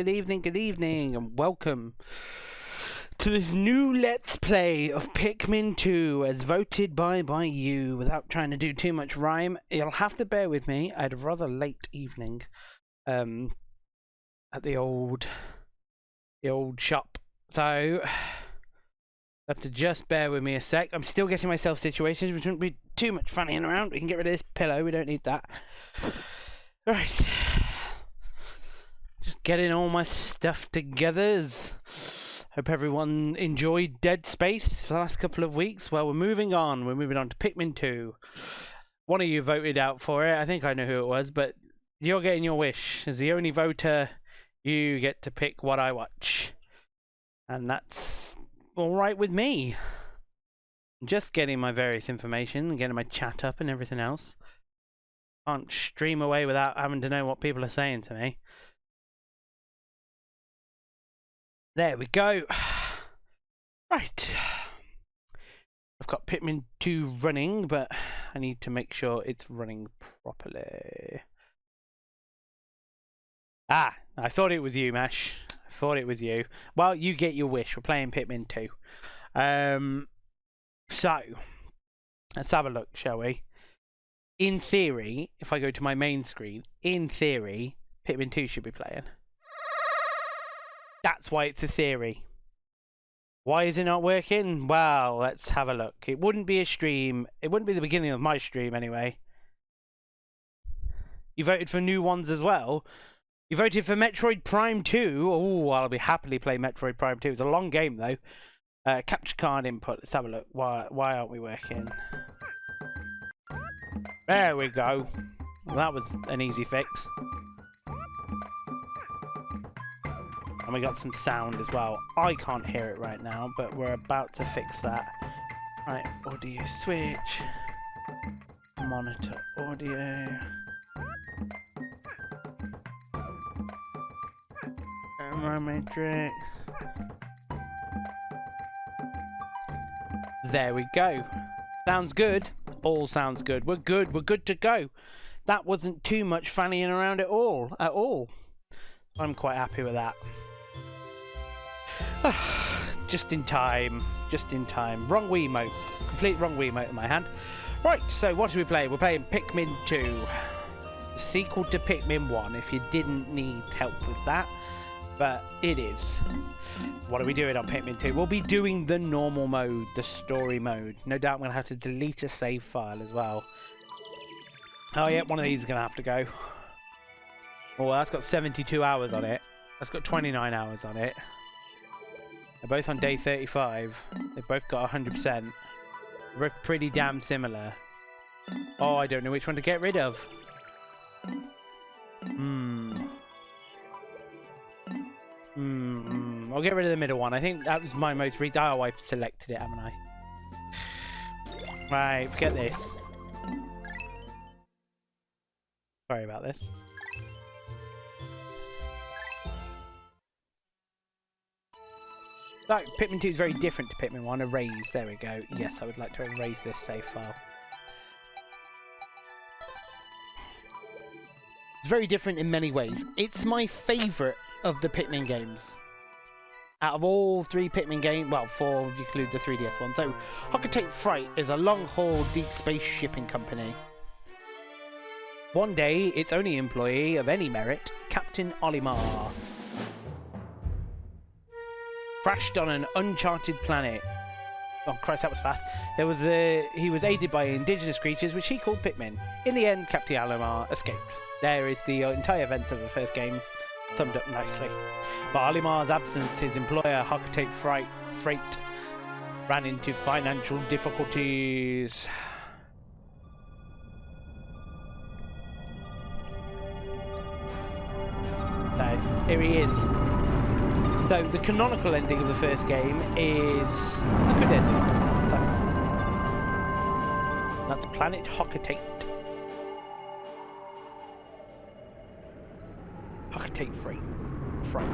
good evening, and welcome to this new Let's Play of Pikmin 2, as voted by you. Without trying to do too much rhyme, you'll have to bear with me. I had a rather late evening at the old shop, so have to just bear with me a sec. I'm still getting myself situated, which wouldn't be too much fanning around. We can get rid of this pillow, we don't need that. Alright. Just getting all my stuff together. Hope everyone enjoyed Dead Space for the last couple of weeks. Well, we're moving on. We're moving on to Pikmin 2. One of you voted out for it. I think I know who it was, but you're getting your wish. As the only voter, you get to pick what I watch. And that's alright with me. I'm just getting my various information, getting my chat up and everything else. Can't stream away without having to know what people are saying to me. There we go. Right. I've got Pikmin 2 running, but I need to make sure it's running properly. Ah, I thought it was you, Mash. I thought it was you. Well, you get your wish. We're playing Pikmin 2. So, let's have a look, shall we? In theory, if I go to my main screen, in theory, Pikmin 2 should be playing. That's why it's a theory. Why is it not working? Well, let's have a look. It wouldn't be a stream. It wouldn't be the beginning of my stream anyway. You voted for new ones as well. You voted for Metroid Prime 2. Oh, I'll be happily play Metroid Prime 2. It's a long game though. Capture card input. Let's have a look. Why aren't we working? There we go. Well, that was an easy fix. And we got some sound as well. I can't hear it right now, but we're about to fix that. Right, audio switch. Monitor audio. Thermometric. There we go. Sounds good. All sounds good. We're good. We're good to go. That wasn't too much fannying around at all. I'm quite happy with that. Just in time. Wrong Wiimote. Complete wrong Wiimote in my hand. Right, so what do we play? We're playing Pikmin 2. The sequel to Pikmin 1, if you didn't need help with that. But it is. What are we doing on Pikmin 2? We'll be doing the normal mode, the story mode. No doubt I'm going to have to delete a save file as well. Oh yeah, one of these is going to have to go. Oh, that's got 72 hours on it. That's got 29 hours on it. They're both on day 35. They've both got 100%. They're pretty damn similar. Oh, I don't know which one to get rid of. I'll get rid of the middle one. I think that was my most recent. Oh, I've selected it, haven't I? Right, forget this. Sorry about this. Like, Pikmin 2 is very different to Pikmin 1. Erase. There we go. Yes, I would like to erase this save file. It's very different in many ways. It's my favourite of the Pikmin games. Out of all three Pikmin games, well, four, you include the 3DS one. So, Pt.1 Freight is a long-haul deep space shipping company. One day, its only employee of any merit, Captain Olimar, crashed on an uncharted planet. Oh Christ, that was fast. He was aided by indigenous creatures, which he called Pikmin. In the end, Captain Olimar escaped. There is the entire events of the first game, summed up nicely. But Olimar's absence, his employer, Pt.1 Freight, ran into financial difficulties. So, here he is. So, the canonical ending of the first game is the good ending. So, that's Planet Pt.1. Pt.1 Freight.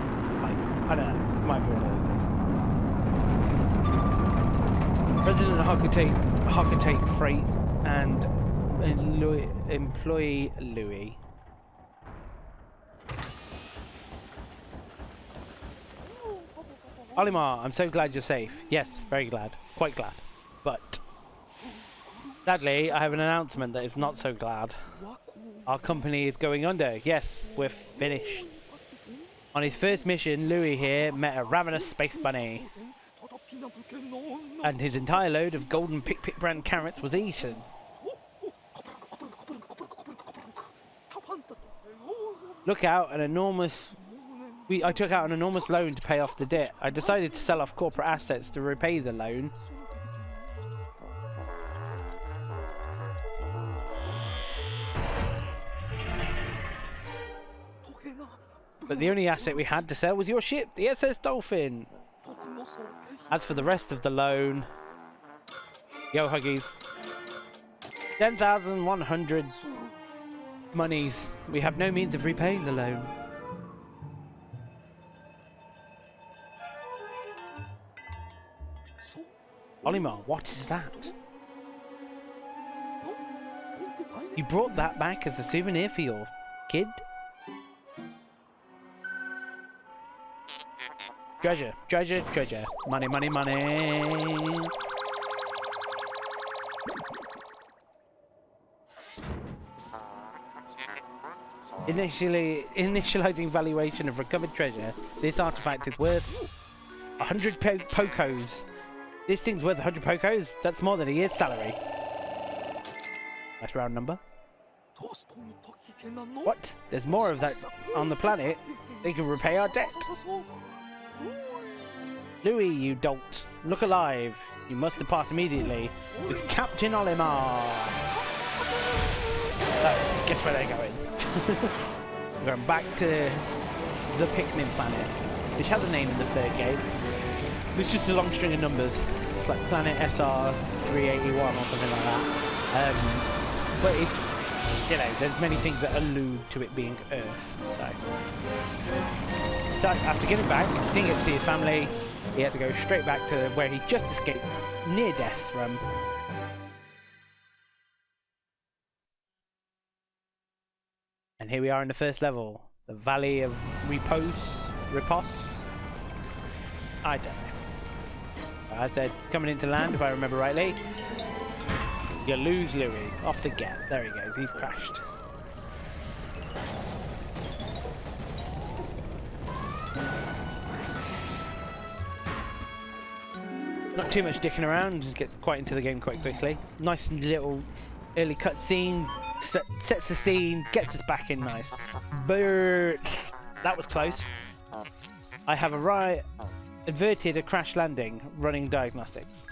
I don't know. It might be one of those things. President of Pt.1 Freight and employee Louis Olimar, I'm so glad you're safe. Yes, very glad. Quite glad. But sadly, I have an announcement that is not so glad. Our company is going under. Yes, we're finished. On his first mission, Louis here met a ravenous space bunny. And his entire load of golden Pick brand carrots was eaten. Look out, an enormous... I took out an enormous loan to pay off the debt. I decided to sell off corporate assets to repay the loan. But the only asset we had to sell was your ship, the SS Dolphin. As for the rest of the loan... Yo, Huggies. 10,100 monies. We have no means of repaying the loan. Olimar, what is that? You brought that back as a souvenir for your kid? Treasure, treasure, treasure. Money, money, money. Initializing valuation of recovered treasure. This artifact is worth 100 pocos. This thing's worth 100 pocos? That's more than a year's salary. Nice round number. What? There's more of that on the planet? They can repay our debt. Louis, you dolt. Look alive. You must depart immediately with Captain Olimar. Guess where they're going? We're going back to the Pikmin planet, which has a name in the third game. It's just a long string of numbers. It's like Planet SR381 or something like that. But it's, you know, there's many things that allude to it being Earth. So after getting back, didn't get to see his family. He had to go straight back to where he just escaped near death from. And here we are in the first level, the Valley of Repos. I don't know. I said coming into land, if I remember rightly. You lose Louis off the gap. There he goes. He's crashed. Not too much dicking around. Just get quite into the game quite quickly. Nice little early cutscene. Sets the scene. Gets us back in nice. But that was close. I have averted a crash landing, running diagnostics.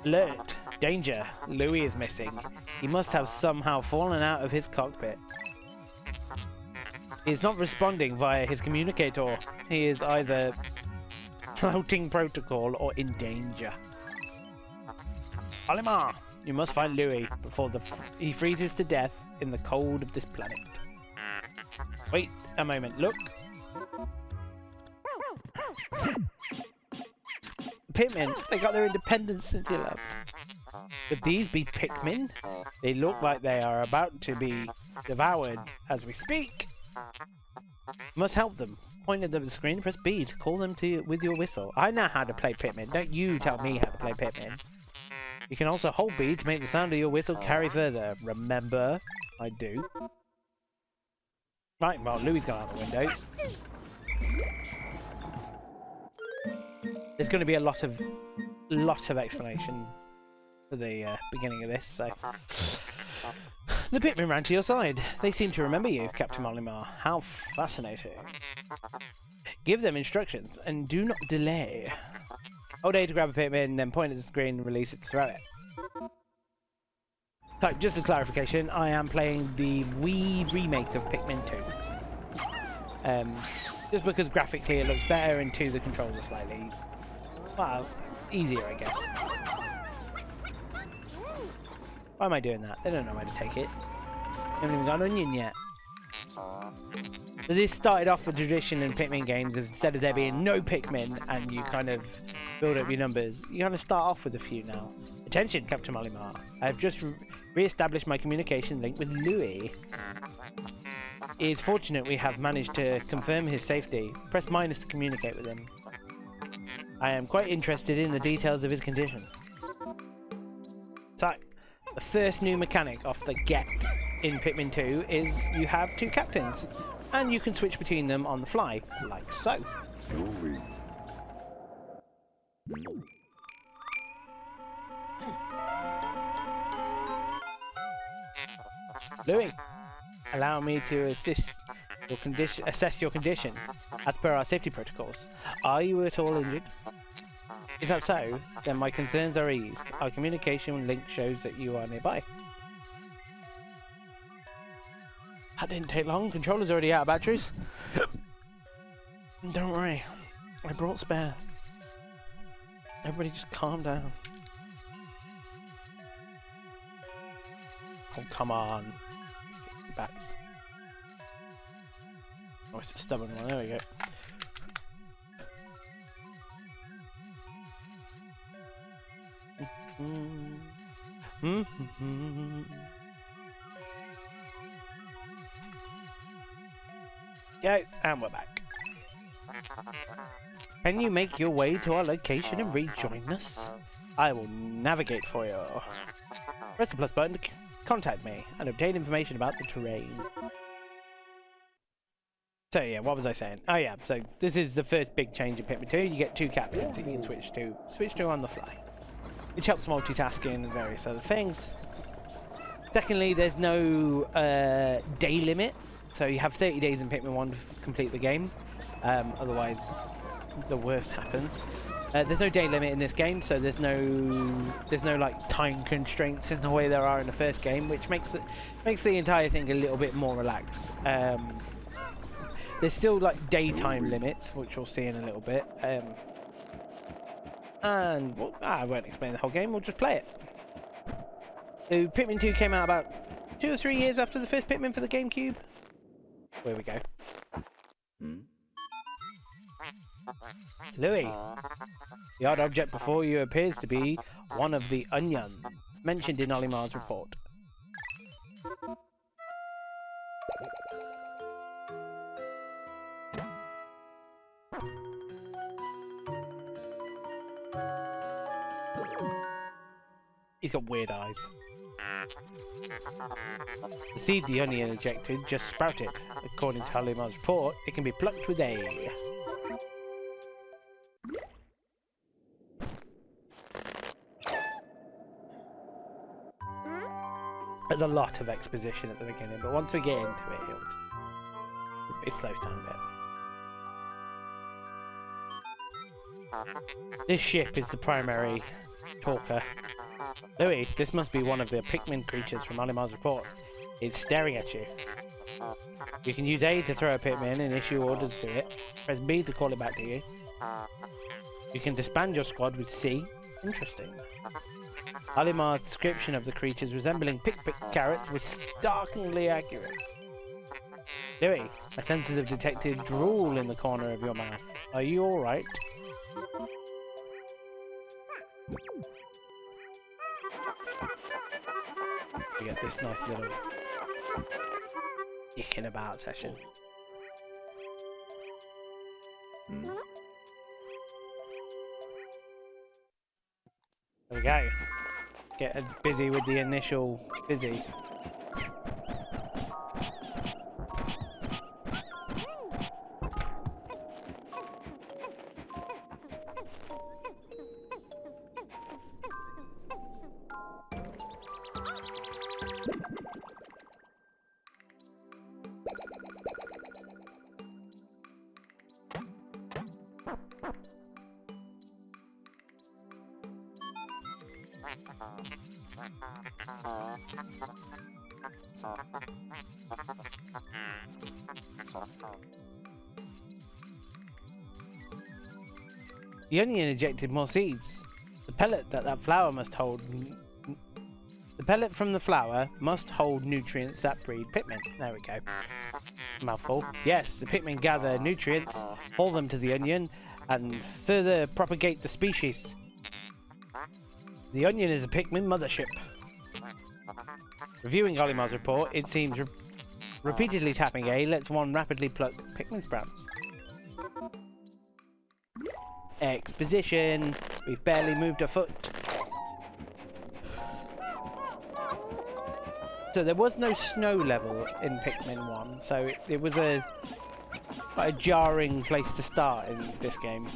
Alert! Danger! Louis is missing. He must have somehow fallen out of his cockpit. He is not responding via his communicator. He is either flouting protocol or in danger. Olimar! You must find Louis before he freezes to death in the cold of this planet. Wait a moment, look. Pikmin, they got their independence since you left. Could these be Pikmin? They look like they are about to be devoured as we speak. You must help them. Point at the screen, press B to call them to you with your whistle. I know how to play Pikmin, don't you tell me how to play Pikmin. You can also hold B to make the sound of your whistle carry further. Remember? I do. Right, well, Louis gone out the window. There's going to be a lot of explanation for the beginning of this, so... The Pikmin ran to your side. They seem to remember you, Captain Olimar. How fascinating. Give them instructions, and do not delay. Hold A to grab a Pikmin, then point at the screen and release it to throw it. So, just a clarification, I am playing the Wii remake of Pikmin 2. Just because graphically it looks better, and 2 the controls are slightly... well, easier, I guess. Why am I doing that? They don't know where to take it. I haven't even got an onion yet. So this started off with tradition in Pikmin games of instead of there being no Pikmin and you kind of build up your numbers, you kind of start off with a few now. Attention, Captain Olimar. I have just re-established my communication link with Louis. It is fortunate we have managed to confirm his safety. Press minus to communicate with him. I am quite interested in the details of his condition. So, the first new mechanic off the get in Pikmin 2 is you have two captains, and you can switch between them on the fly, like so. Louis, allow me to assess your condition as per our safety protocols. Are you at all injured? Is that so? Then my concerns are eased. Our communication link shows that you are nearby. That didn't take long. Controller's already out of batteries. Don't worry, I brought spare. Everybody just calm down. Oh, come on. Backs. Oh, it's a stubborn one. There we go. Go, and we're back. Can you make your way to our location and rejoin us? I will navigate for you. Press the plus button to contact me and obtain information about the terrain. So yeah, what was I saying? Oh yeah, so this is the first big change in Pikmin 2. You get two captains that you can switch to on the fly, which helps multitasking and various other things. Secondly, there's no day limit, so you have 30 days in Pikmin 1 to complete the game. Otherwise, the worst happens. There's no day limit in this game, so there's no like time constraints in the way there are in the first game, which makes the entire thing a little bit more relaxed. There's still like daytime limits, which we'll see in a little bit. And well, I won't explain the whole game. We'll just play it. So Pikmin 2 came out about 2 or 3 years after the first Pikmin for the GameCube. There we go. Louis, the odd object before you appears to be one of the onions mentioned in Olimar's report. He's got weird eyes. The seed the onion ejected just sprouted. According to Olimar's report, it can be plucked with A. There's a lot of exposition at the beginning, but once we get into it, it slows down a bit. This ship is the primary talker. Louis, this must be one of the Pikmin creatures from Olimar's report. It's staring at you. You can use A to throw a Pikmin and issue orders to it. Press B to call it back to you. You can disband your squad with C. Interesting. Olimar's description of the creatures resembling pick carrots was startlingly accurate. Louis, my senses have detected drool in the corner of your mouth. Are you alright? You get this nice little dicking about session. There we go. Get busy with the initial fizzy. The onion ejected more seeds. The pellet from the flower must hold nutrients that breed Pikmin. There we go. Mouthful. Yes, the Pikmin gather nutrients, haul them to the onion, and further propagate the species. The onion is a Pikmin mothership. Reviewing Olimar's report, it seems Repeatedly tapping A lets one rapidly pluck Pikmin sprouts. Exposition. We've barely moved a foot. So there was no snow level in Pikmin 1, so it was quite a jarring place to start in this game.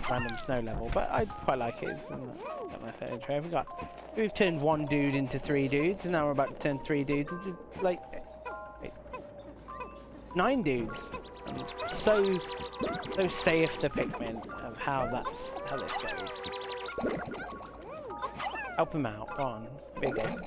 Random snow level, but I quite like it. It's not my fair intro. We've turned one dude into 3 dudes, and now we're about to turn 3 dudes into like 9 dudes. So safe the Pikmin of how this goes. Help him out, go on, big game.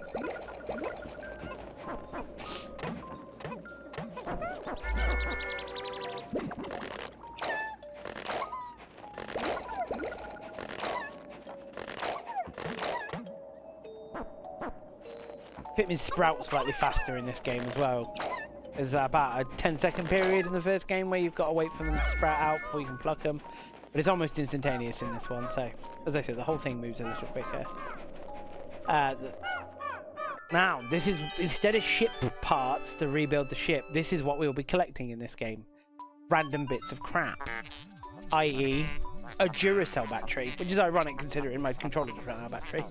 Pikmin sprout slightly faster in this game as well. There's about a 10-second period in the first game where you've got to wait for them to sprout out before you can pluck them. But it's almost instantaneous in this one, so as I said, the whole thing moves a little quicker. Now, this is, instead of ship parts to rebuild the ship, this is what we'll be collecting in this game. Random bits of crap. I.e. a Duracell battery, which is ironic considering my controller just ran out of battery.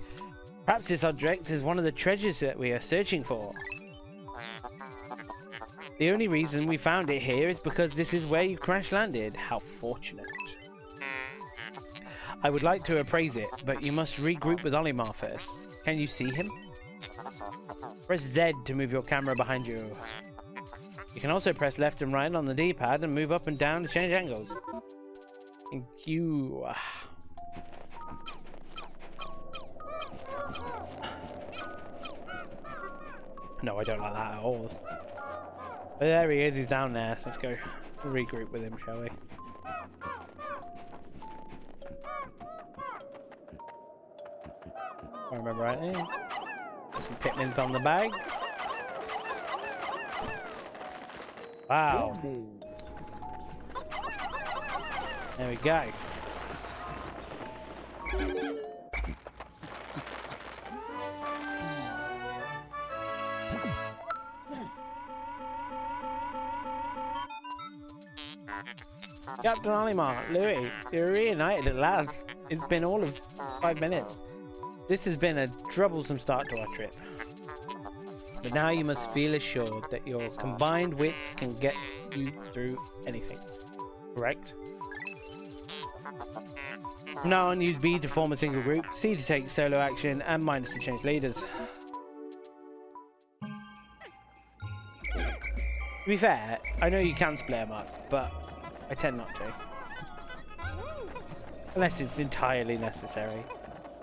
Perhaps this object is one of the treasures that we are searching for. The only reason we found it here is because this is where you crash landed. How fortunate. I would like to appraise it, but you must regroup with Olimar first. Can you see him? Press Z to move your camera behind you. You can also press left and right on the D-pad and move up and down to change angles. Thank you. No, I don't like that at all. But there he is, he's down there. So let's go regroup with him, shall we? If I remember rightly. Some Pikmins on the bag. Wow. There we go. Captain Olimar, Louis, you're reunited at last. It's been all of 5 minutes. This has been a troublesome start to our trip. But now you must feel assured that your combined wits can get you through anything. Correct? From now on, use B to form a single group, C to take solo action, and minus to change leaders. To be fair, I know you can split them up, but I tend not to. Unless it's entirely necessary.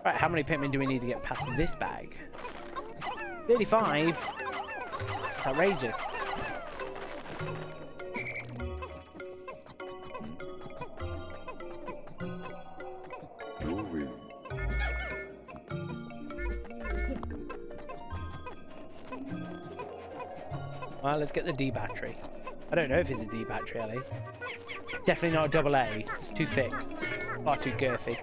Right, how many Pikmin do we need to get past this bag? 35? That's outrageous. Well, let's get the D battery. I don't know if it's a D battery, Ali. Definitely not a double A. It's too thick. Far too girthy.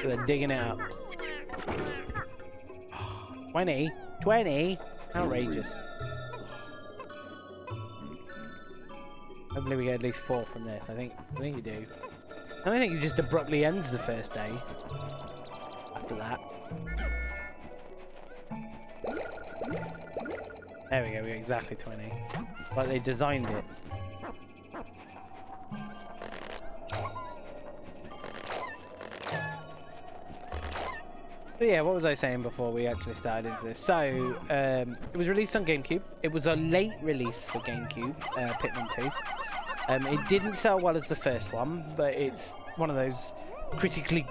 So they're digging it up. 20? 20? Outrageous. Hopefully we get at least 4 from this. I think you do. I don't think it just abruptly ends the first day. After that. There we go, we got exactly 20. Like they designed it. So yeah, what was I saying before we actually started into this? So, it was released on GameCube. It was a late release for GameCube, Pikmin 2. It didn't sell well as the first one, but it's one of those critically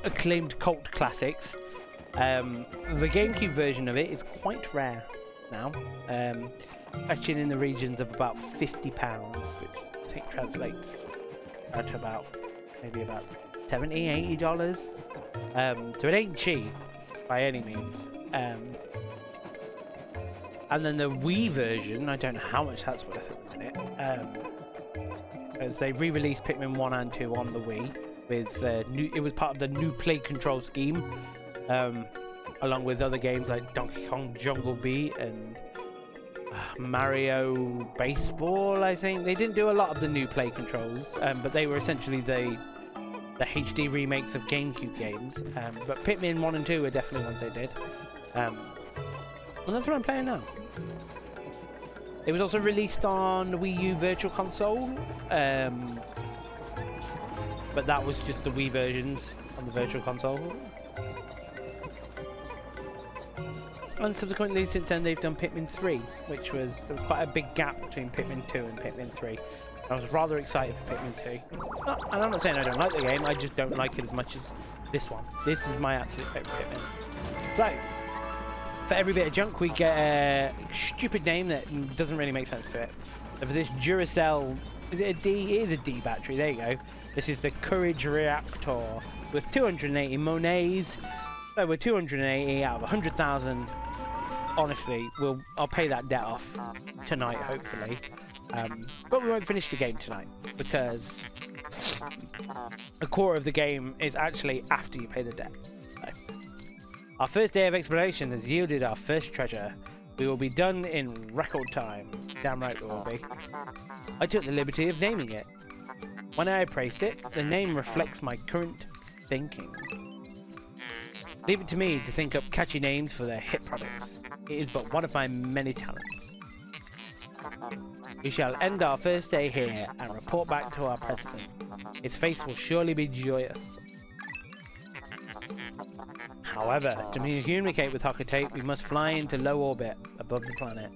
acclaimed cult classics. The GameCube version of it is quite rare now, fetching in the regions of about £50, which I think translates out to about maybe about $70, $80. So it ain't cheap by any means. And then the Wii version, I don't know how much that's worth at the as they re-released Pikmin 1 and 2 on the Wii. With it was part of the new play control scheme, along with other games like Donkey Kong Jungle Beat and Mario Baseball. I think they didn't do a lot of the new play controls, but they were essentially the HD remakes of GameCube games. But Pikmin 1 and 2 were definitely ones they did, and that's what I'm playing now. It was also released on Wii U Virtual Console, but that was just the Wii versions on the Virtual Console. And subsequently, since then, they've done Pikmin 3, which there was quite a big gap between Pikmin 2 and Pikmin 3. I was rather excited for Pikmin 2. And I'm not saying I don't like the game, I just don't like it as much as this one. This is my absolute favourite Pikmin. So, for every bit of junk, we get a stupid name that doesn't really make sense to it. So for this Duracell, is it a D? It is a D battery, there you go. This is the Courage Reactor. It's with 280 monies. So we're 280 out of 100,000. Honestly, I'll pay that debt off tonight, hopefully. But we won't finish the game tonight, because the core of the game is actually after you pay the debt. So, our first day of exploration has yielded our first treasure. We will be done in record time. Damn right we will be. I took the liberty of naming it. When I appraised it, the name reflects my current thinking. Leave it to me to think up catchy names for their hit products. It is but one of my many talents. We shall end our first day here and report back to our president. His face will surely be joyous. However, to communicate with Hocotate, we must fly into low orbit above the planet.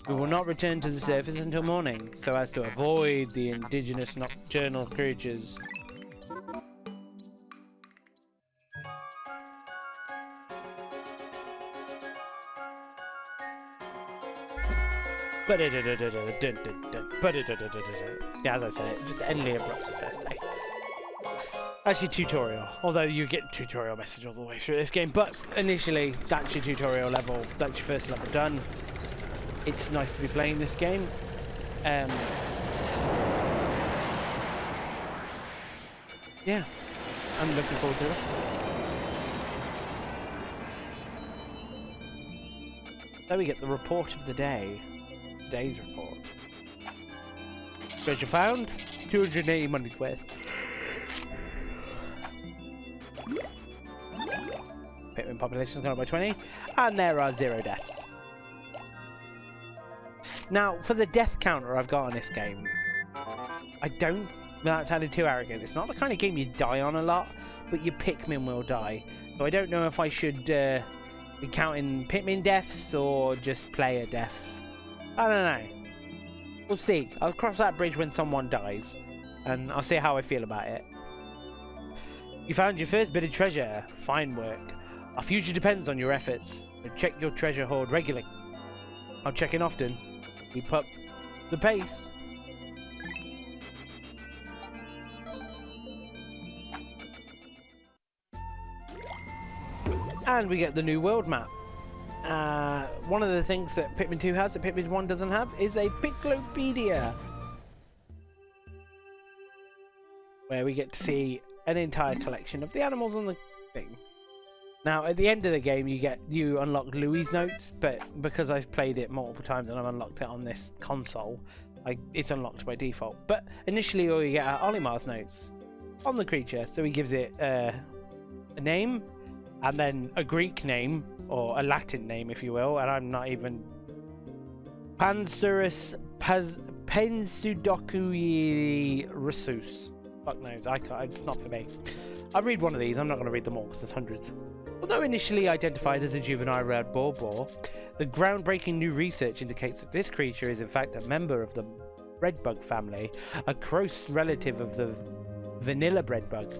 We will not return to the surface until morning, so as to avoid the indigenous nocturnal creatures. Yeah, as I said, it just endly abrupt the first day. Actually, tutorial. Although you get tutorial message all the way through this game, but initially, that's your tutorial level. That's your first level done. It's nice to be playing this game. Yeah, I'm looking forward to it. So we get the report of the day. Day's report. Treasure found, 280 money's worth. Pikmin population's gone up by 20, and there are 0 deaths. Now, for the death counter I've got on this game, I don't, without sounding too arrogant, it's not the kind of game you die on a lot, but your Pikmin will die. So I don't know if I should be counting Pikmin deaths or just player deaths. I don't know. We'll see. I'll cross that bridge when someone dies, and I'll see how I feel about it. You found your first bit of treasure. Fine work. Our future depends on your efforts. So check your treasure hoard regularly. I'll check in often. Keep up the pace. And we get the new world map. One of the things that Pikmin 2 has that Pikmin 1 doesn't have is a Piclopedia, where we get to see an entire collection of the animals on the thing. Now, at the end of the game, you unlock Louis' notes, but because I've played it multiple times and I've unlocked it on this console, it's unlocked by default. But initially, all you get are Olimar's notes on the creature, so he gives it a name, and then a Greek name, or a Latin name if you will, and I'm not even... Pansurus Pensudokui Rhesus. Fuck knows, I can't, it's not for me. I'll read one of these, I'm not going to read them all because there's hundreds. Although initially identified as a juvenile red boar, the groundbreaking new research indicates that this creature is in fact a member of the breadbug family, a close relative of the vanilla breadbug.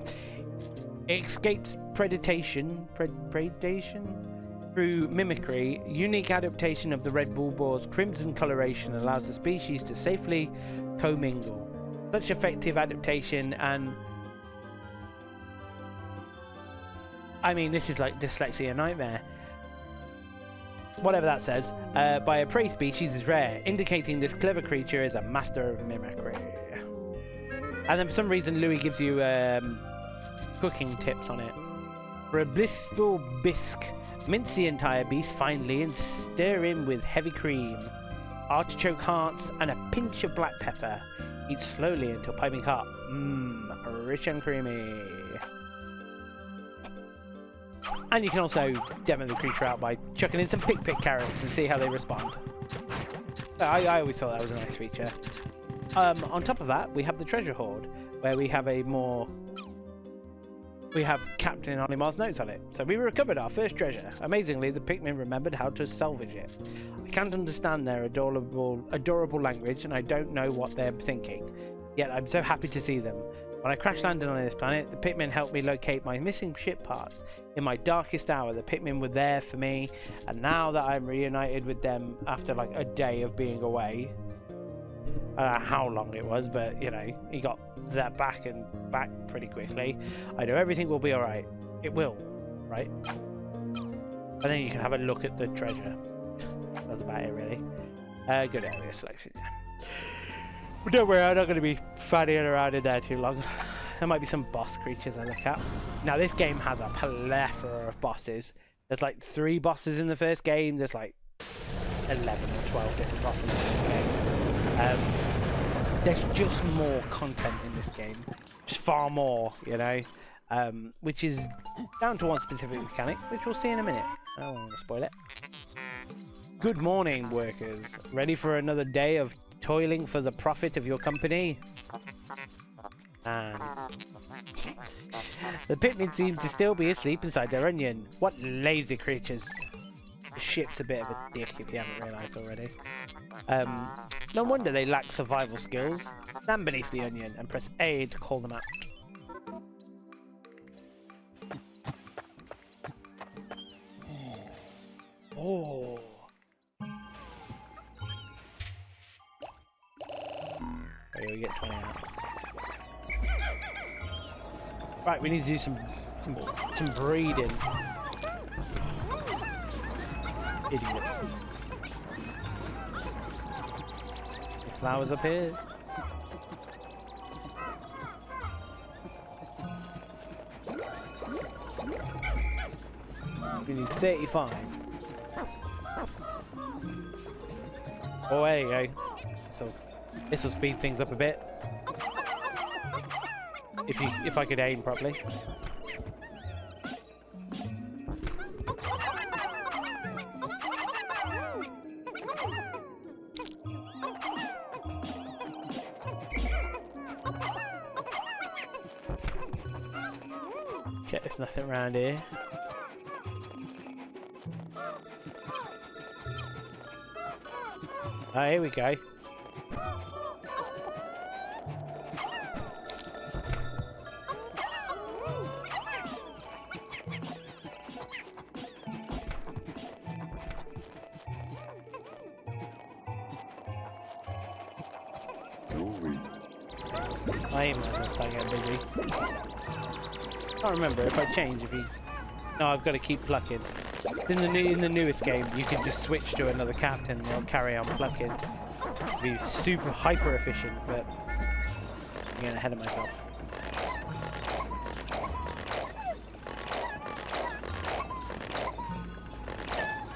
It escapes predation through mimicry. Unique adaptation of the red bull boar's crimson coloration allows the species to safely commingle. Such effective adaptation, and I mean, this is like dyslexia nightmare. whatever that says, by a prey species is rare, indicating this clever creature is a master of mimicry. And then for some reason Louis gives you cooking tips on it. For a blissful bisque, mince the entire beast finely and stir in with heavy cream, artichoke hearts and a pinch of black pepper. Eat slowly until piping hot. Mmm, rich and creamy. And you can also demo the creature out by chucking in some pick carrots and see how they respond. I always thought that was a nice feature. On top of that, we have the treasure hoard, where we have Captain Olimar's notes on it. So we recovered our first treasure. Amazingly, the Pikmin remembered how to salvage it. I can't understand their adorable language, and I don't know what they're thinking. Yet I'm so happy to see them. When I crash landed on this planet, the Pikmin helped me locate my missing ship parts. In my darkest hour, the Pikmin were there for me, and now that I'm reunited with them after like a day of being away, I don't know how long it was, but you know, he got that back pretty quickly. I know everything will be alright. It will, right? And then you can have a look at the treasure. That's about it, really. Good area selection. But don't worry, I'm not going to be fannying around in there too long. There might be some boss creatures I look at. Now, this game has a plethora of bosses. There's like 3 bosses in the first game. There's like 11 or 12 different bosses in this game. There's just more content in this game. Just far more, you know. Which is down to one specific mechanic, which we'll see in a minute. I don't want to spoil it. Good morning, workers. Ready for another day of toiling for the profit of your company? And the Pikmin seem to still be asleep inside their onion. What lazy creatures. The ship's a bit of a dick if you haven't realised already. No wonder they lack survival skills. Stand beneath the onion and press A to call them out. Oh. Okay, we get 20 out. Right, we need to do some breeding. Idiots. The flowers up here. We need 35. Oh, there you go. So this will speed things up a bit. If I could aim properly. Check there's nothing around here. Oh, here we go. I might as well start getting busy. Can't remember if I change. No, I've got to keep plucking. In the newest game, you can just switch to another captain and they'll carry on plucking. Be super hyper efficient, but I'm getting ahead of myself.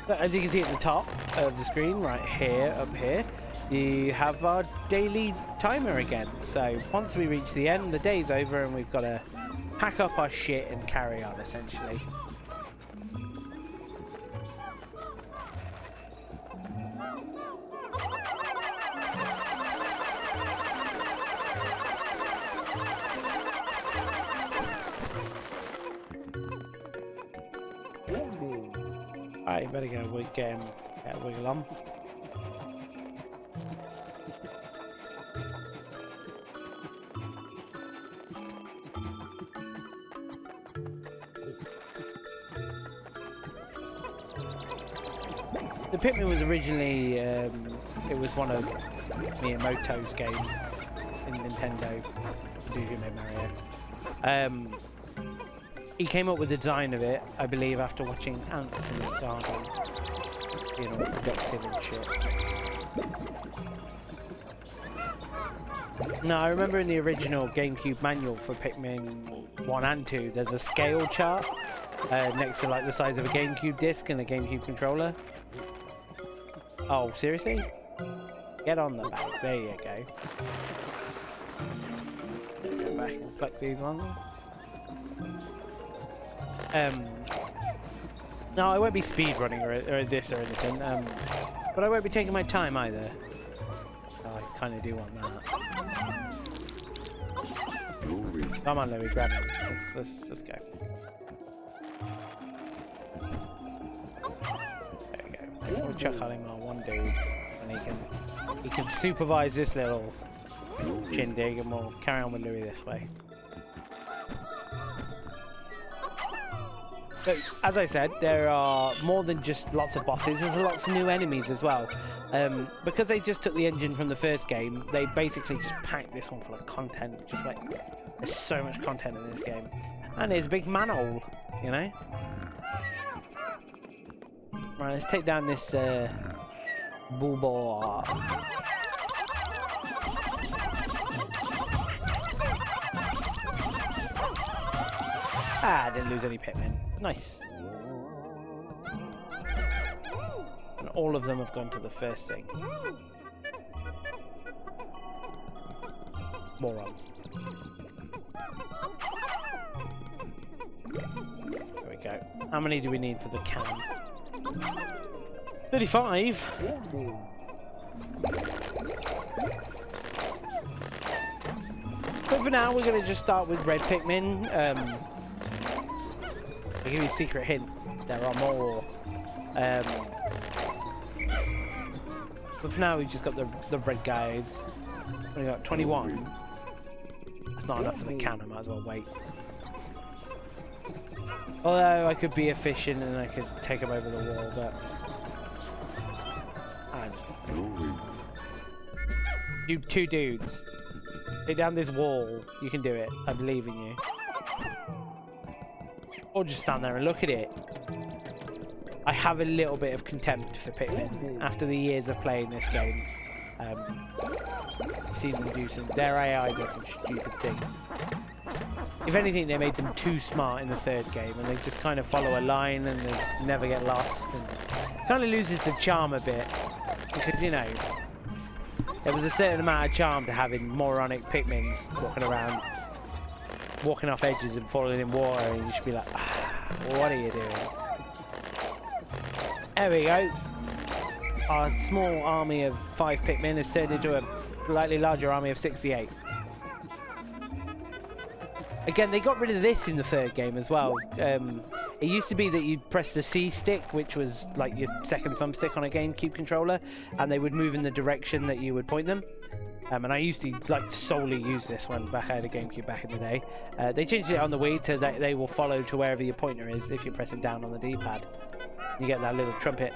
So as you can see at the top of the screen, right here, up here, you have our daily timer again. So once we reach the end, the day's over and we've got to pack up our shit and carry on, essentially. Alright, you better get a wiggle on. The Pikmin was originally, it was one of Miyamoto's games in Nintendo, the dude who made Mario. He came up with the design of it, I believe, after watching ants in his garden. being all productive and shit. No, I remember in the original GameCube manual for Pikmin 1 and 2, there's a scale chart next to like the size of a GameCube disc and a GameCube controller. Oh, seriously? Get on the back. There you go. Go back and pluck these ones. No, I won't be speedrunning or this or anything. But I won't be taking my time either. Oh, I kind of do want that. Come on, Louis, grab him. Let's go. There we go. We'll chuck him on one dude, and he can supervise this little shindig, and we'll carry on with Louis this way. So, as I said, there are more than just lots of bosses. There's lots of new enemies as well. Because they just took the engine from the first game, they basically just packed this one full of content. Just like, there's so much content in this game. And there's a big manhole, you know? Right, let's take down this bulbor. Ah, didn't lose any Pikmin. Nice. And all of them have gone to the first thing. Morons. There we go. How many do we need for the can? 35? But for now, we're going to just start with red Pikmin. I'll give you a secret hint. There are more. But for now, we've just got the red guys. We got 21. That's not enough for the can. I might as well wait. Although I could be efficient and I could take them over the wall, but you two dudes, take down this wall. You can do it. I believe in you. Or just stand there and look at it. I have a little bit of contempt for Pikmin after the years of playing this game. I've seen them do their AI does some stupid things. If anything, they made them too smart in the third game, and they just kind of follow a line and they never get lost. And it kind of loses the charm a bit, because, you know, there was a certain amount of charm to having moronic Pikmins walking around, walking off edges and falling in water, and you should be like, ah, what are you doing? There we go. Our small army of 5 Pikmin has turned into a slightly larger army of 68. Again, they got rid of this in the third game as well. It used to be that you'd press the C stick, which was like your second thumbstick on a GameCube controller, and they would move in the direction that you would point them. And I used to like solely use this one back out of GameCube back in the day. They changed it on the Wii to that they will follow to wherever your pointer is if you're pressing down on the D-pad. You get that little trumpet.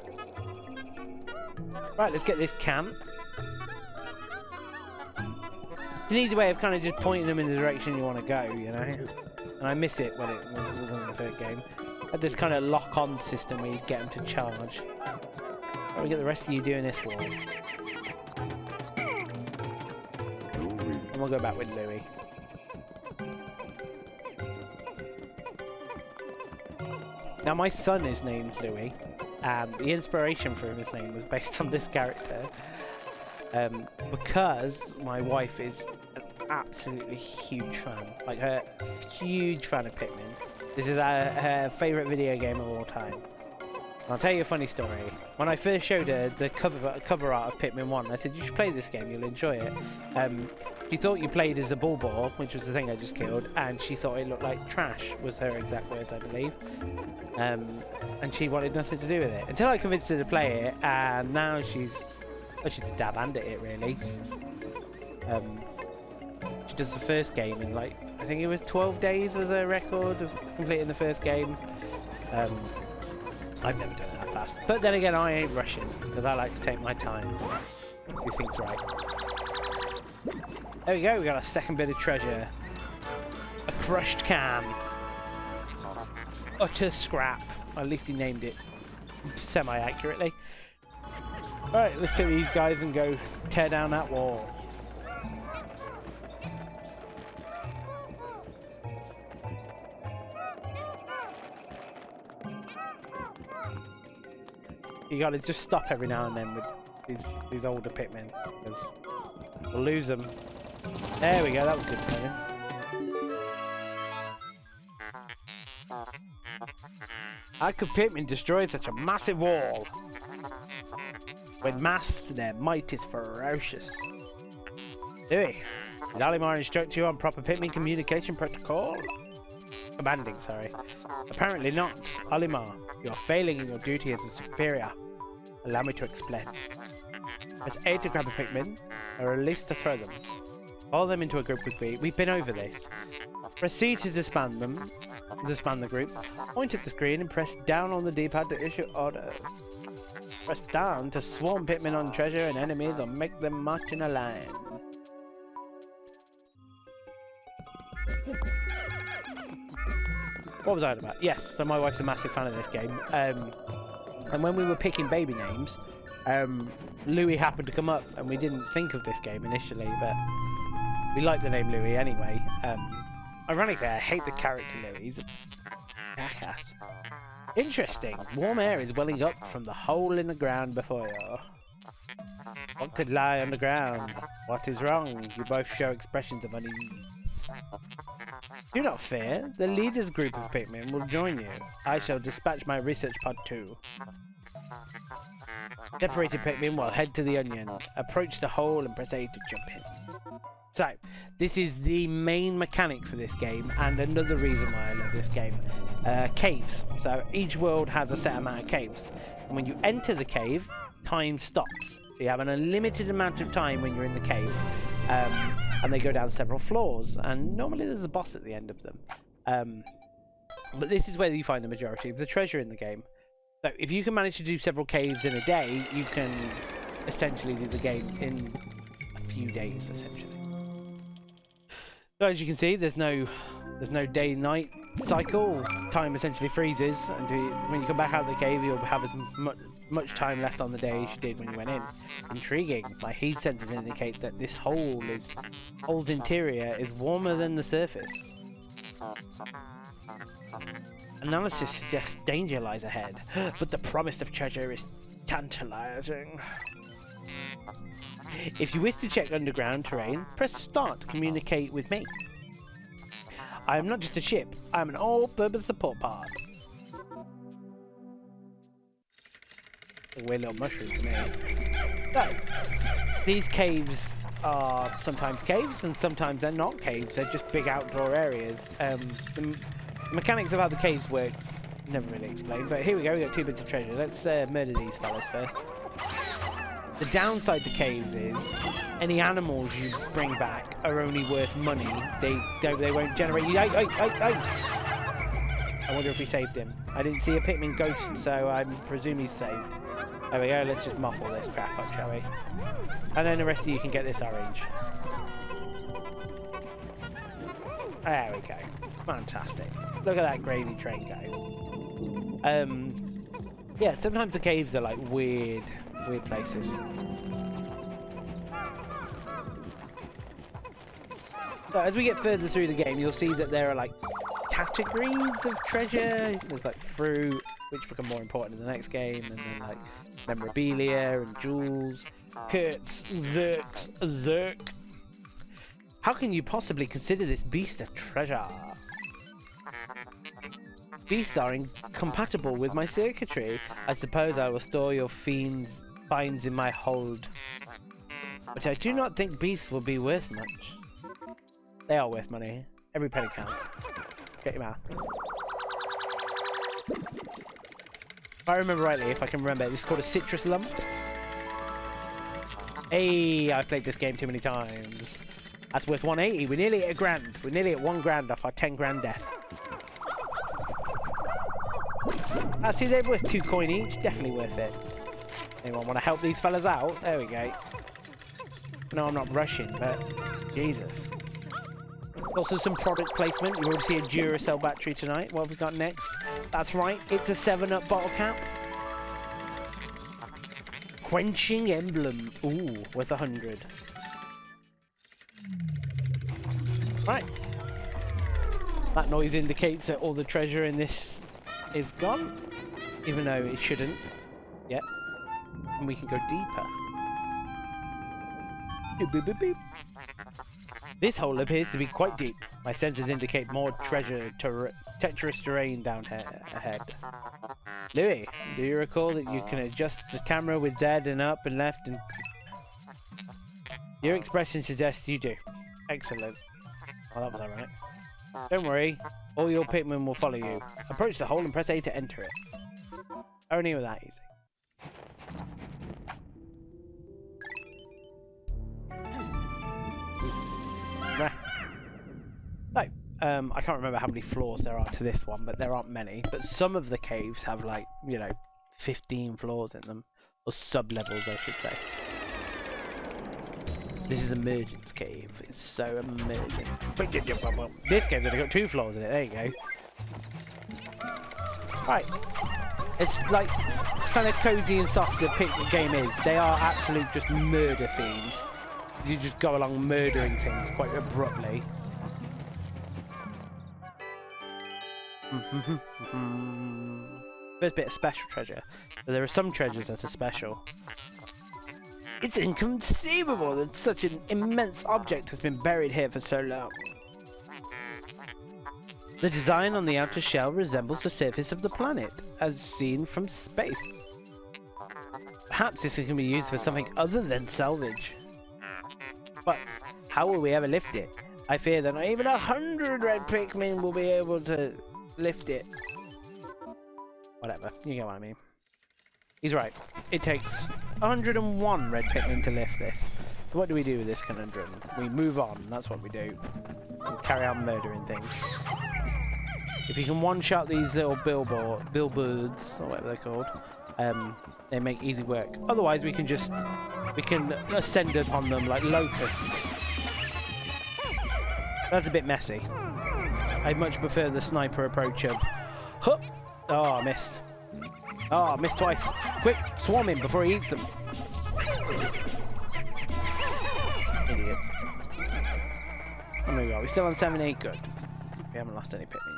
Right, let's get this can. It's an easy way of kind of just pointing them in the direction you want to go, you know? And I miss it when it wasn't in the third game. Had this kind of lock-on system where you get them to charge. Right, we get the rest of you doing this wall. And we'll go back with Louis. Now my son is named Louis, and the inspiration for his name was based on this character. Because my wife is an absolutely huge fan, like her huge fan of Pikmin. This is her favourite video game of all time. And I'll tell you a funny story. When I first showed her the cover art of Pikmin 1, I said, you should play this game, you'll enjoy it. She thought you played as a bulbor, which was the thing I just killed, and she thought it looked like trash, was her exact words, I believe. And she wanted nothing to do with it. Until I convinced her to play it, and now she's a dab hand at it, really. She does the first game in like, I think it was 12 days was her record of completing the first game. I've never done it that fast. But then again, I ain't rushing, because I like to take my time. Do things right. There we go, we got a second bit of treasure. A crushed can. Utter scrap. At least he named it semi-accurately. Right, let's take these guys and go tear down that wall. You gotta just stop every now and then with these older Pikmin, because we'll lose them. There we go, that was good timing. How could Pikmin destroy such a massive wall? When masked, their might is ferocious. Did Alimar instruct you on proper Pikmin communication protocol? Commanding, sorry. Apparently not. Alimar, you are failing in your duty as a superior. Allow me to explain. Press A to grab a Pikmin, or release to throw them. Follow them into a group with B. We've been over this. Press C to disband them. Disband the group. Point at the screen and press down on the D-pad to issue orders. Press down to swarm Pikmin on treasure and enemies or make them march in a line. What was I on about? Yes, so my wife's a massive fan of this game. And when we were picking baby names, Louis happened to come up, and we didn't think of this game initially, but we liked the name Louis anyway. Ironically, I hate the character Louis. He's a jackass. Interesting. Warm air is welling up from the hole in the ground before you. What could lie on the ground? What is wrong? You both show expressions of unease. Do not fear. The leader's group of Pikmin will join you. I shall dispatch my research pod too. Separated Pikmin will head to the onion. Approach the hole and press A to jump in. So, this is the main mechanic for this game, and another reason why I love this game. Caves. So each world has a set amount of caves, and when you enter the cave, time stops. So you have an unlimited amount of time when you're in the cave, and they go down several floors, and normally there's a boss at the end of them. But this is where you find the majority of the treasure in the game. So if you can manage to do several caves in a day, you can essentially do the game in a few days, essentially. So as you can see, there's no day-night cycle. Time essentially freezes, and when you come back out of the cave, you'll have as much time left on the day as you did when you went in. Intriguing. My heat sensors indicate that this hole's interior is warmer than the surface. Analysis suggests danger lies ahead, but the promise of treasure is tantalizing. If you wish to check underground terrain, press start to communicate with me. I am not just a ship, I am an all-purpose support pod. A weird little mushroom to me. So, these caves are sometimes caves and sometimes they're not caves, they're just big outdoor areas. The mechanics of how the caves works, never really explained, but here we go, we got 2 bits of treasure. Let's murder these fellas first. The downside to caves is any animals you bring back are only worth money. They won't generate you. I wonder if we saved him. I didn't see a Pikmin ghost, so I presume he's saved. There we go. Let's just mop all this crap up, shall we? And then the rest of you can get this orange. There we go. Fantastic. Look at that gravy train, guys. Yeah, sometimes the caves are like weird places. So as we get further through the game, you'll see that there are like categories of treasure. There's like fruit, which become more important in the next game, and then like memorabilia and jewels, kurtz, zerk. How can you possibly consider this beast a treasure? Beasts are incompatible with my circuitry. I suppose I will store your finds in my hold. But I do not think beasts will be worth much. They are worth money. Every penny counts. Get your mouth. If I remember rightly, if I can remember, this is called a citrus lump. Hey, I've played this game too many times. That's worth 180. We're nearly at $1,000. We're nearly at $1,000 off our 10 grand death. See, they're worth 2 coin each. Definitely worth it. Anyone want to help these fellas out? There we go. No, I'm not rushing, but Jesus. Also, some product placement. You already see a Duracell battery tonight. What have we got next? That's right. It's a 7-Up bottle cap. Quenching emblem. Ooh, worth 100. Right. That noise indicates that all the treasure in this is gone, even though it shouldn't yet. And we can go deeper. Boop, boop, boop, boop. This hole appears to be quite deep. My sensors indicate more treacherous terrain down ahead. Louis, do you recall that you can adjust the camera with Z and up and left and... Your expression suggests you do. Excellent. Oh, that was ironic. Don't worry, all your Pikmin will follow you. Approach the hole and press A to enter it. Only with that easy. So, I can't remember how many floors there are to this one, but there aren't many. But some of the caves have, like, you know, 15 floors in them. Or sub-levels, I should say. This is Emergence Cave. It's so emergent. This cave's only got 2 floors in it. There you go. Right. It's like kind of cozy and soft the Pikmin game is. They are absolute just murder scenes. You just go along murdering things quite abruptly. First bit of special treasure. But there are some treasures that are special. It's inconceivable that such an immense object has been buried here for so long. The design on the outer shell resembles the surface of the planet, as seen from space. Perhaps this can be used for something other than salvage. But how will we ever lift it? I fear that not even 100 red Pikmin will be able to lift it. Whatever, you get what I mean. He's right. It takes 101 red Pikmin to lift this. So what do we do with this conundrum? We move on, that's what we do. We carry on murdering things. If you can one-shot these little billboards, or whatever they're called, they make easy work. Otherwise we can ascend upon them like locusts. That's a bit messy. I much prefer the sniper approach of, huh! Oh, I missed. Oh, I missed twice. Quick, swarm him before he eats them. Idiots. Oh my god, we're still on 7-8, good. We haven't lost any Pikmin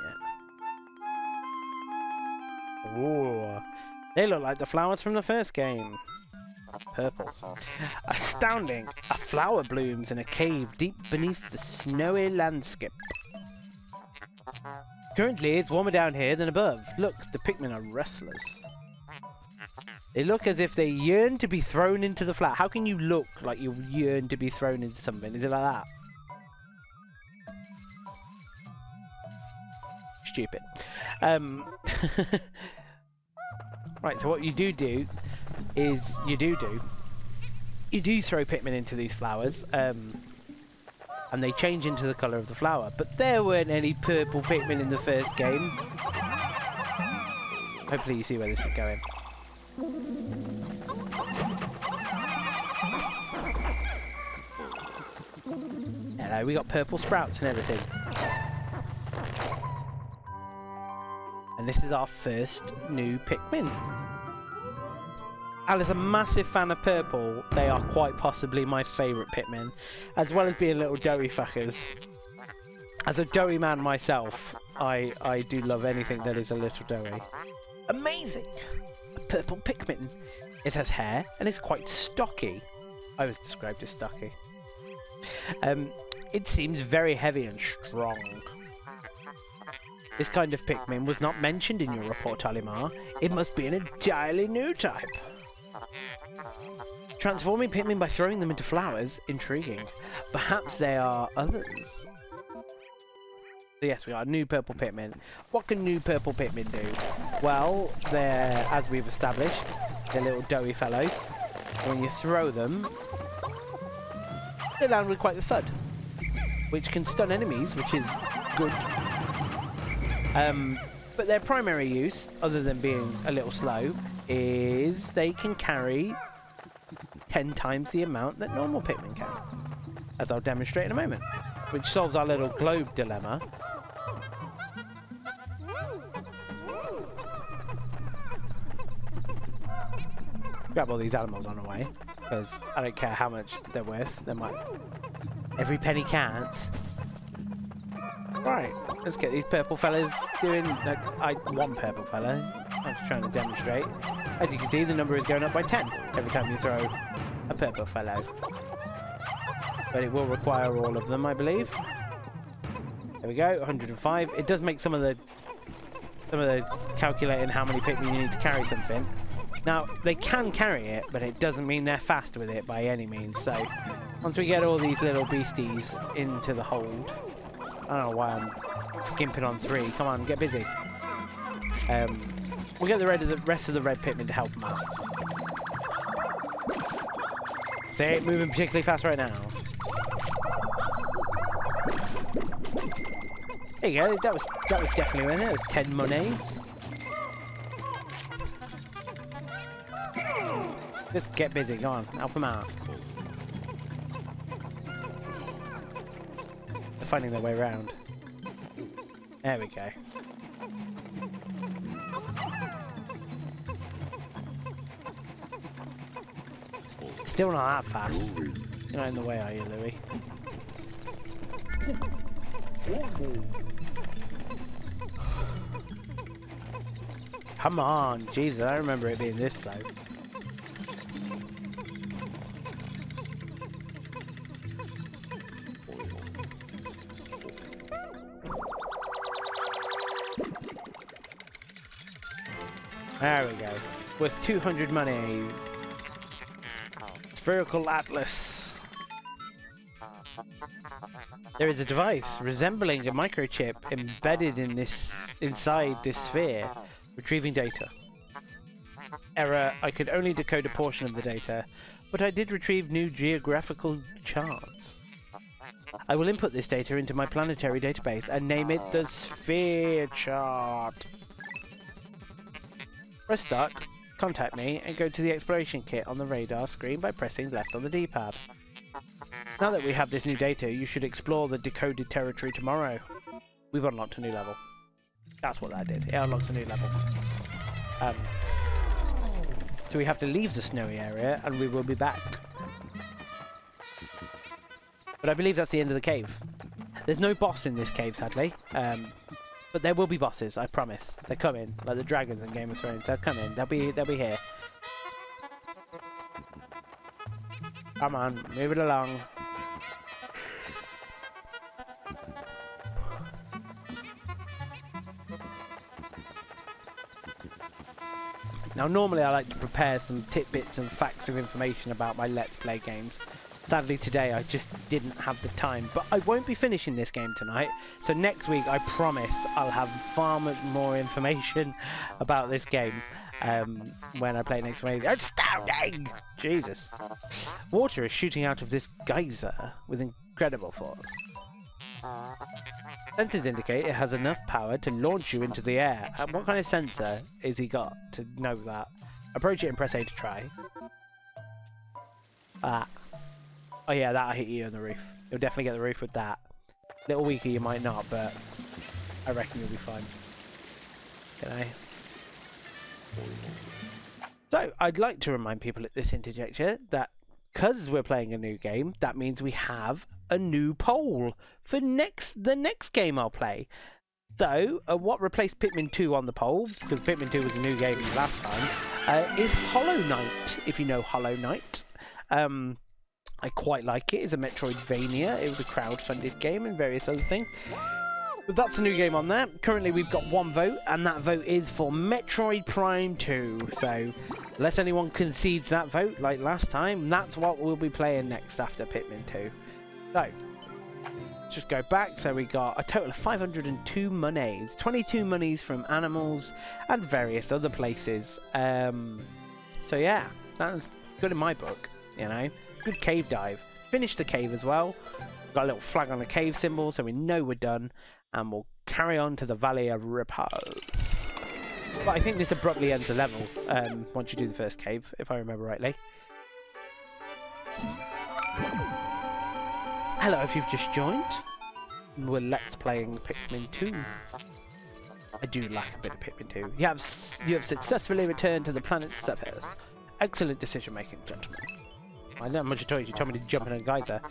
yet. Ooh, they look like the flowers from the first game. Purple. Astounding! A flower blooms in a cave deep beneath the snowy landscape. Currently, it's warmer down here than above. Look, the Pikmin are restless. They look as if they yearn to be thrown into the flower. How can you look like you yearn to be thrown into something? Is it like that? Stupid. Right, so what you do is you do throw Pikmin into these flowers, and they change into the colour of the flower. But there weren't any purple Pikmin in the first game. Hopefully you see where this is going. Hello, we got purple sprouts and everything. And this is our first new Pikmin. Al is a massive fan of purple. They are quite possibly my favourite Pikmin, as well as being little doughy fuckers. As a doughy man myself, I do love anything that is a little doughy. Amazing! A purple Pikmin. It has hair and is quite stocky. I was described as stocky. It seems very heavy and strong. This kind of Pikmin was not mentioned in your report, Olimar. It must be an entirely new type. Transforming Pikmin by throwing them into flowers? Intriguing. Perhaps there are others. So yes, we got a new purple Pikmin. What can new purple Pikmin do? Well, they're, as we've established, they're little doughy fellows. And when you throw them, they land with quite the thud, which can stun enemies, which is good. But their primary use, other than being a little slow, is they can carry 10 times the amount that normal Pikmin can, as I'll demonstrate in a moment, which solves our little globe dilemma. grab all these animals on the way, because I don't care how much they're worth. They might. Every penny counts. Right, let's get these purple fellas doing. One purple fella. I'm just trying to demonstrate. As you can see, the number is going up by 10 every time you throw a purple fellow. But it will require all of them, I believe. There we go, 105. It does make some of the calculating how many Pikmin you need to carry something. Now, they can carry it, but it doesn't mean they're fast with it by any means. So, once we get all these little beasties into the hold, I don't know why I'm skimping on 3. Come on, get busy. We'll get the rest of the red Pikmin to help them out. They ain't moving particularly fast right now. There you go. That was definitely winning. That was 10 monies. Just get busy. Go on, help them out. They're finding their way around. There we go. Still not that fast. You're not in the way, are you, Louis? Come on, Jesus, I remember it being this slow. There we go. With 200 monies. Spherical Atlas. There is a device resembling a microchip embedded inside this sphere, retrieving data. Error, I could only decode a portion of the data, but I did retrieve new geographical charts. I will input this data into my planetary database and name it the Sphere Chart. Press start, contact me, and go to the exploration kit on the radar screen by pressing left on the D-pad. Now that we have this new data, you should explore the decoded territory tomorrow. We've unlocked a new level. That's what that did. It unlocks a new level. So we have to leave the snowy area, and we will be back. But I believe that's the end of the cave. There's no boss in this cave, sadly. But there will be bosses, I promise. They're coming, like the dragons in Game of Thrones. They're coming. They'll be here. Come on, move it along. Now, normally I like to prepare some tidbits and facts of information about my Let's Play games. Sadly today I just didn't have the time, but I won't be finishing this game tonight, so next week I promise I'll have far much more information about this game when I play next week. Astounding! Jesus. Water is shooting out of this geyser with incredible force. Sensors indicate it has enough power to launch you into the air. What kind of sensor has he got to know that? Approach it and press A to try. Oh yeah, that'll hit you on the roof. You'll definitely get the roof with that. A little weaker you might not, but I reckon you'll be fine. Okay. So, I'd like to remind people at this interjecture that because we're playing a new game, that means we have a new poll for the next game I'll play. So, what replaced Pikmin 2 on the poll, because Pikmin 2 was a new game last time, is Hollow Knight, if you know Hollow Knight. I quite like it. It's a Metroidvania. It was a crowd-funded game and various other things. But that's a new game on there. Currently we've got one vote, and that vote is for Metroid Prime 2. So, unless anyone concedes that vote like last time, that's what we'll be playing next after Pikmin 2. So, let's just go back. So we got a total of 502 monies. 22 monies from animals and various other places. So yeah, that's good in my book, you know. Good cave dive. Finished the cave as well. Got a little flag on the cave symbol so we know we're done. And we'll carry on to the Valley of Repose. But I think this abruptly ends the level once you do the first cave, if I remember rightly. Hello if you've just joined. We're Let's Playing Pikmin 2. I do like a bit of Pikmin 2. You have successfully returned to the planet's surface. Excellent decision making, gentlemen. I know how much I told you. You told me to jump in a geyser.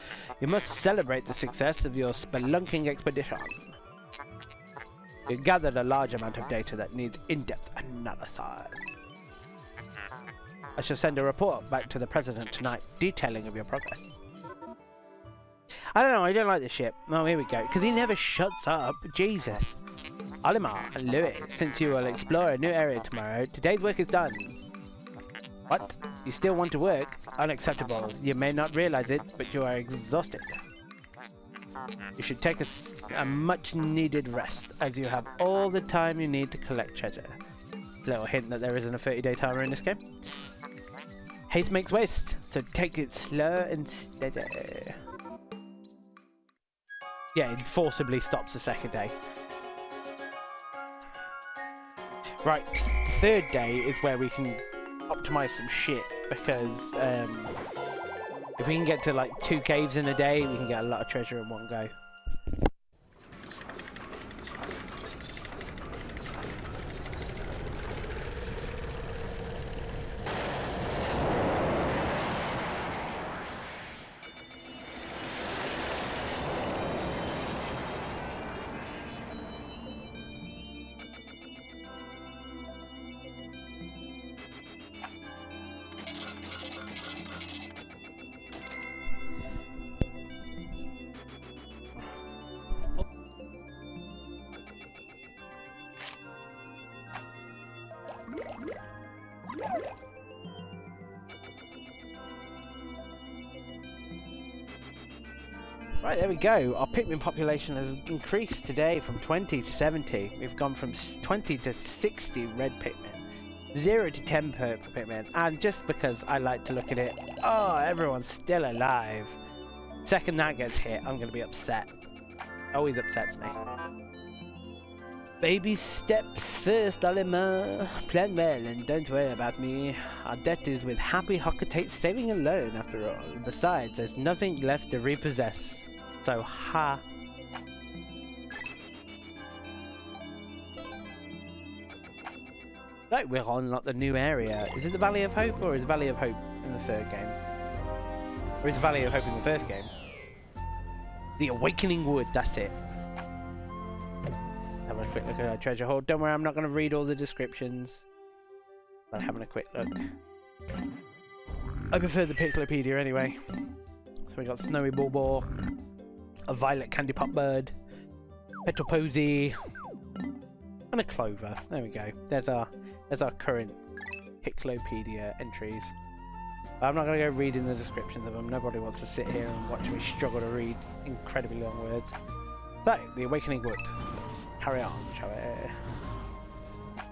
You must celebrate the success of your spelunking expedition. You gathered a large amount of data that needs in-depth analysis. I shall send a report back to the President tonight detailing of your progress. I don't know, I don't like this ship. Oh, here we go. Because he never shuts up. Jesus. Olimar and Louis, since you will explore a new area tomorrow, today's work is done. What? You still want to work? Unacceptable. You may not realize it, but you are exhausted. You should take a much needed rest, as you have all the time you need to collect treasure. Little hint that there isn't a 30-day timer in this game. Haste makes waste, so take it slow and steady. Yeah, it forcibly stops the second day. Right, the third day is where we can optimize some shit, because if we can get to like 2 caves in a day, we can get a lot of treasure in one go. Right, there we go. Our Pikmin population has increased today from 20 to 70. We've gone from 20 to 60 red Pikmin. 0 to 10 purple Pikmin. And just because I like to look at it, oh, everyone's still alive. Second that gets hit, I'm going to be upset. Always upsets me. Baby steps first, Olimar. Plan well and don't worry about me. Our debt is with Happy Hockatate saving alone, after all. Besides, there's nothing left to repossess. So, ha. Right, we're on like the new area. Is it the Valley of Hope, or is the Valley of Hope in the third game? Or is the Valley of Hope in the first game? The Awakening Wood, that's it. Having a quick look at our treasure hoard. Don't worry, I'm not going to read all the descriptions. But having a quick look. I prefer the Piclopedia anyway. So we got Snowy Bulbor, a Violet Candy Pop Bird, Petal Posy, and a Clover. There we go. There's our current Piclopedia entries. But I'm not going to go reading the descriptions of them. Nobody wants to sit here and watch me struggle to read incredibly long words. So, the Awakening Wood. Carry on, shall we? I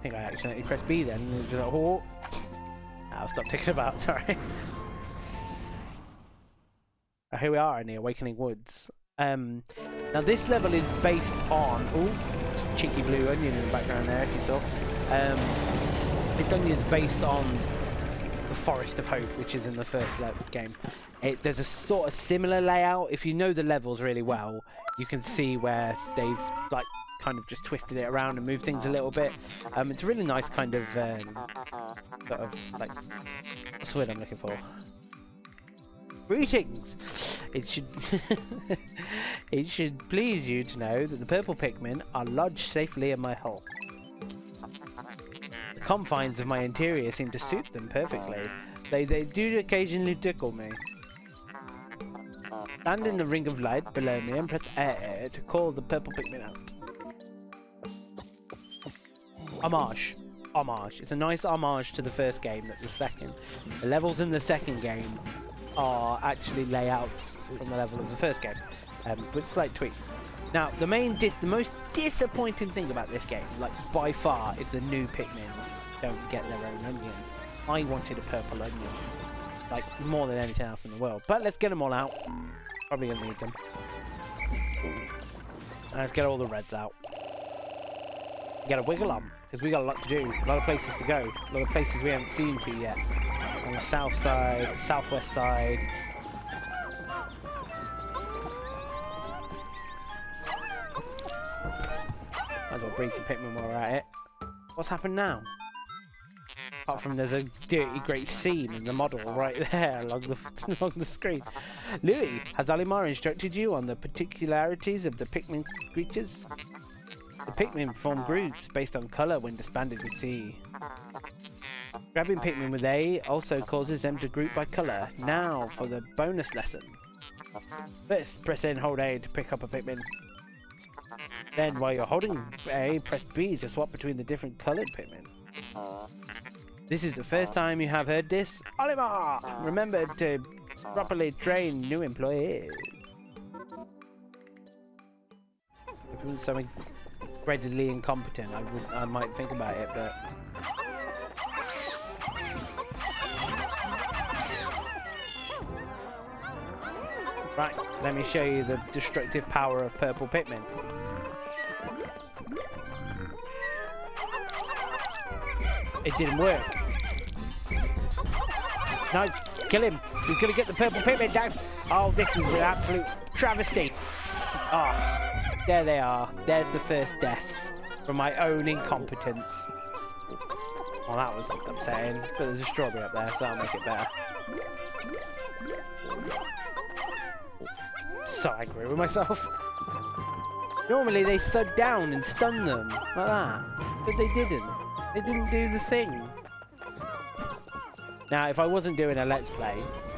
think I accidentally pressed B then. And just like, oh. I'll stop ticking about, sorry. Here we are in the Awakening Woods. Now this level is based on... Oh, cheeky blue onion in the background there, if you saw. This onion is based on the Forest of Hope, which is in the first game. There's a sort of similar layout. If you know the levels really well, you can see where they've like kind of just twisted it around and moved things a little bit. It's a really nice kind of sort of like, what's the word I'm looking for? Greetings! It should it should please you to know that the purple Pikmin are lodged safely in my hull. The confines of my interior seem to suit them perfectly. They do occasionally tickle me. Stand in the ring of light below me and press air to call the purple Pikmin out. Homage. Homage. It's a nice homage to the first game, not the second. The levels in the second game are actually layouts from the level of the first game, with slight tweaks. Now, the most disappointing thing about this game, like by far, is the new Pikmins don't get their own onion. I wanted a purple onion, like more than anything else in the world. But let's get them all out. Probably gonna need them. And let's get all the reds out. Get a wiggle on, because we got a lot to do, a lot of places to go, a lot of places we haven't seen to yet. On the south side, southwest side. Might as well breed some Pikmin while we're at it. What's happened now? Apart from there's a dirty great scene in the model right there along the screen. Louis, has Olimar instructed you on the particularities of the Pikmin creatures? The Pikmin form groups based on colour when disbanded with C. Grabbing Pikmin with A also causes them to group by colour. Now for the bonus lesson. First, press A and hold A to pick up a Pikmin. Then, while you're holding A, press B to swap between the different coloured Pikmin. This is the first time you have heard this. Olimar! Remember to properly train new employees. If it was something incredibly incompetent, I might think about it, but... Right, let me show you the destructive power of purple Pikmin. It didn't work. No, kill him. He's gonna get the purple Pikmin down. Oh, this is an absolute travesty. Oh, there they are. There's the first deaths from my own incompetence. Well, that was upsetting, but there's a strawberry up there, so that'll make it better. So angry with myself. Normally they thud down and stun them like that, but they didn't. They didn't do the thing. Now, if I wasn't doing a Let's Play,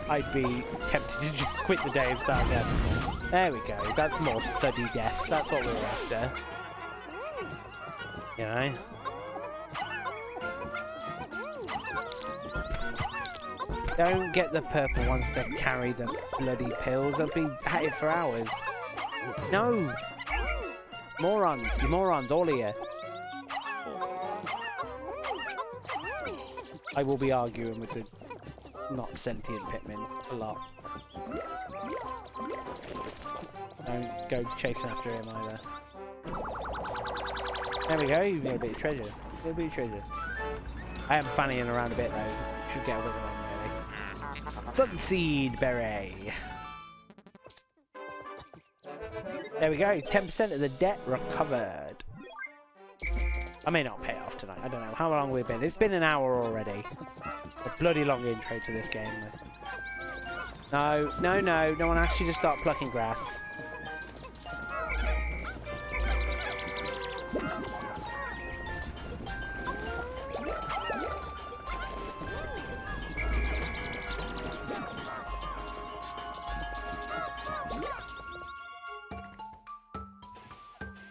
I'd be tempted to just quit the day and start again. There we go. That's more suddy death. That's what we're after. You know? Don't get the purple ones to carry the bloody pills. They'll be at it for hours. No! Morons. You morons, all of you. I will be arguing with the not sentient Pikmin a lot. Don't go chasing after him either. There we go, you get a bit of treasure. A little bit of treasure. I am fannying around a bit though. Should get a wiggle on really. Sunseed berry. There we go, 10% of the debt recovered. I may not pay off tonight, I don't know how long we've been. It's been an hour already. A bloody long intro to this game. No, no, no, no one asked you to start plucking grass.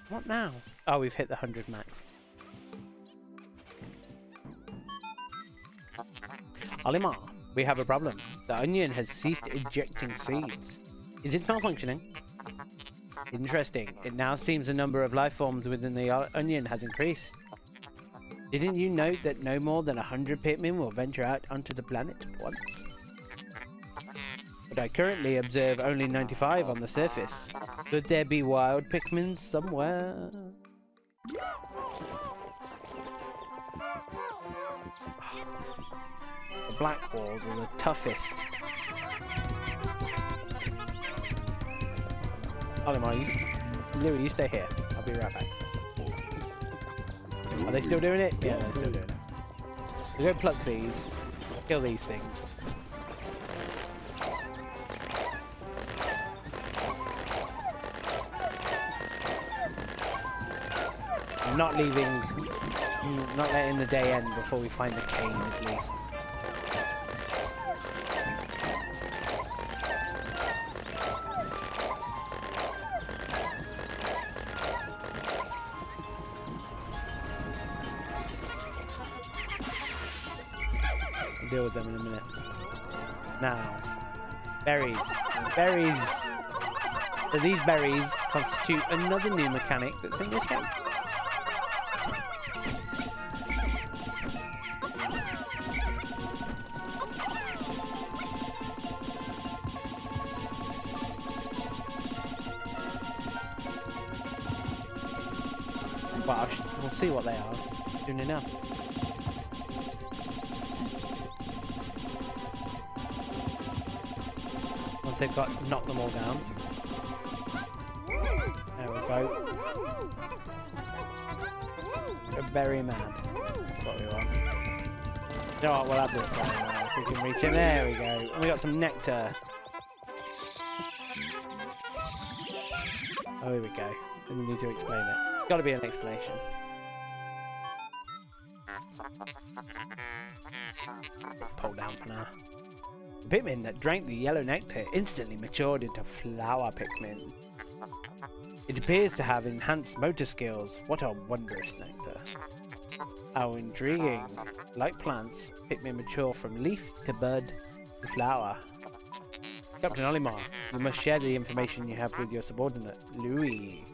What now? Oh, we've hit the 100 max. Olimar, we have a problem. The onion has ceased ejecting seeds. Is it malfunctioning? Interesting. It now seems the number of life forms within the onion has increased. Didn't you note that no more than 100 Pikmin will venture out onto the planet at once? But I currently observe only 95 on the surface. Could there be wild Pikmin somewhere? The black walls are the toughest. Olimar, Louis, you stay here. I'll be right back. Are they still doing it? Yeah, they're still doing it. We'll go pluck these. Kill these things. I'm not leaving, not letting the day end before we find the cane at least. I'll deal with them in a minute. Now, berries. Berries. So these berries constitute another new mechanic that's in this game. But we'll see what they are soon enough. Once they've knocked them all down. There we go. We're very mad. That's what we want. You know what, we'll have this guy now. If we can reach him. There we go. And we got some nectar. Oh, here we go. We need to explain it. It's got to be an explanation. Pull down for now. The Pikmin that drank the yellow nectar instantly matured into flower Pikmin. It appears to have enhanced motor skills. What a wondrous nectar. How intriguing. Like plants, Pikmin mature from leaf to bud to flower. Captain Olimar, you must share the information you have with your subordinate, Louis.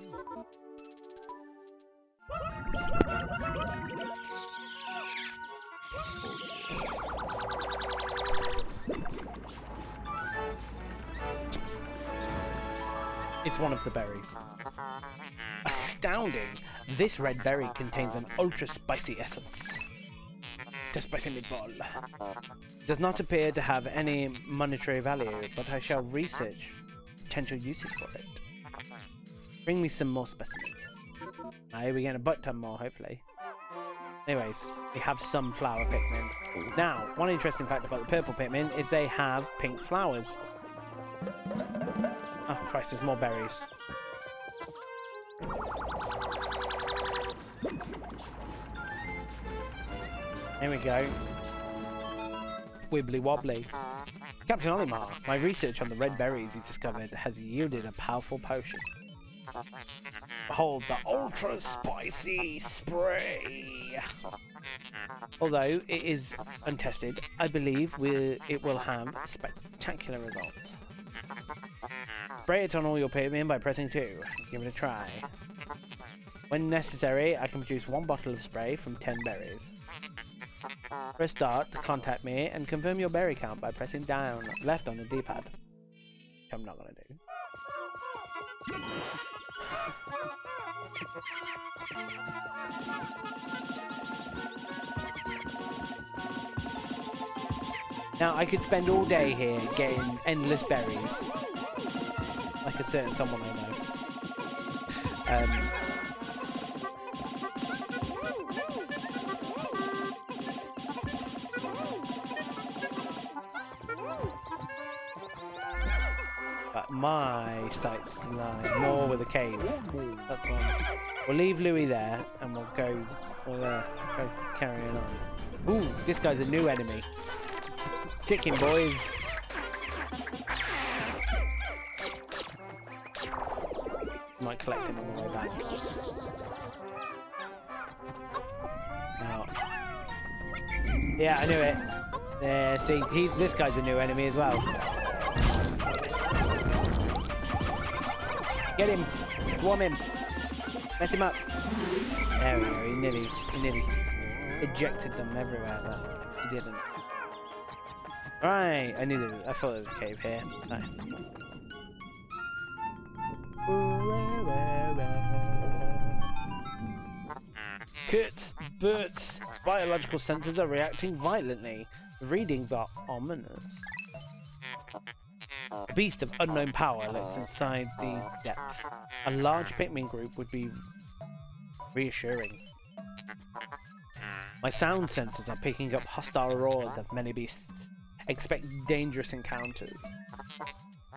It's one of the berries. Astounding! This red berry contains an ultra spicy essence. The spicy meatball. Does not appear to have any monetary value, but I shall research potential uses for it. Bring me some more specimens. We're getting a butt ton more, hopefully. Anyways, we have some flower Pikmin. Now, one interesting fact about the purple Pikmin is they have pink flowers. Oh Christ, there's more berries. Here we go. Wibbly wobbly. Captain Olimar, my research on the red berries you've discovered has yielded a powerful potion. Behold the ultra spicy spray! Although it is untested, I believe it will have spectacular results. Spray it on all your Pikmin by pressing 2. Give it a try. When necessary, I can produce 1 bottle of spray from 10 berries. Press start to contact me and confirm your berry count by pressing down left on the D-pad. Which I'm not going to do. Now I could spend all day here getting endless berries. Like a certain someone I know. But my sights lie more with a cave. That's one. We'll leave Louis there and we'll go carrying on. Ooh, this guy's a new enemy. Chicken boys. Might collect him on the way back. Now. Yeah, I knew it. There, see, this guy's a new enemy as well. Get him! Swarm him! Mess him up! There we go, he nearly ejected them everywhere, but he didn't. Right, I thought there was a cave here. No. Kurtz, Bert's biological sensors are reacting violently. The readings are ominous. A beast of unknown power lurks inside these depths. A large Pikmin group would be reassuring. My sound sensors are picking up hostile roars of many beasts. Expect dangerous encounters.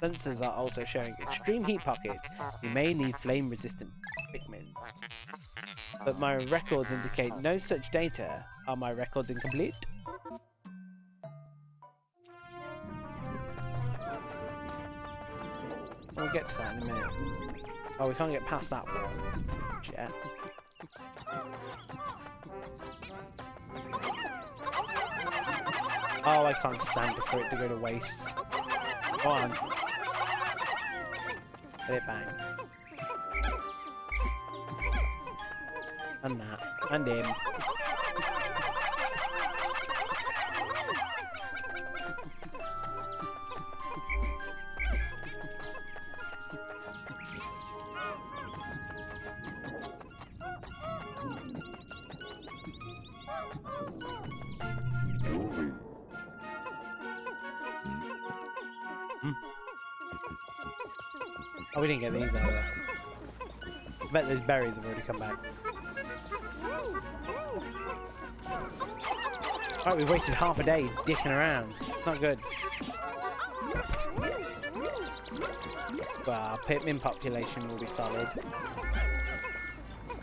Sensors are also showing extreme heat pockets. You may need flame-resistant Pikmin. But my records indicate no such data. Are my records incomplete? We'll get to that in a minute. Oh, we can't get past that wall yet. Oh, I can't stand it for it to go to waste. Go on. Let it bang. And that. And him. Oh, we didn't get these either. I bet those berries have already come back. Right, we've wasted half a day dicking around. Not good. Well, our Pikmin population will be solid.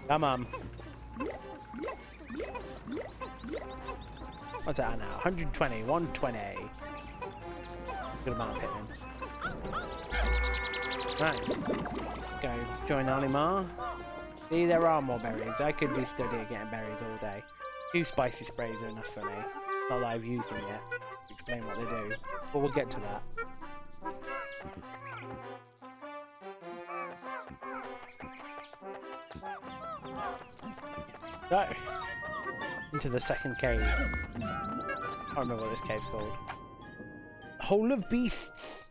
Come on. What's that now? 120, 120. Good amount of Pikmin. Right. Let's go join Olimar. See, there are more berries. I could be stood here getting berries all day. 2 spicy sprays are enough for me. Not that I've used them yet. To explain what they do. But we'll get to that. So, into the second cave. I can't remember what this cave's called. Hole of Beasts!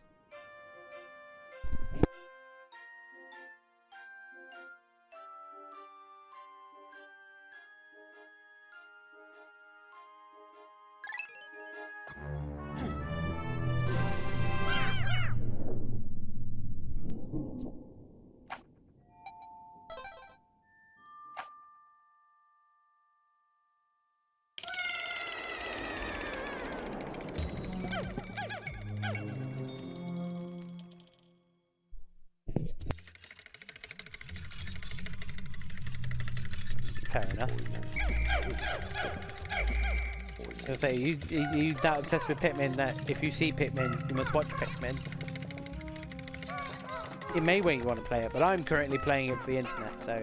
Fair enough. I was say, you that obsessed with Pikmin that if you see Pikmin, you must watch Pikmin. It may when you want to play it, but I'm currently playing it for the internet, so...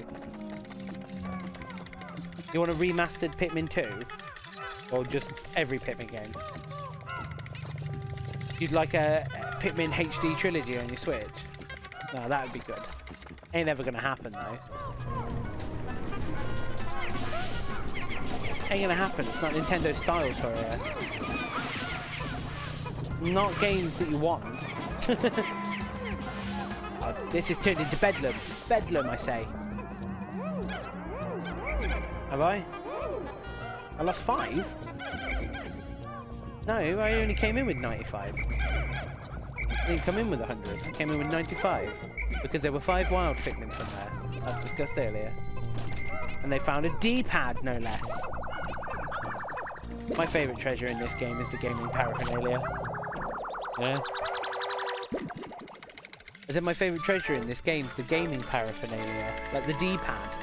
You want a remastered Pikmin 2? Or just every Pikmin game? You'd like a Pikmin HD trilogy on your Switch? No, that would be good. Ain't ever gonna happen though. Ain't gonna happen, it's not Nintendo style for not games that you want. Oh, this is turned into Bedlam. Bedlam, I say. Have I? I lost 5? No, I only came in with 95. I didn't come in with 100, I came in with 95. Because there were 5 wild Pikmin from there, as discussed earlier. And they found a D-pad, no less. My favourite treasure in this game is the gaming paraphernalia. Yeah. I said my favourite treasure in this game is the gaming paraphernalia. Like the D-pad.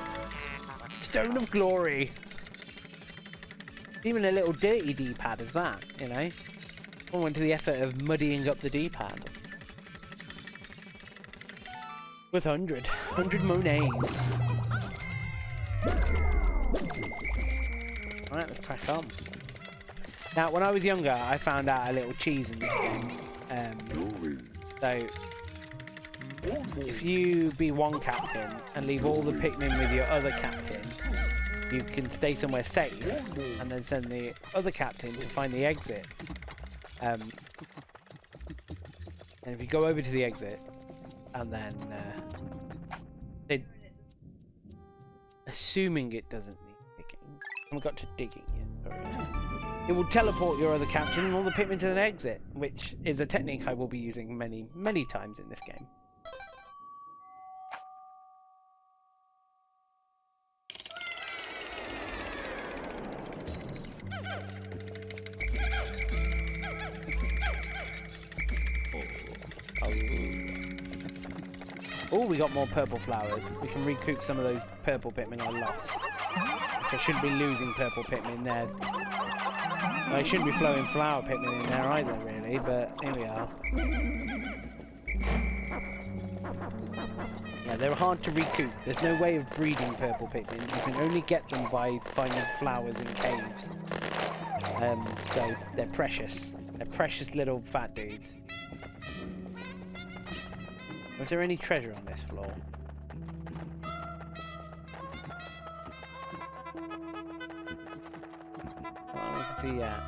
Stone of Glory! Even a little dirty D-pad as that, you know? I went to the effort of muddying up the D-pad. With 100. 100 Monets. Alright, let's crack on. Now, when I was younger, I found out a little cheese in this game. So, if you be one captain and leave all the Pikmin with your other captain, you can stay somewhere safe and then send the other captain to find the exit. And if you go over to the exit, and then, assuming it doesn't need digging, I haven't got to digging yet, sorry. It will teleport your other captain and all the Pikmin to an exit, which is a technique I will be using many, many times in this game. Oh, we got more purple flowers. We can recoup some of those purple Pikmin I lost. Which I shouldn't be losing purple Pikmin there. I shouldn't be flowing flower Pikmin in there either, really, but here we are. Yeah, they're hard to recoup. There's no way of breeding purple Pikmin. You can only get them by finding flowers in caves. So they're precious. They're precious little fat dudes. Was there any treasure on this floor? Oh, we can see that.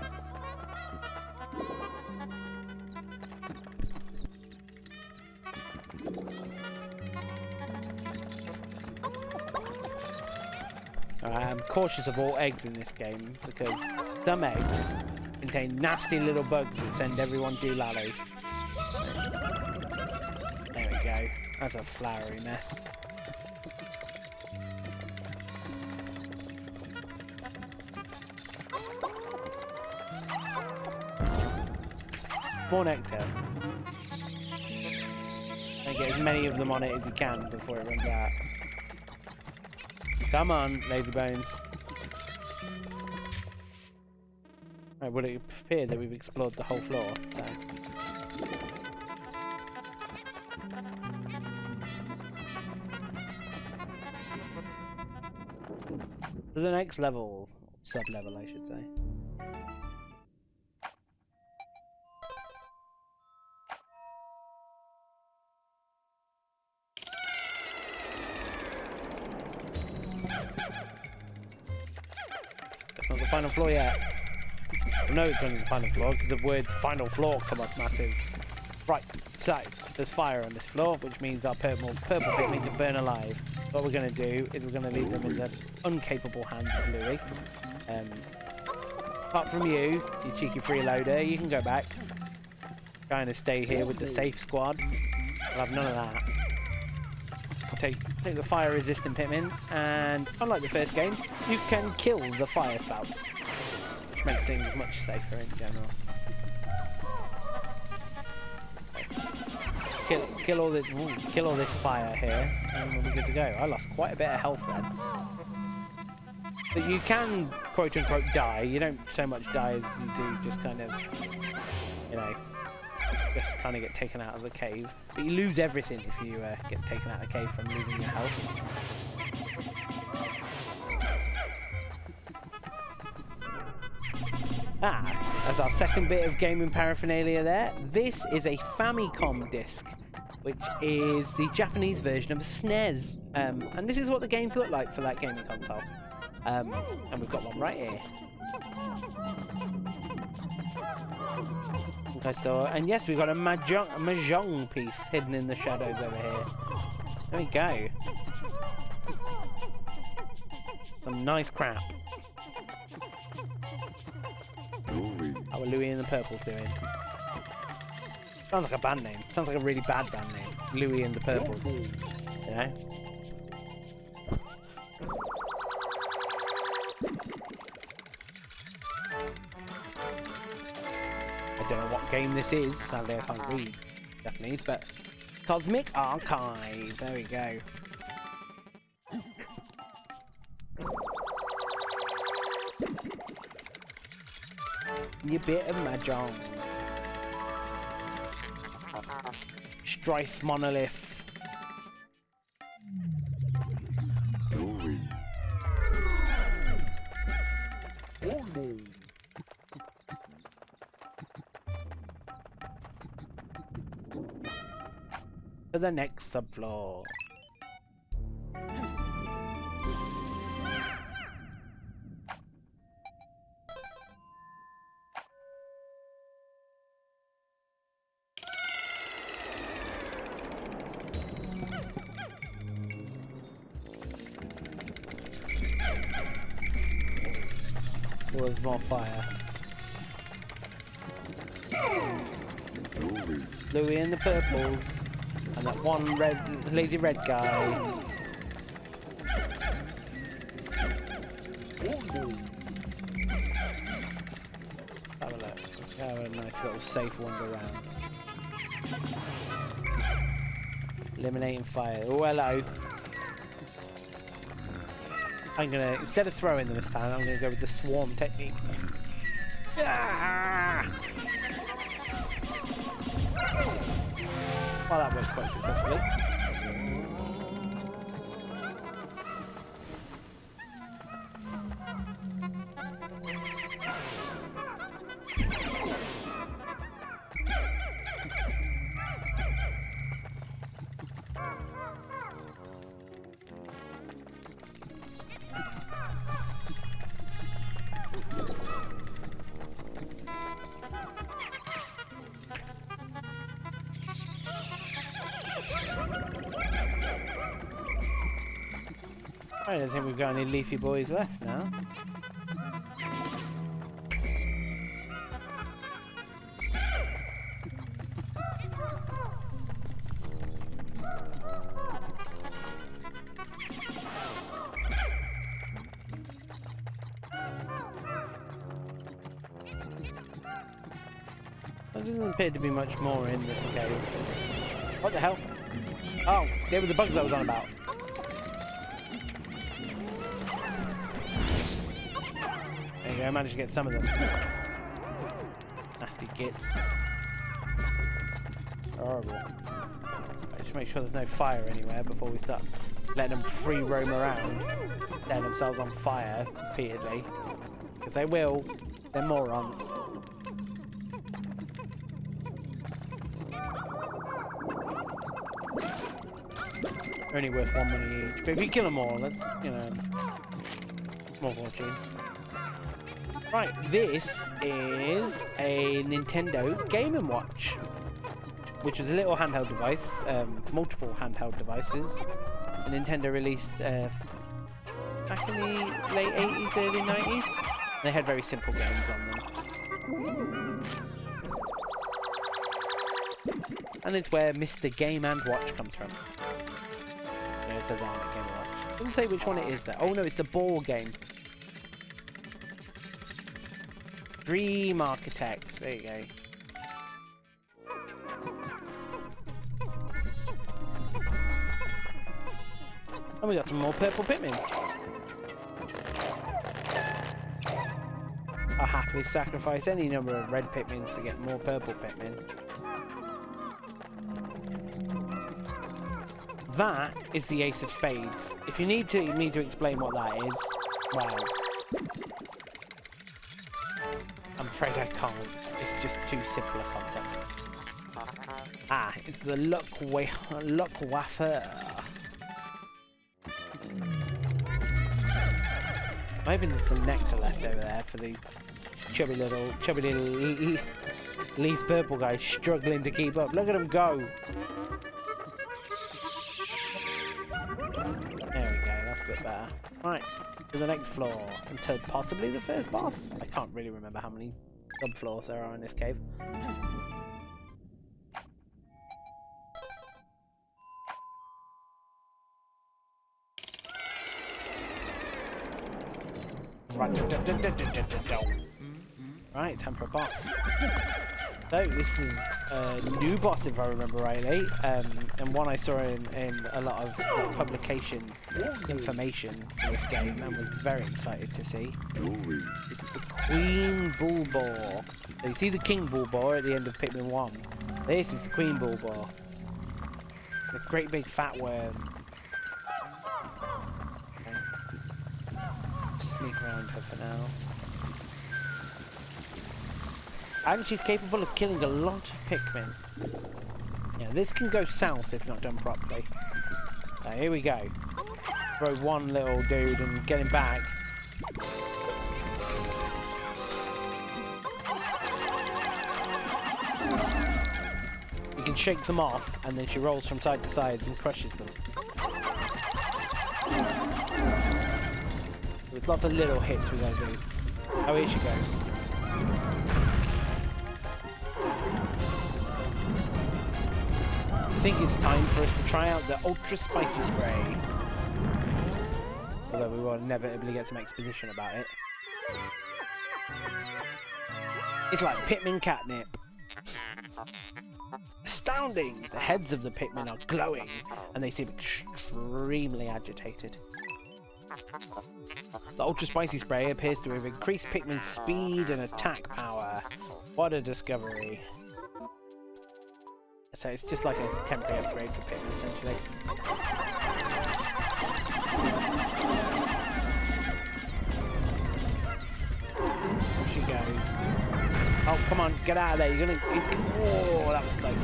I'm cautious of all eggs in this game because some eggs contain nasty little bugs that send everyone doolally. There we go. That's a flowery mess. More nectar. And get as many of them on it as you can before it runs out. Come on, lazy bones. Right, would it appear that we've explored the whole floor? So. To the next level, sub-level I should say. That's not the final floor yet. I know it's going to be the final floor because the words final floor come up massive. Right, so there's fire on this floor, which means our purple Pikmin can burn alive. What we're going to do is we're going to leave them in the uncapable hands of Louis. Apart from you cheeky freeloader, you can go back. Trying to stay here with the safe squad. I'll have none of that. I'll take the fire-resistant Pikmin, and unlike the first game, you can kill the fire spouts, which makes things much safer in general. Kill all this fire here, and we'll be good to go. I lost quite a bit of health then. But you can, quote unquote, die. You don't so much die as you do just kind of, you know, just kind of get taken out of the cave. But you lose everything if you get taken out of the cave from losing your health. As our second bit of gaming paraphernalia there, this is a Famicom disc, which is the Japanese version of a SNES. And this is what the games look like for that gaming console. And we've got one right here. I saw, and yes, we've got a mahjong piece hidden in the shadows over here. There we go. Some nice crap. How are Louis and the Purples doing? Sounds like a band name. Sounds like a really bad band name. Louis and the Purples. You know? I don't know what game this is. Sadly, I can't read Japanese, but Cosmic Archive. There we go. Your bit of mahjong. Strife Monolith. For the next subfloor. There's more fire. Louis and the Purples. And that one lazy red guy. Have a look. Let's have a nice little safe wander around. Eliminating fire. Oh, hello. I'm gonna, instead of throwing them this time, I'm gonna go with the swarm technique. Ah! Well, that worked quite successfully. I don't think we've got any leafy boys left now. doesn't appear to be much more in this cave. What the hell? Oh, they were the bugs I was on about. There you go, I managed to get some of them. Nasty gits. Horrible. Right, just make sure there's no fire anywhere before we start letting them free roam around, setting themselves on fire repeatedly. Because they will, they're morons. Only worth 1 money each, but if you kill them all, that's, you know, more fortune. Right, this is a Nintendo Game & Watch, which was a little handheld device, multiple handheld devices. Nintendo released back in the late 80s, early 90s. They had very simple games on them. And it's where Mr. Game & Watch comes from. Yeah, it says on it, Game & Watch. It doesn't say which one it is though. Oh no, it's the ball game. Dream Architect. There you go. And we got some more purple Pikmin. I'll happily sacrifice any number of red Pikmins to get more purple Pikmin. That is the Ace of Spades. If you need me to explain what that is, well, I'm afraid I can't. It's just too simple a concept. Ah, it's the Luckwaffer. Maybe there's some nectar left over there for these chubby little leaf purple guys struggling to keep up. Look at them go! There we go, that's a bit better. Right, to the next floor, until possibly the first boss. I can't really remember how many sub-floors there are in this cave. Right, time for a boss. So this is a new boss if I remember rightly, and one I saw in a lot of publication information for this game and was very excited to see. This is the Queen Bull Boar. So you see the King Bull Boar at the end of Pikmin 1. This is the Queen Bull Boar. The great big fat worm. Sneak around her for now. And she's capable of killing a lot of Pikmin. Yeah, this can go south if not done properly. Here we go. Throw one little dude and get him back. You can shake them off and then she rolls from side to side and crushes them. With lots of little hits we gotta do. Oh, here she goes. I think it's time for us to try out the Ultra Spicy Spray. Although we will inevitably get some exposition about it. It's like Pikmin catnip. Astounding! The heads of the Pikmin are glowing and they seem extremely agitated. The Ultra Spicy Spray appears to have increased Pikmin's speed and attack power. What a discovery. So it's just like a temporary upgrade for Pikmin, essentially. There she goes. Oh, come on, get out of there. You're gonna... Oh, that was close.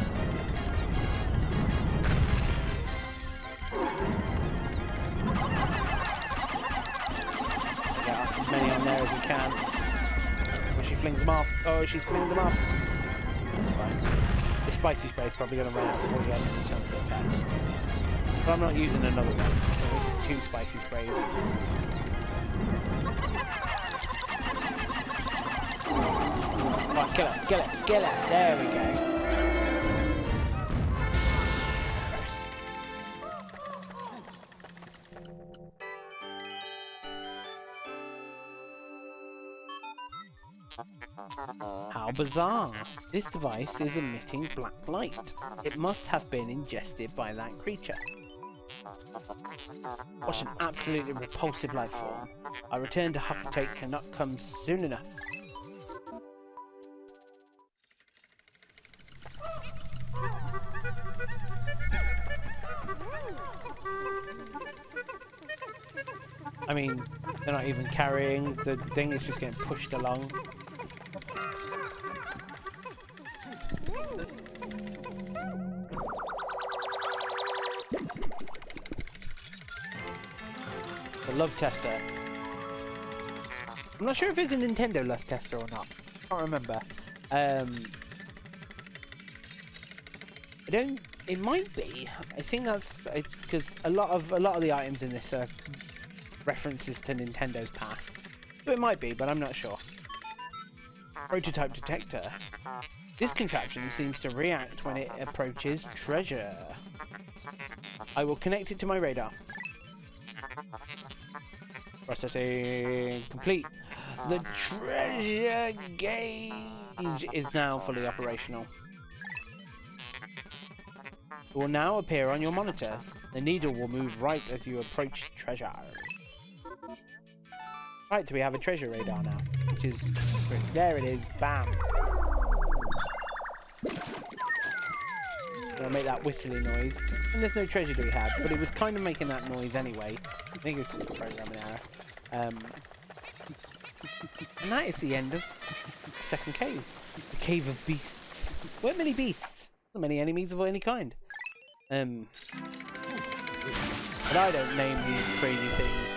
As many on there as we can. But she flings them off. Oh, she's flinging them off. That's fine. The Spicy Spray is probably going to run out before we get any chance to attack. But I'm not using another one. There's 2 Spicy Sprays. Come on, kill her, kill her, kill her. There we go. How bizarre! This device is emitting black light. It must have been ingested by that creature. What an absolutely repulsive life form. Our return to Huffletate cannot come soon enough. I mean, they're not even carrying the thing, it's just getting pushed along. The love tester. I'm not sure if it's a Nintendo love tester or not. I can't remember. It might be. I think that's because a lot of the items in this are references to Nintendo's past. So it might be, but I'm not sure. Prototype detector. This contraption seems to react when it approaches treasure. I will connect it to my radar. Processing complete. The treasure gauge is now fully operational. It will now appear on your monitor. The needle will move right as you approach treasure. Right, so we have a treasure radar now, which is great. There it is, bam. I'm gonna make that whistling noise. And there's no treasure to be had, but it was kind of making that noise anyway. I think it's just a programming error. And that is the end of the second cave. The Cave of Beasts. Weren't many beasts. Not many enemies of any kind. But I don't name these crazy things.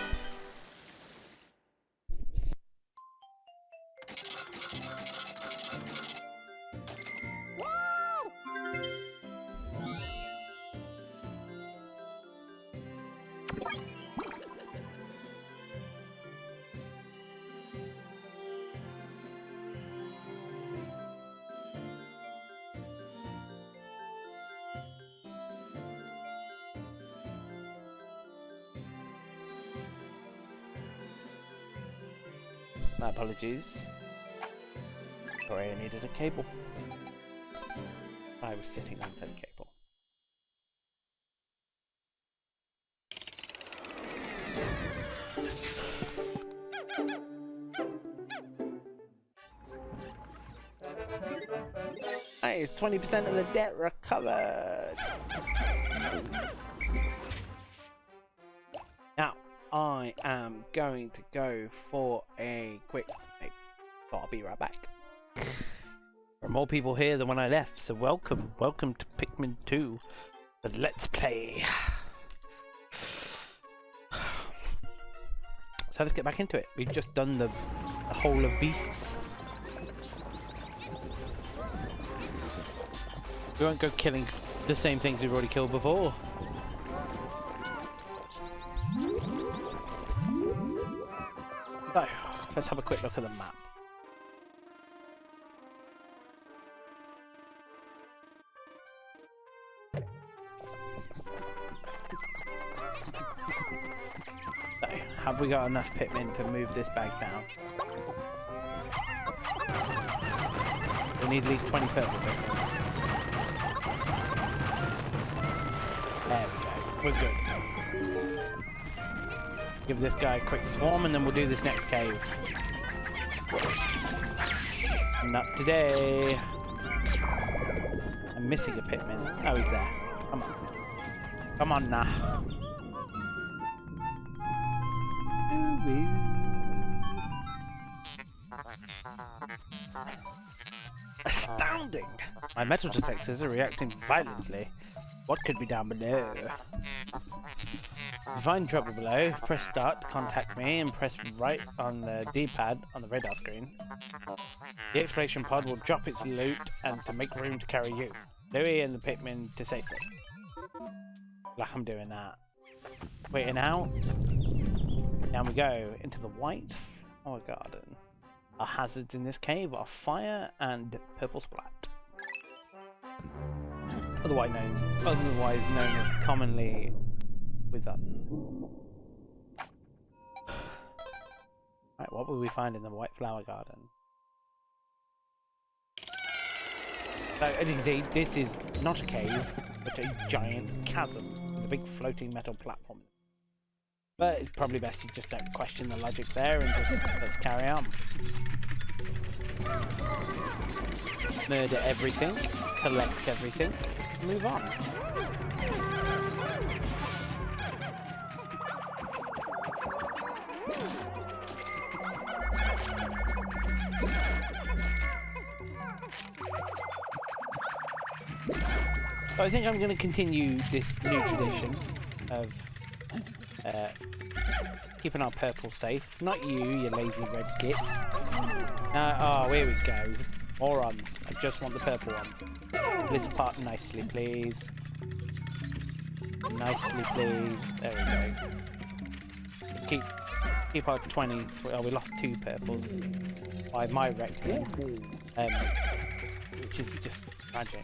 My apologies. Sorry, I needed a cable. I was sitting inside a cable. That is 20% of the debt recovered. Now, I am going to go for a quick break, but I'll be right back. There are more people here than when I left, so welcome to Pikmin 2, the Let's Play. So let's get back into it. We've just done the whole of Beasts. We won't go killing the same things we've already killed before. So, let's have a quick look at the map. So, have we got enough Pikmin to move this bag down? We need at least 20 purple Pikmin. There we go, we're good. Give this guy a quick swarm and then we'll do this next cave. Not today. I'm missing a Pikmin. Oh, he's there. Come on. Come on now. Astounding! My metal detectors are reacting violently. What could be down below? If you find trouble below, press start to contact me and press right on the D-pad on the radar screen. The exploration pod will drop its loot and to make room to carry you, Louis and the Pikmin to safety. Like I'm doing that. Waiting out. Down we go into the white flower garden. Our hazards in this cave are fire and purple splat. Otherwise known as commonly wizard. Right, what will we find in the white flower garden? So as you can see, this is not a cave, but a giant chasm with a big floating metal platform. But it's probably best you just don't question the logic there and just let's carry on. Murder everything, collect everything, move on. So I think I'm going to continue this new tradition of keeping our purple safe. Not you, you lazy red gits. Oh, here we go. Morons. I just want the purple ones. Split apart nicely, please. Nicely, please. There we go. Keep our 20. Oh, we lost 2 purples by my wrecked him, which is just tragic.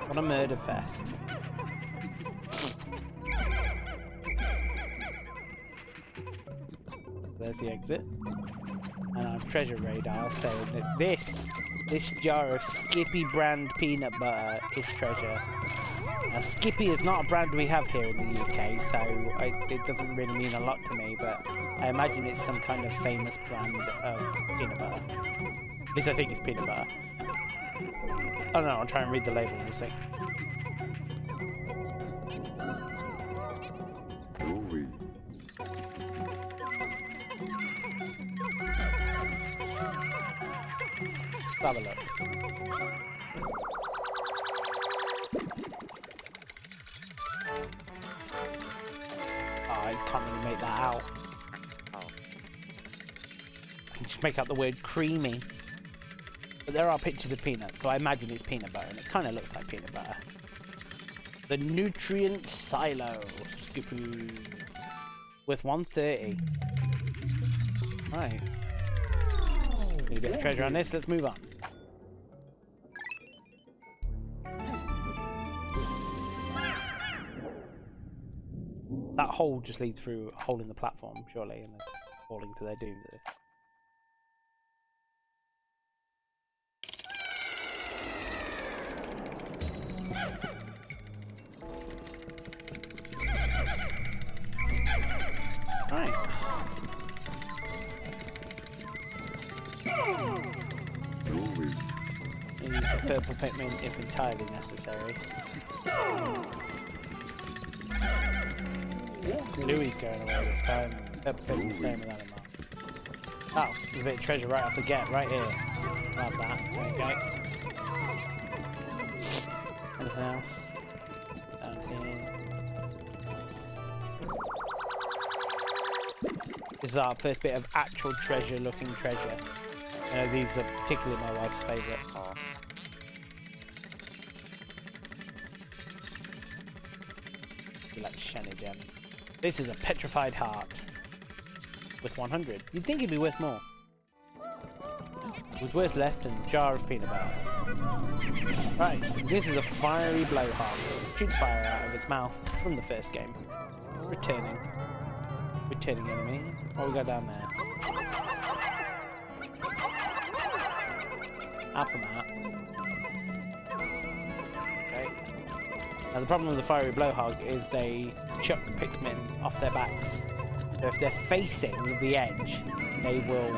What a murder fest. There's the exit. And our treasure radar saying that this jar of Skippy brand peanut butter is treasure. Now Skippy is not a brand we have here in the UK, so it doesn't really mean a lot to me, but I imagine it's some kind of famous brand of peanut butter. At least I think it's peanut butter. I don't know, I'll try and read the label, we'll see. Let's have a look. Oh, I can't really make that out. I can just make out the word creamy. But there are pictures of peanuts, so I imagine it's peanut butter, and it kind of looks like peanut butter. The nutrient silo, Skippy, with 130. Right. Need a bit of treasure on this. Let's move on. That hole just leads through a hole in the platform, surely, and they're falling to their doom. Right. Use the purple Pikmin if entirely necessary. Louie's going away this time. Purple Pikmin's staying without him. Oh, there's a bit of treasure right off the get, right here. Love that. There we go. Anything else? Down here. This is our first bit of actual treasure looking treasure. I know these are particularly my wife's favourites. You like shiny gems. This is a petrified heart. Worth 100. You'd think it'd be worth more. It was worth less than a jar of peanut butter. Right, this is a fiery blowhard. Shoots fire out of its mouth. It's from the first game. Returning enemy. What we got down there? Apple mat. Okay. Now the problem with the fiery blowhog is they chuck Pikmin off their backs. So if they're facing the edge, they will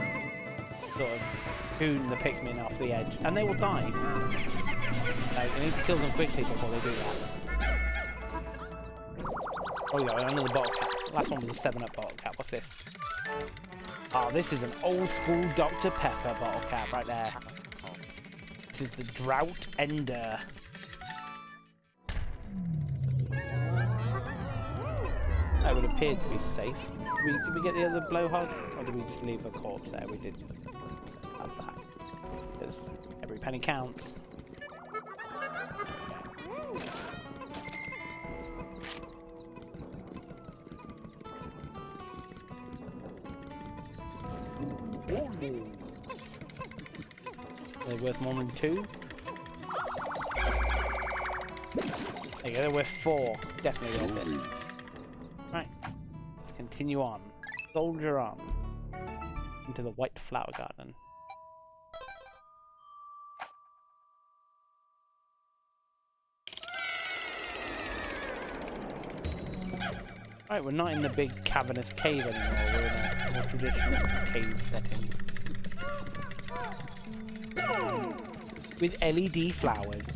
sort of hoon the Pikmin off the edge, and they will die. So you need to kill them quickly before they do that. Oh, we got another bottle cap. Last one was a 7-Up bottle cap. What's this? Oh, this is an old school Dr. Pepper bottle cap right there. This is the Drought Ender. That would appear to be safe. Did we get the other blowhog? Or did we just leave the corpse there? We did. Have that. Because every penny counts. Are they worth more than 2? There you go, we're 4. Definitely worth it. Right, let's continue on. Soldier on. Into the White Flower Garden. Right, we're not in the big cavernous cave anymore, we're in a more traditional cave setting. With LED flowers.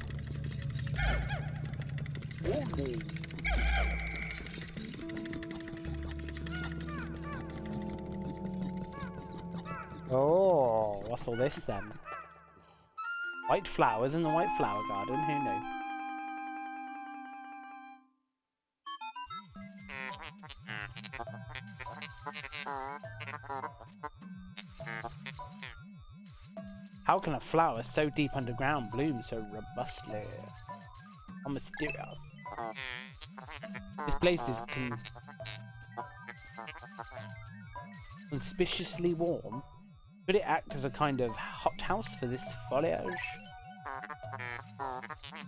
Oh, what's all this then? White flowers in the White Flower Garden, who knew? How can a flower so deep underground bloom so robustly? How mysterious. This place is conspicuously warm. Could it act as a kind of hothouse for this foliage?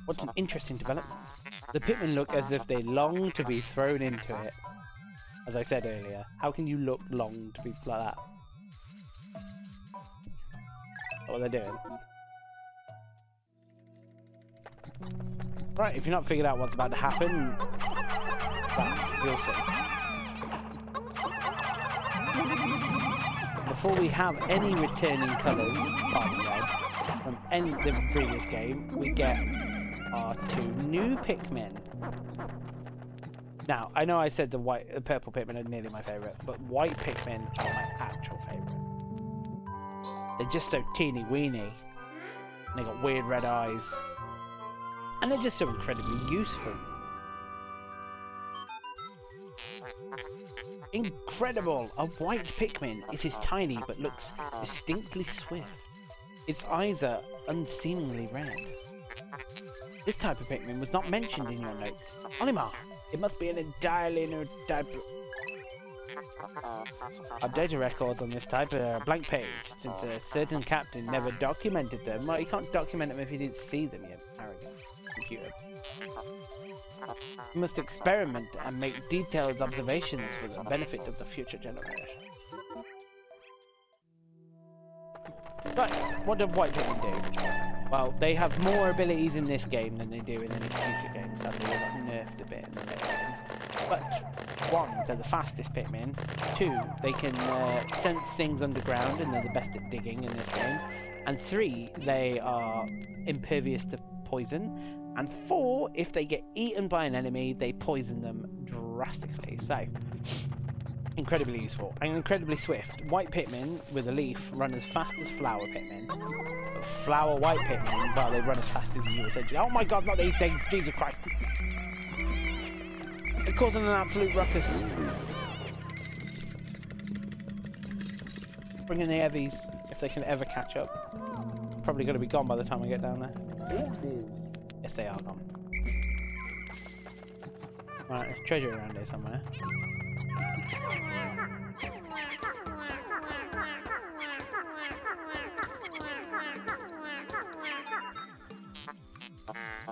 What an interesting development. The Pikmin look as if they long to be thrown into it. As I said earlier, how can you long to be like that? What are they doing? Right, if you're not figured out what's about to happen, well, you'll see. Before we have any returning colours, apart red, from any of the previous game, we get our 2 new Pikmin. Now, I know I said the purple Pikmin are nearly my favourite, but white Pikmin are my actual favourite. They're just so teeny weeny, and they got weird red eyes, and they're just so incredibly useful. Incredible! A white Pikmin. It is tiny but looks distinctly swift. Its eyes are unseemingly red. This type of Pikmin was not mentioned in your notes. Olimar! It must be an entirely new type. Our data records on this type are a blank page, since a certain captain never documented them. Well, you can't document them if you didn't see them yet. Arrogant computer. You must experiment and make detailed observations for the benefit of the future generation. Right, what do white Pikmin do? Well, they have more abilities in this game than they do in any future games. That's all got nerfed a bit in the later games. But 1, they're the fastest Pikmin. 2, they can sense things underground and they're the best at digging in this game. And 3, they are impervious to poison. And 4, if they get eaten by an enemy, they poison them drastically. So, incredibly useful and incredibly swift. White Pikmin with a leaf run as fast as flower Pikmin. But flower white Pikmin, well, they run as fast as you essentially. Oh my god, not these things! Jesus Christ! They're causing an absolute ruckus. Bring in the heavies, if they can ever catch up. Probably going to be gone by the time I get down there. Yes, they are gone. Right, there's treasure around here somewhere.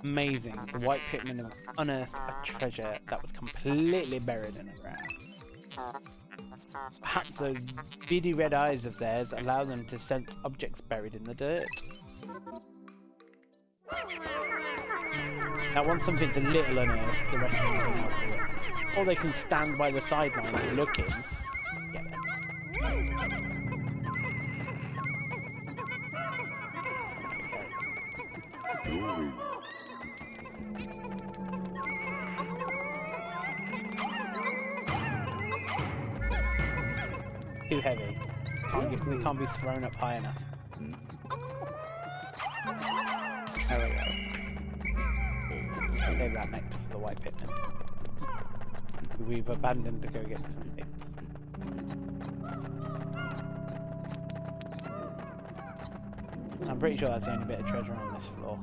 Amazing. The white Pikmin have unearthed a treasure that was completely buried in the ground. Perhaps those beady red eyes of theirs allow them to sense objects buried in the dirt. Now once something's a little unearthed, the rest of them can help with it. Or they can stand by the sidelines looking. Get it. Too heavy. We can't be thrown up high enough. There we go. Save that nectar for the white Pikmin. We've abandoned to go get something. I'm pretty sure that's the only bit of treasure on this floor.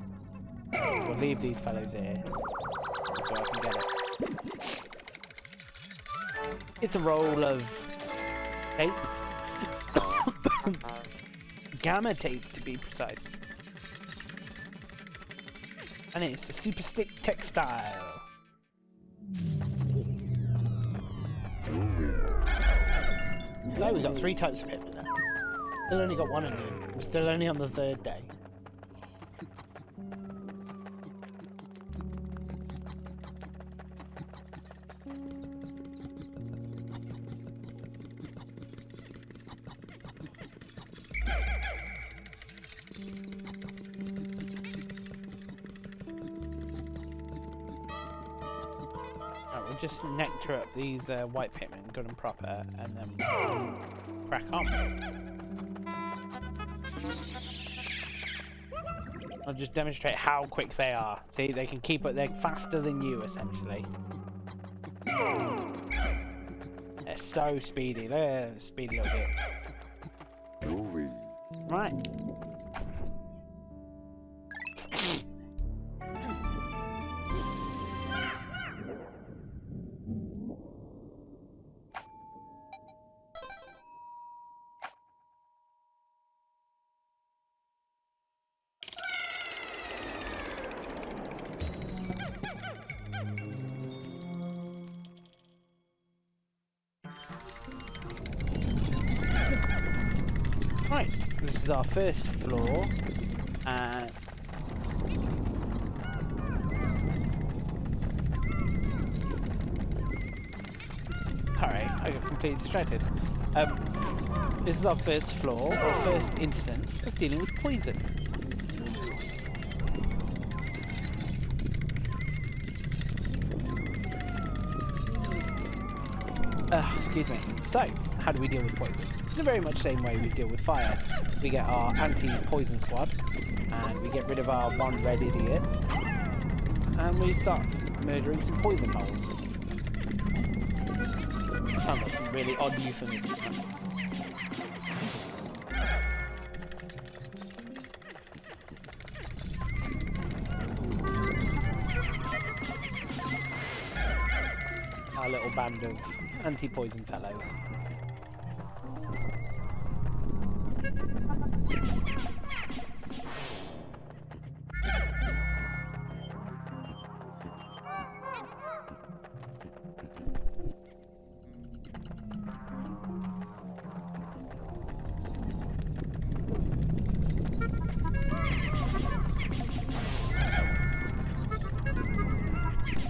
We'll leave these fellows here so I can get it. It's a roll of tape. Gamma tape to be precise. And it's the Super Stick Textile. No, we got 3 types of Pikmin then. Still only got 1 onion. We're still only on the 3rd day. We'll just nectar up these white Pikmin good and proper, and then we'll crack on. I'll just demonstrate how quick they are. See, they can keep up, they're faster than you essentially. They're so speedy, they're speedy little bits. Right. Right, this is our first floor, and alright, I got completely distracted. This is our first floor, or first instance of dealing with poison. Excuse me. So, how do we deal with poison? It's in very much the same way we deal with fire. We get our anti-poison squad, and we get rid of our one red idiot, and we start murdering some poison holes. Sounds like some really odd euphemism. Our little band of anti-poison fellows.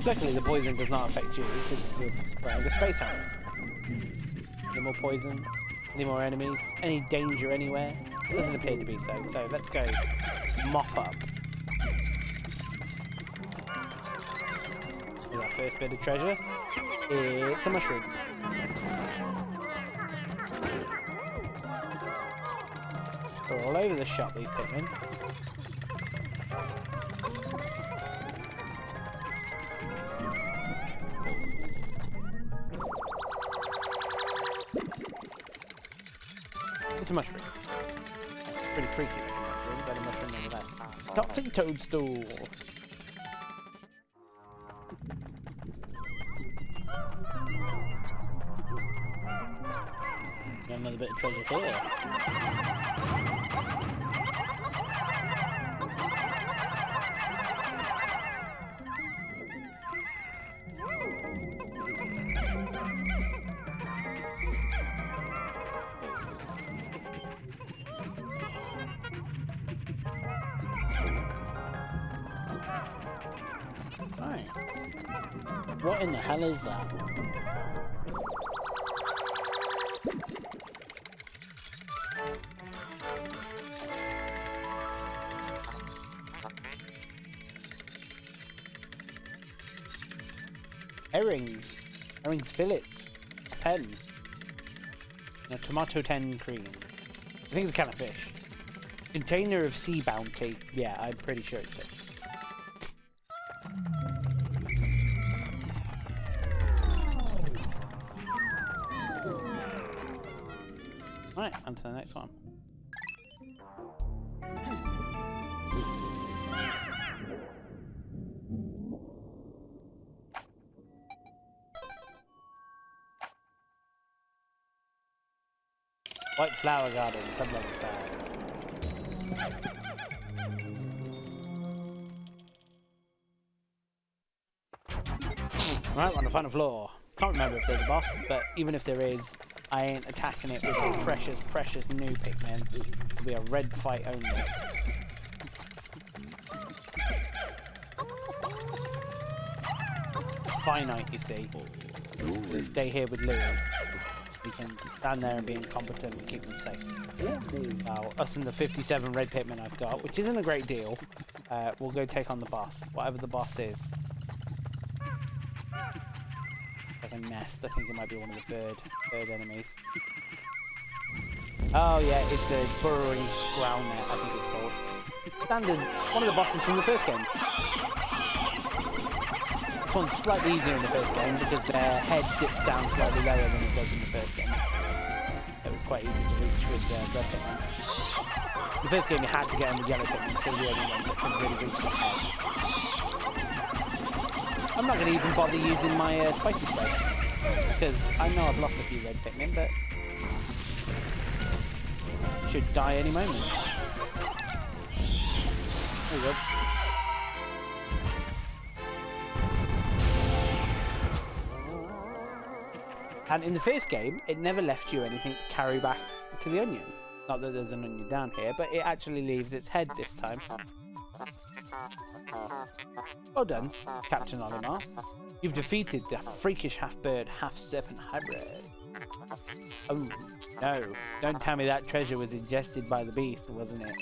Luckily the poison does not affect you because you're wearing a space helmet. Any more poison? Any more enemies? Any danger anywhere? It doesn't appear to be so, so let's go mop up. Here's our first bit of treasure. It's a mushroom. They're all over the shop, these Pikmin. It's a mushroom. Pretty freaky looking mushroom, but a mushroom nonetheless. Toxic toadstool. Got another bit of treasure here. Right. What in the hell is that? Herrings. Herrings fillets. A pen. And a tomato ten cream. I think it's a can of fish. Container of sea bounty. Yeah, I'm pretty sure it's fish. Right, on to the next one. White flower garden, sub-level 5. Right, we're on the final floor. Can't remember if there's a boss, but even if there is, I ain't attacking it with a precious, precious new Pikmin. It'll be a red fight only. Finite, you see. We'll stay here with Louis. We can stand there and be incompetent and keep them safe. Well, us and the 57 red Pikmin I've got, which isn't a great deal, we'll go take on the boss, whatever the boss is. Like a nest, I think it might be one of the bird enemies. Oh yeah, it's a burrowing scrownet, I think it's called. Standard, one of the bosses from the first game. This one's slightly easier in the first game because their head dips down slightly lower than it does in the first game. It was quite easy to reach with red Pikmin. In the first game you had to get in with yellow Pikmin, so the only one that can really reach the head. I'm not going to even bother using my spicy spray, because I know I've lost a few red Pikmin, but should die any moment. There we go. And in the first game, it never left you anything to carry back to the onion. Not that there's an onion down here, but it actually leaves its head this time. Well done, Captain Olimar. You've defeated the freakish half-bird, half-serpent hybrid. Oh, no. Don't tell me that treasure was ingested by the beast, wasn't it?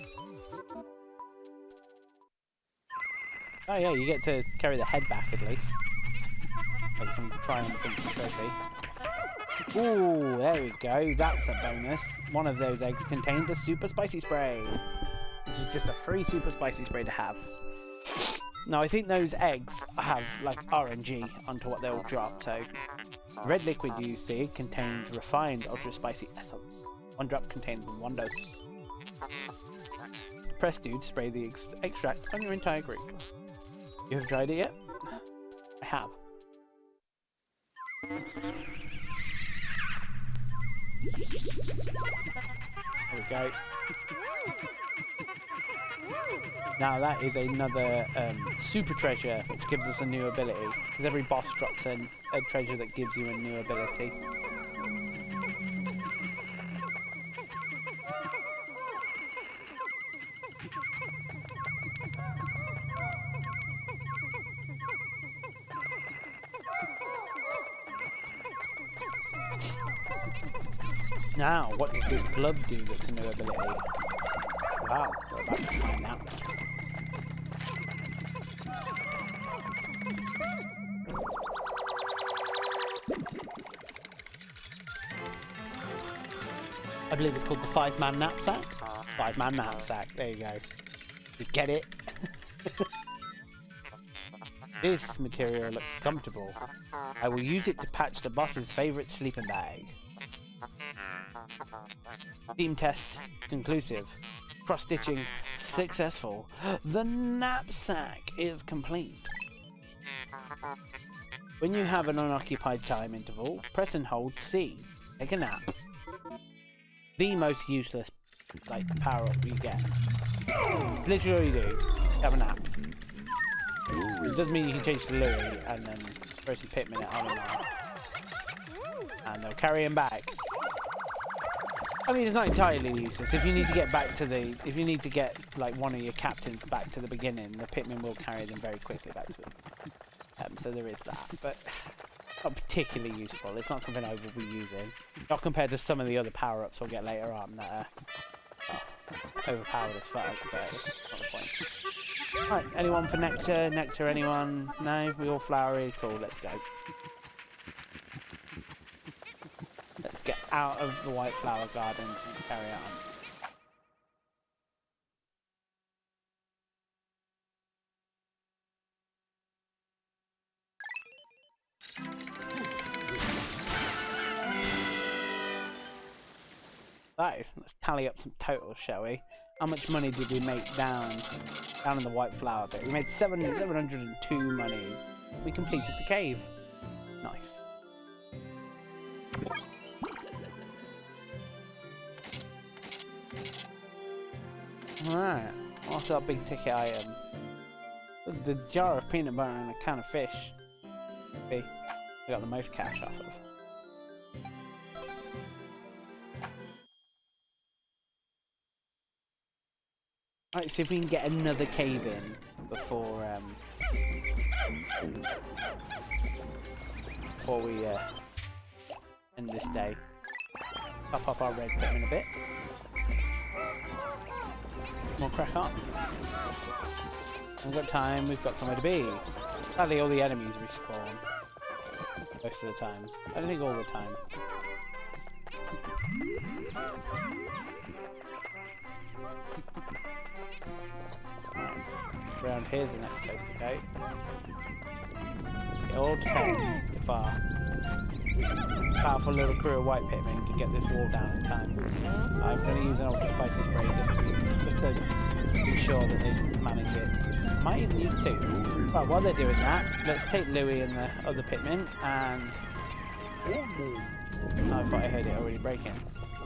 Oh yeah, you get to carry the head back at least. Like some triumphant trophy. Ooh, there we go. That's a bonus. One of those eggs contained a super spicy spray, which is just a free super spicy spray to have. Now I think those eggs have like RNG onto what they'll drop, so red liquid you see contains refined ultra spicy essence. One drop contains one dose. Press do to spray the extract on your entire group. You have tried it yet? I have. There we go. Now that is another super treasure which gives us a new ability, because every boss drops a treasure that gives you a new ability. Now, what does this glove do that's a new ability? Wow, we're about to find out. I believe it's called the 5-man knapsack. 5-man knapsack, there you go. You get it? This material looks comfortable. I will use it to patch the boss's favourite sleeping bag. Team test conclusive. Cross-stitching successful. The knapsack is complete. When you have an unoccupied time interval, press and hold C. Take a nap. The most useless power-up you get. Literally do. Have a nap. It does mean you can change to Louis and then throw some Pikmin at Olimar. And they'll carry him back. I mean, it's not entirely useless. If you need to get back to the, if you need to get like one of your captains back to the beginning, the Pikmin will carry them very quickly back to them. So there is that, but not particularly useful. It's not something I will be using. Not compared to some of the other power-ups we'll get later on that are overpowered as fuck, but it's not the point. Right, anyone for nectar? Nectar, anyone? No? We all flowery? Cool, let's go. Let's get out of the white flower garden and carry on. So, let's tally up some totals, shall we? How much money did we make down in the white flower bit? We made 702 monies. We completed the cave. Nice. Alright, what's our big ticket item? The jar of peanut butter and a can of fish. we got the most cash off of. Right, see if we can get another cave in before we end this day. Pop up our red Pikmin a bit. More crack on. We've got time, we've got somewhere to be. Sadly all the enemies respawn. Most of the time. I don't think all the time. Around here's the next place to go. It all depends if our powerful little crew of white Pikmin can get this wall down in time. I'm going to use an ultra spicy spray just to be sure that they manage it. Might even use two. Right, while they're doing that, let's take Louie and the other Pikmin and... I thought I heard it already breaking.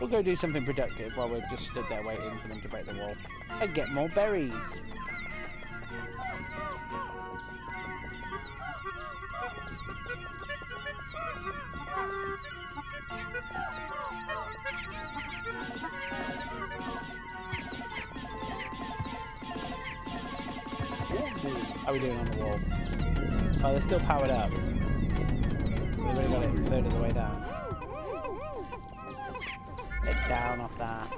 We'll go do something productive while we're just stood there waiting for them to break the wall. And get more berries! How are we doing on the wall? Oh, they're still powered up. They've already got it a third of the way down. Get down off that.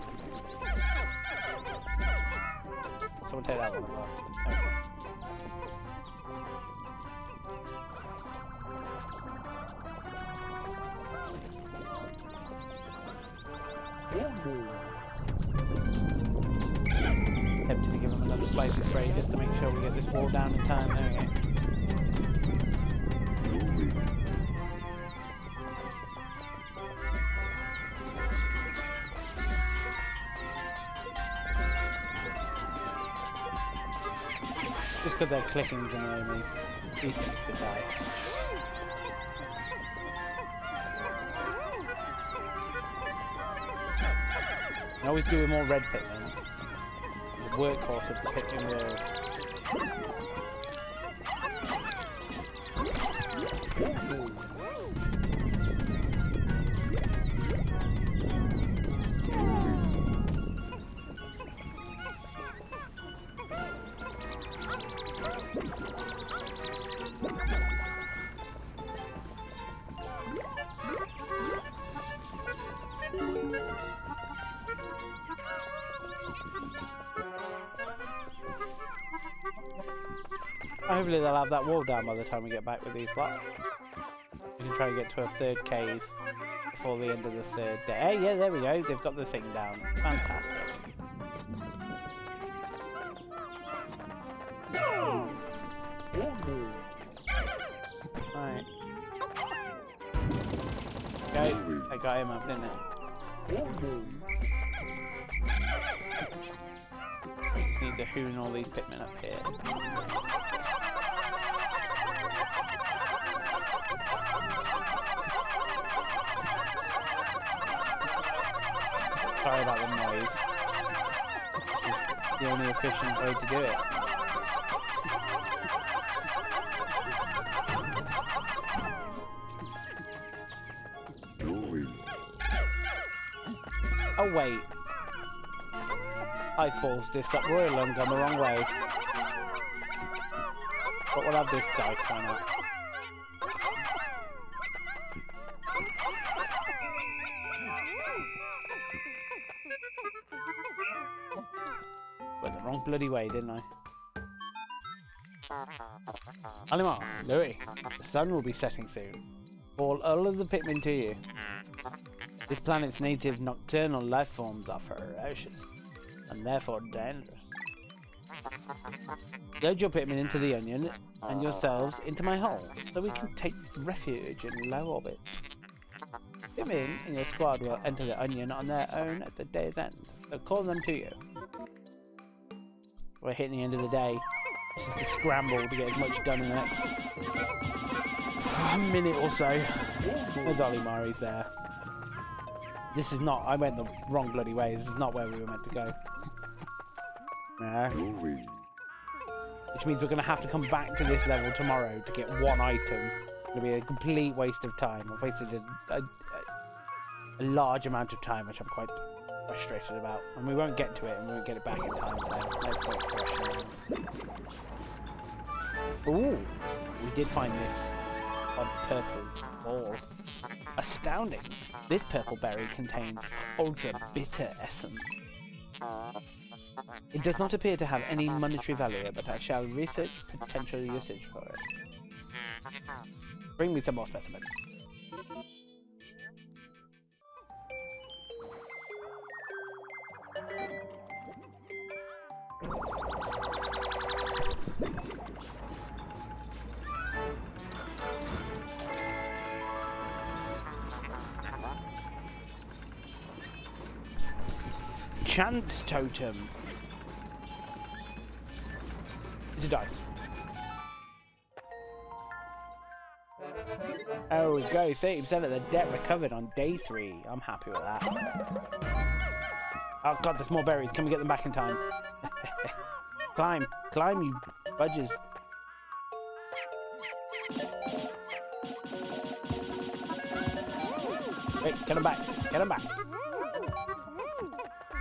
Someone take that one as well. Okay. Tempted to give them another spicy spray just to make sure we get this wall down in time. There we go. Just because they're clicking to annoy me. These things could die. I always do with more red Pikmin. The workhorse of the Pikmin world. Hopefully they'll have that wall down by the time we get back with these lots. We can try and get to a third cave before the end of the third day. Hey, yeah, there we go. They've got the thing down. Fantastic. Right. Okay, I got him up, didn't it? Just need to hoon all these Pikmin up here. Sorry about the noise. This is the only efficient way to do it. Oh wait. I caused this up royal and gone the wrong way. But we'll have this dice, why not? Went the wrong bloody way, didn't I? Alimar, Louis, the sun will be setting soon. All of the Pikmin to you. This planet's native nocturnal life forms are ferocious, and therefore dangerous. Load your Pikmin into the onion, and yourselves into my hull, so we can take refuge in low orbit. Pikmin in your squad will enter the onion on their own at the day's end, so call them to you. We're hitting the end of the day. This is the scramble to get as much done in the next minute or so. There's Olimar, he's there. This is not, I went the wrong bloody way, this is not where we were meant to go. No. Which means we're going to have to come back to this level tomorrow to get one item going to be a complete waste of time. I've wasted a large amount of time, which I'm quite frustrated about. And we won't get to it, and we won't get it back in time, so no point rushing. Ooh, we did find this odd purple ball. Astounding! This purple berry contains ultra bitter essence. It does not appear to have any monetary value, but I shall research potential usage for it. Bring me some more specimens. Chant totem. It's a dice. Oh, we go. 30% of the debt recovered on day 3. I'm happy with that. Oh god, there's more berries. Can we get them back in time? Climb. Climb, you budges. Wait, get them back. Get them back.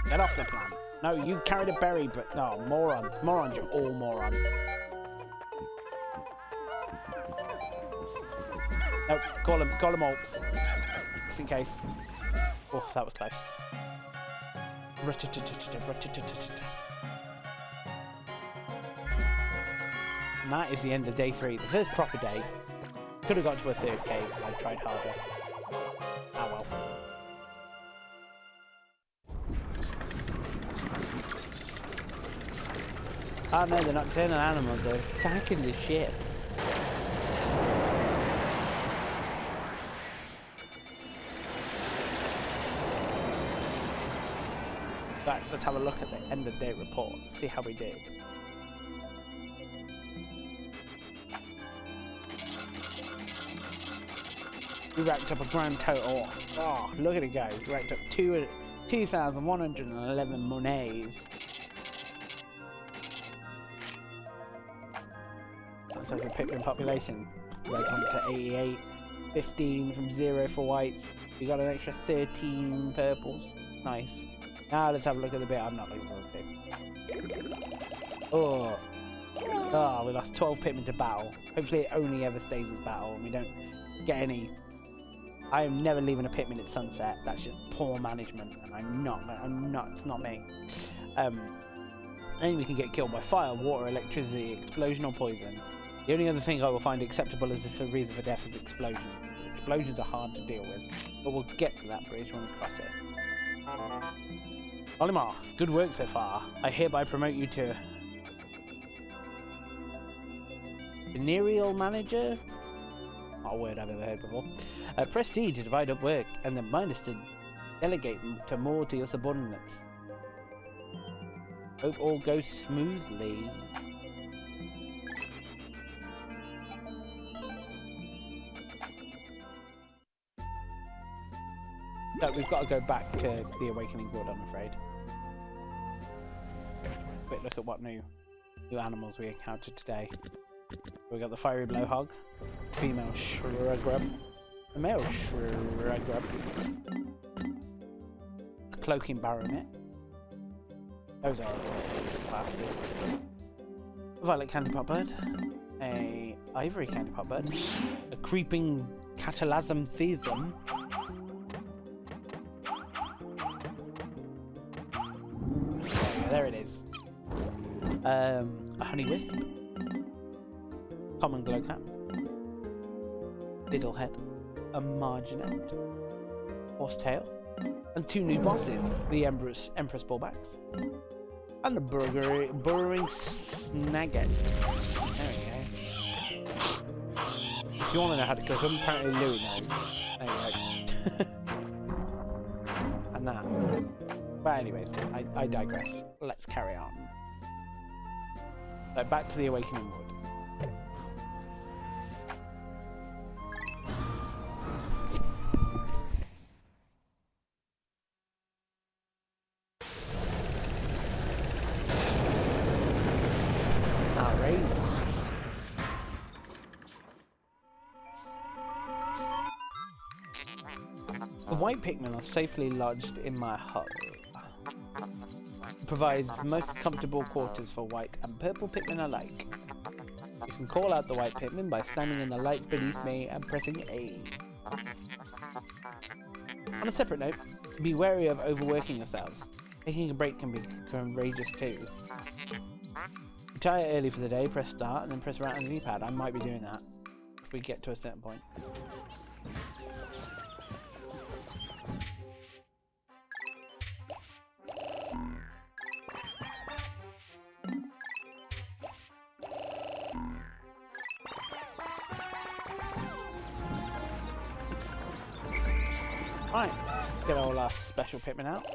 Get off the plant. No, you carried a berry, but no, morons. Morons, you're all morons. Nope, call them all. Just in case. Oh, that was close. And that is the end of day 3. The first proper day. Could have got to a 3rd cave if I tried harder. Ah well. Oh no, they're nocturnal animals, they're attacking the ship. Right, let's have a look at the end of day report, see how we did. We racked up a grand total. Oh, look at it go. We racked up 2,111 monies. Looks like the Pikmin population went on to 88, 15 from 0 for whites. We got an extra 13 purples. Nice. Now let's have a look at the bit I'm not looking forward to. Oh, we lost 12 Pikmin to battle. Hopefully it only ever stays as battle and we don't get any. I am never leaving a Pikmin at sunset. That's just poor management, and I'm not. It's not me. Then we can get killed by fire, water, electricity, explosion, or poison. The only other thing I will find acceptable as if the reason for death is explosions. Explosions are hard to deal with, but we'll get to that bridge when we cross it. Olimar, good work so far. I hereby promote you to venereal manager. Not a word I've ever heard before. Press C to divide up work, and then minus to delegate to more to your subordinates. Hope all goes smoothly. So we've got to go back to the Awakening Wood, I'm afraid. Quick look at what new animals we encountered today. We got the fiery blowhog, female shrubgrub, a male shrubgrub, a cloaking baronet. Those are bastards. A violet candypot bird, a ivory candypot bird, a creeping catalasm thesum. There it is. A honey wisp, common glowcat, fiddlehead, a marginet, horsetail, and 2 new bosses, the Empress Ballbacks, and the burrowing snagget. There we go. If you want to know how to cook them, apparently Louis knows. There you go. And that. But anyways, I digress. Let's carry on. So back to the Awakening Wood. white Pikmin are safely lodged in my hut. It provides the most comfortable quarters for white and purple Pikmin alike. You can call out the white Pikmin by standing in the light beneath me and pressing A. On a separate note, be wary of overworking yourselves. Taking a break can be courageous too. Retire early for the day, press start, and then press right on the D-pad. I might be doing that if we get to a certain point. Right, let's get all our special Pikmin out.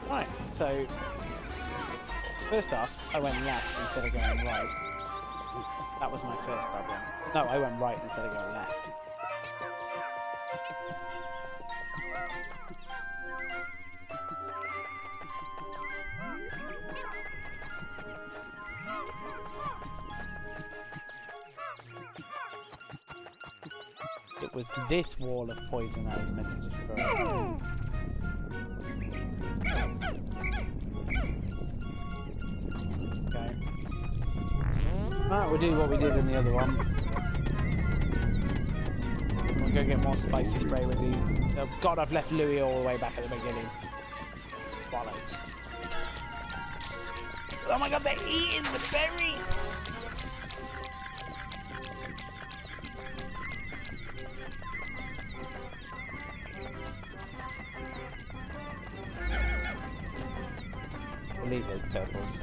Right, so first off, I went left instead of going right. That was my first problem. No, I went right instead of going left. It was this wall of poison I was meant to destroy. Okay. Right, we'll do what we did in the other one. We'll go get more spicy spray with these. Oh god, I've left Louis all the way back at the beginning. Bollocks. Oh my god, they're eating the berry! We'll leave those purples.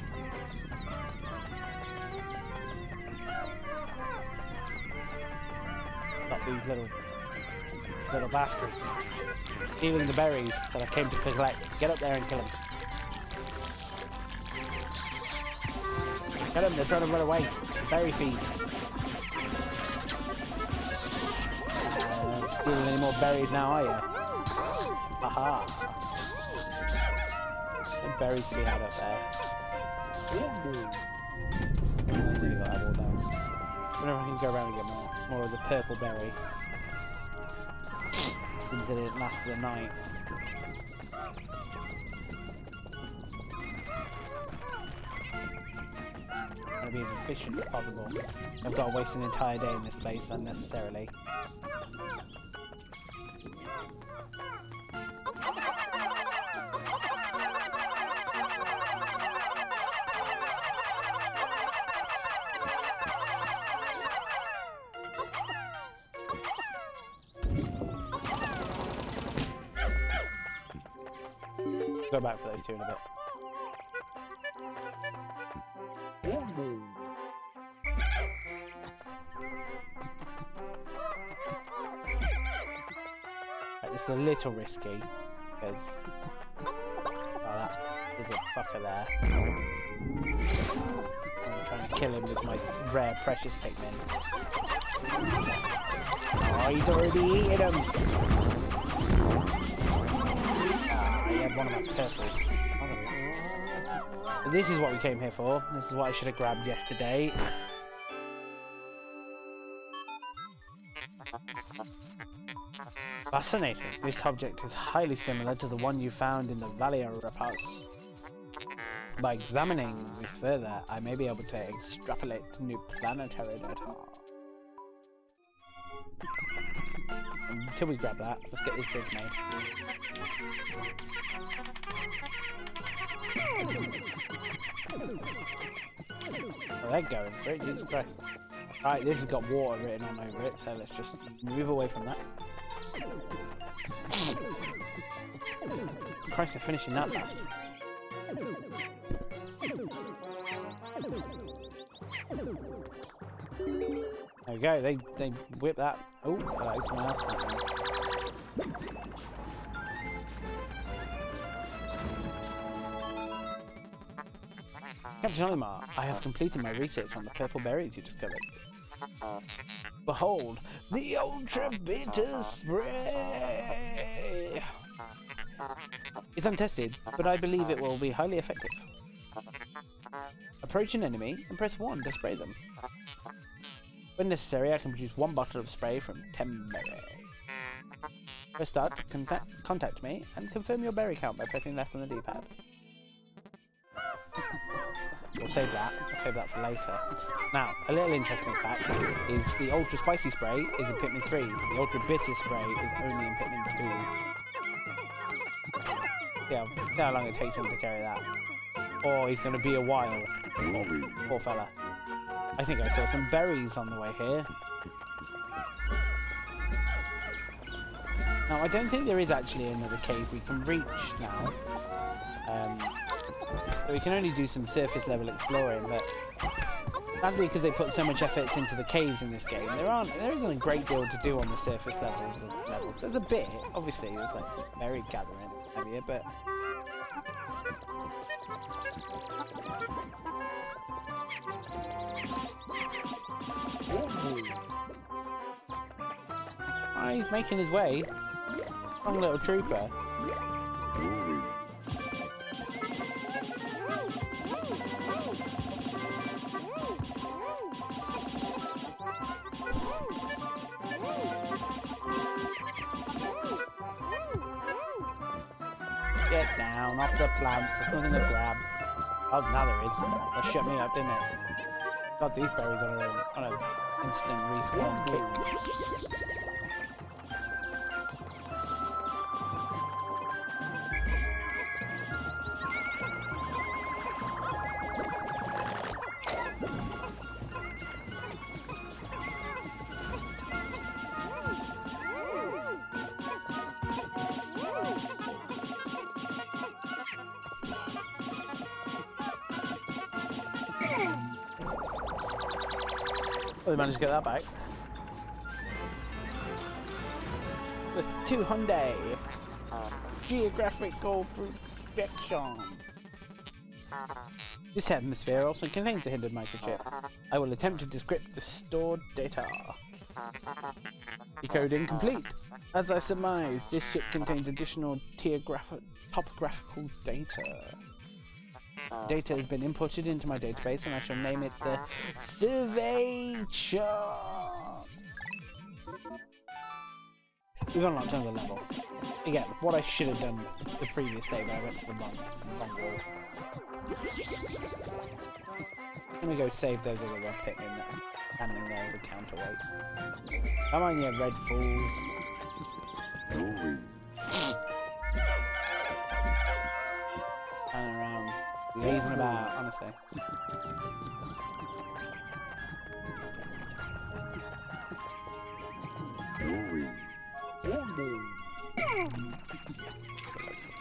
Not these little bastards. Stealing the berries that I came to collect. Get up there and kill them. Get them, they're trying to run away. Berry thieves. Stealing any more berries now, are you? Aha. Berries to be had up there. I nearly got that all down. Whenever I can go around and get more of the purple berry. Since it didn't last the night. I'm gonna be as efficient as possible. I've got to waste an entire day in this place unnecessarily. Go back for those two in a bit. Right, this is a little risky because there's a fucker there. I'm trying to kill him with my rare precious Pikmin. Oh, he's already eaten him! He had one of my purples. But this is what we came here for. This is what I should have grabbed yesterday. Fascinating. This object is highly similar to the one you found in the Valley of Repulse. By examining this further, I may be able to extrapolate new planetary data. Until we grab that, let's get this bridge made. Oh, they're going for it, Jesus Christ. Right, this has got water written all over it, so let's just move away from that. Christ, they're finishing that fast. There we go, they whip that. Oh, hello, someone else. Captain Olimar, I have completed my research on the purple berries you discovered. Behold, the ultra bitter spray! It's untested, but I believe it will be highly effective. Approach an enemy and press 1 to spray them. When necessary, I can produce 1 bottle of spray from 10 berries. Press start to contact me and confirm your berry count by pressing left on the D-pad. We'll save that. I'll save that for later. Now, a little interesting fact is the Ultra Spicy Spray is in Pikmin 3. The Ultra Bitter Spray is only in Pikmin 2. See how long it takes him to carry that. Oh, he's going to be a while. Oh, poor fella. I think I saw some berries on the way here. Now, I don't think there is actually another cave we can reach now. So we can only do some surface level exploring, but sadly because they put so much effort into the caves in this game, there isn't a great deal to do on the surface levels. There's a bit, obviously, there's like berry gathering area, but he's making his way. Strong little trooper. Get down off the plants, there's nothing to grab. Oh, now there is. That shut me up, didn't it? Got these berries on an instant respawn kick. Well, they managed to get that back. With 200 geographical projection. This atmosphere also contains a hidden microchip. I will attempt to decrypt the stored data. Decoding complete. As I surmise, this chip contains additional topographical data. Data has been imported into my database and I shall name it the Survey Chart. We've unlocked another level. Again, what I should have done the previous day when I went to the wrong wall. I'm gonna go save those other red Pikmin that are standing there as a counterweight. Come on, you red fools. Turn around. Lazing about, honestly.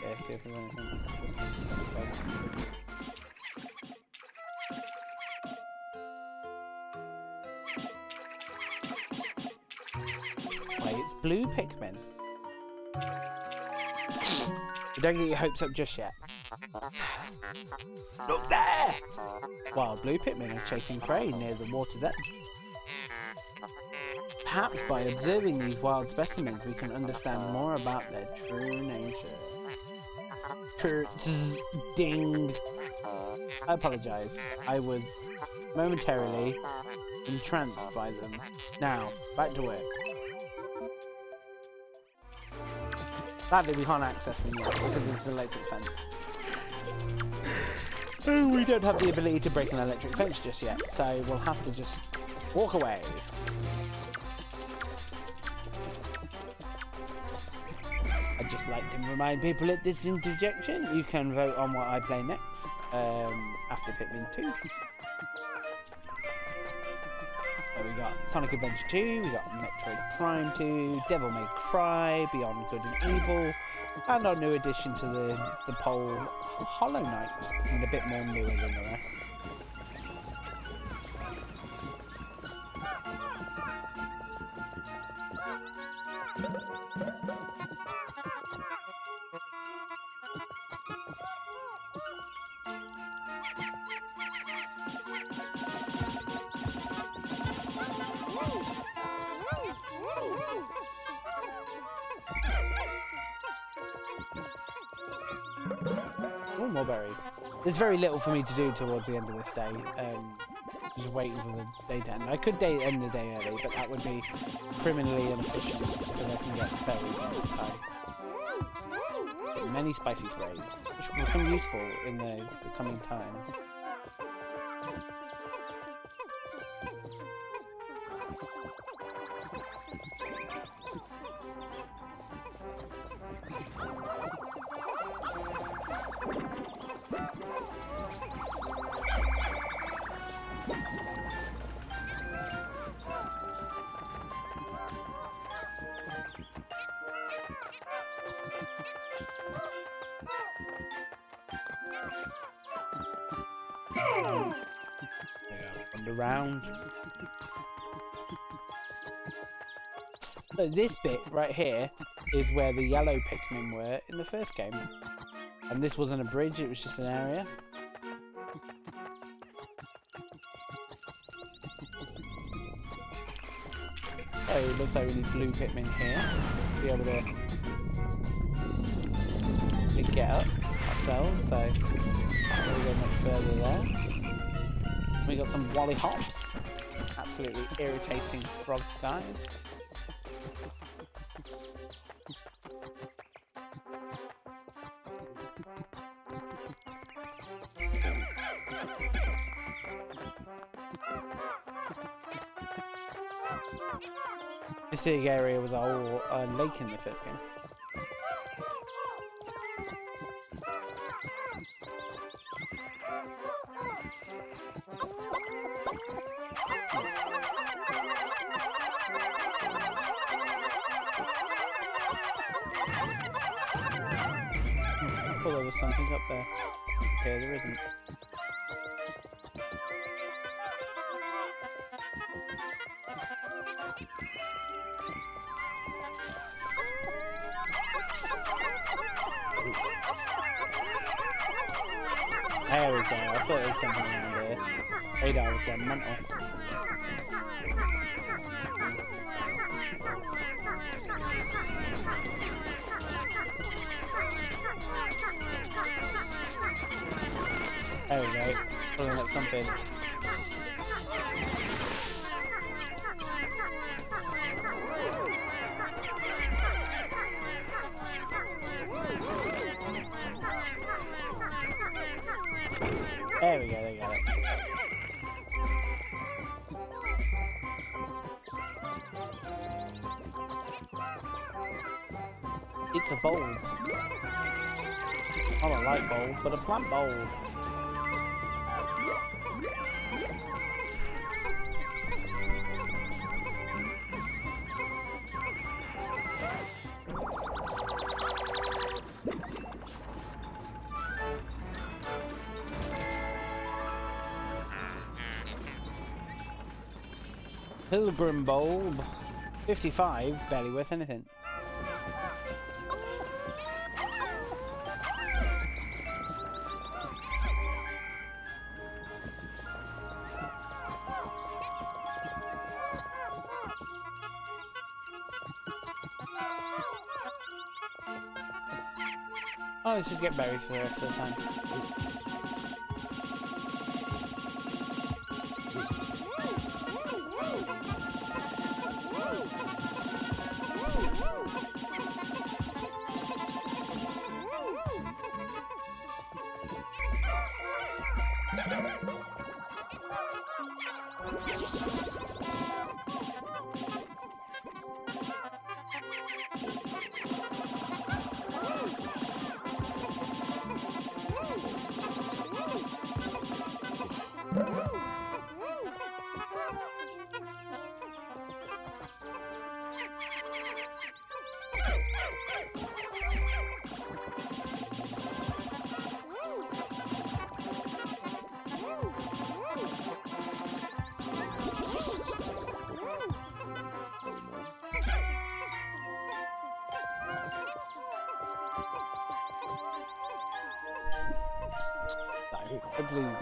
Yeah, see if there's anything. Wait, it's blue Pikmin. Don't get your hopes up just yet. Look there! Wild blue Pikmin are chasing prey near the water's edge. Perhaps by observing these wild specimens we can understand more about their true nature. Ding! I apologise. I was momentarily entranced by them. Now, back to work. Sadly, we can't access them yet because it's an electric fence. Oh, we don't have the ability to break an electric fence just yet, so we'll have to just walk away. I'd just like to remind people at this interjection, you can vote on what I play next, after Pikmin 2. So we got Sonic Adventure 2, we got Metroid Prime 2, Devil May Cry, Beyond Good and Evil, and our new addition to the poll, Hollow Knight, and a bit more newer than the rest. Oh, more berries. There's very little for me to do towards the end of this day. Just waiting for the day to end. I could end the day early, but that would be criminally inefficient because I can get berries in time. Get many spicy sprays, which will become useful in the coming time. Around. So this bit right here is where the yellow Pikmin were in the first game, and this wasn't a bridge, it was just an area. So it looks like we need blue Pikmin here to be able to get up ourselves, so we'll go much further there. We got some Wally Hops, absolutely irritating frog guys. This big area was a whole lake in the first game. I thought there was something up there. Okay, there isn't. There we go, I thought there was something around here. Radar was going mental. There we go, pulling up something. There we go, there we go. It's a bulb. Not a light bulb, but a plant bulb. Pilgrim bulb. 55, barely worth anything. Oh, let's just get berries for the rest of the time.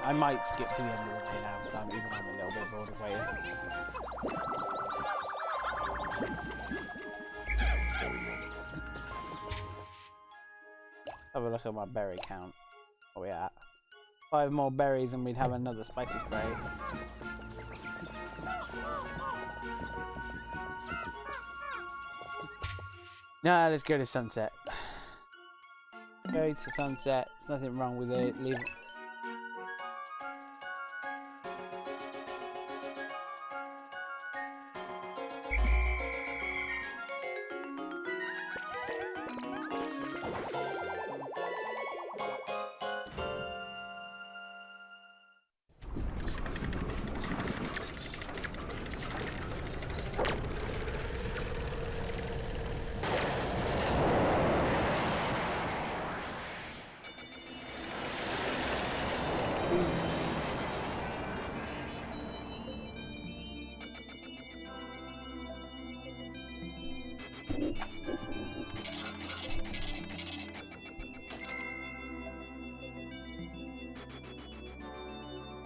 I might skip to the end of the day now because I'm even a little bit bored of waiting. Have a look at my berry count. What are we at? 5 more berries and we'd have another spicy spray. No, let's go to sunset. Go to sunset. There's nothing wrong with it. Leave it.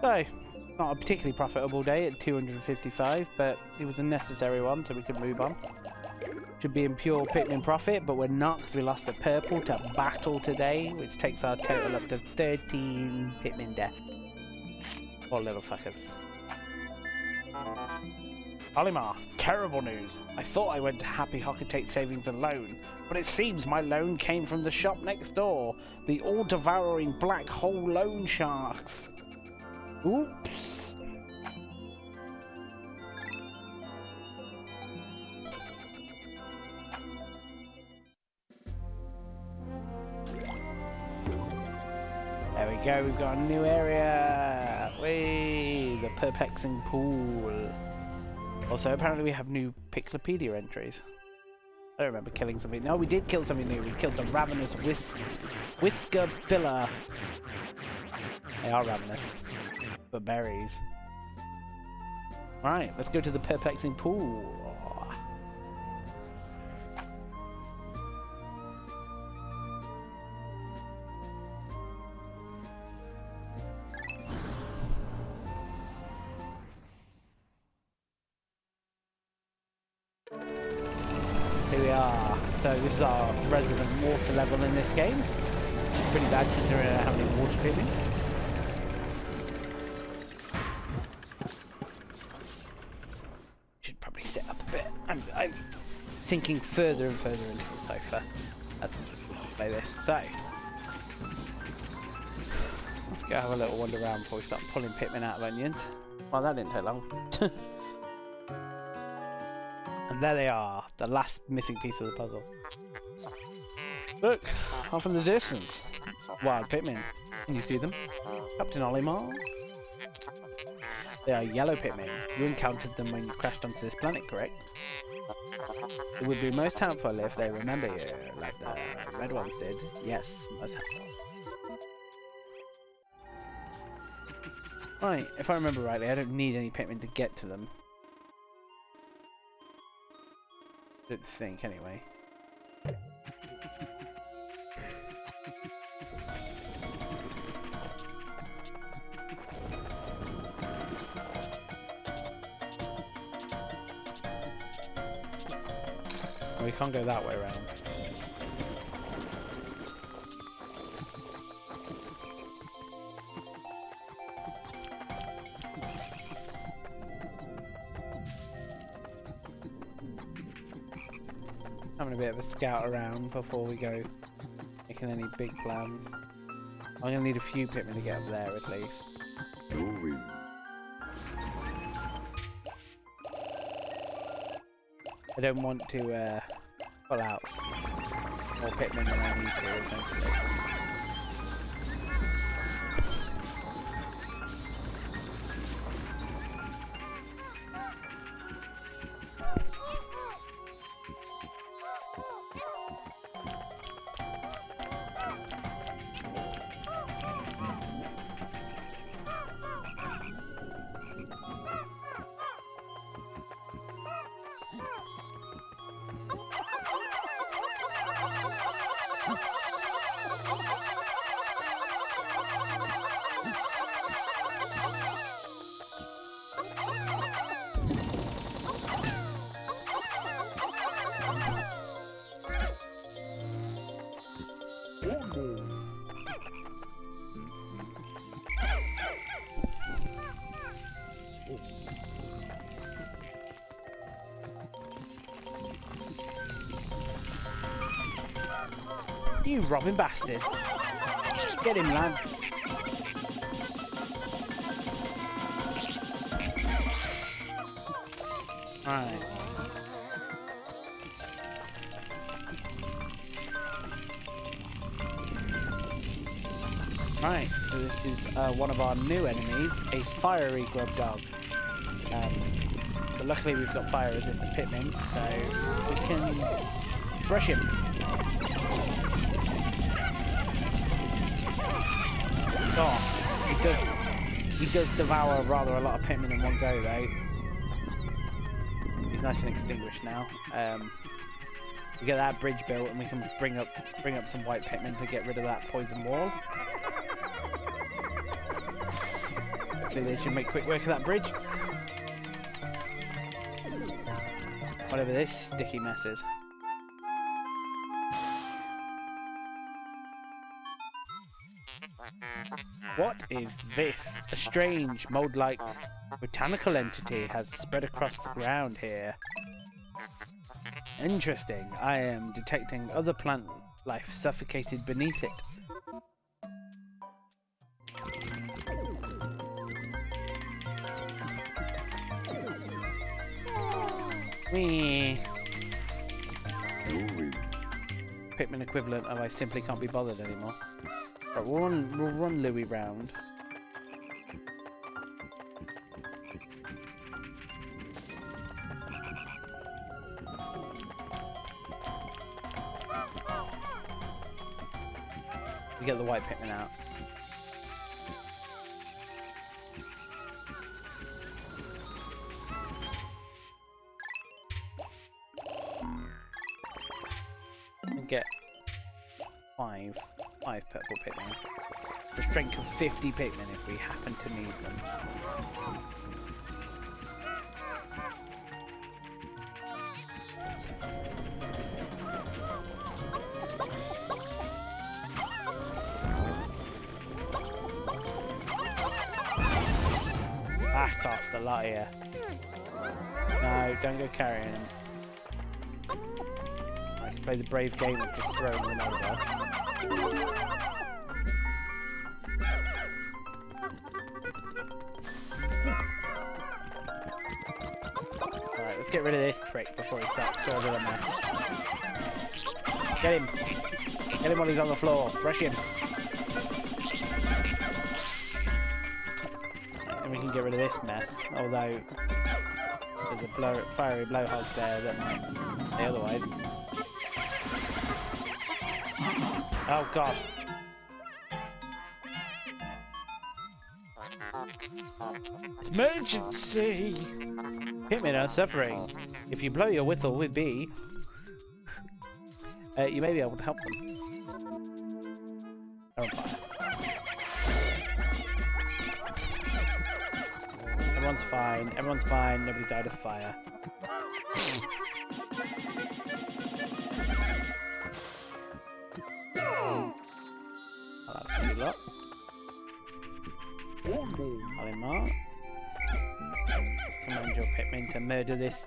So, not a particularly profitable day at 255, but it was a necessary one so we could move on. Should be in pure Pikmin profit, but we're not because we lost a purple to battle today, which takes our total up to 13 Pikmin deaths. Poor little fuckers. Olimar, terrible news. I thought I went to Happy Hocketate Savings alone, but it seems my loan came from the shop next door. The all-devouring black hole loan sharks. Oops. There we go, we've got a new area. Whee, the perplexing pool. Also, apparently we have new Piclopedia entries. I don't remember killing something. No, we did kill something new. We killed the ravenous whisker pillar. They are ravenous. For berries. Right, let's go to the perplexing pool. Here we are. So this is our resident water level in this game. Pretty bad considering how many water Pikmin. I'm sinking further and further into the sofa as we play this. So let's go have a little wander around before we start pulling Pikmin out of onions. Well, that didn't take long. And there they are, the last missing piece of the puzzle. Look, off in the distance. Wild Pikmin. Can you see them? Captain Olimar? They are yellow Pikmin. You encountered them when you crashed onto this planet, correct? It would be most helpful if they remember you, like the red ones did. Yes, most helpful. Right, if I remember rightly, I don't need any Pikmin to get to them. Don't think, anyway. We can't go that way around. Having a bit of a scout around before we go making any big plans. I'm gonna need a few Pikmin to get up there at least. I don't want to pull out more Pikmin than I need to, essentially. You robbing bastard. Get him, lads. Alright. Right, so this is one of our new enemies, a fiery grub dog. But luckily we've got fire resistant Pikmin, so we can brush him. Oh, he does devour rather a lot of Pikmin in one go though. He's nice and extinguished now. We get that bridge built and we can bring up some white Pikmin to get rid of that poison wall. Hopefully they should make quick work of that bridge. Whatever this sticky mess is. What is this? A strange, mold-like botanical entity has spread across the ground here. Interesting. I am detecting other plant life suffocated beneath it. Whee! Pikmin equivalent of I simply can't be bothered anymore. Right, we'll run Louie round. We get the white Pikmin out. And get five purple Pikmin. The strength of 50 Pikmin if we happen to need them. Back off the lot here. No, don't go carrying them. I can play the brave game of just throwing them over. Alright, let's get rid of this prick before he starts causing a mess. Get him! Get him while he's on the floor. Rush him! And we can get rid of this mess, although there's a fiery blowhog there that might say otherwise. Oh god! Emergency! Pikmin are suffering. If you blow your whistle with B, you may be able to help them. They're on fire. Everyone's fine. Everyone's fine. Nobody died of fire. I'll have a lot. Ollie Mark. Let's command your Pikmin to murder this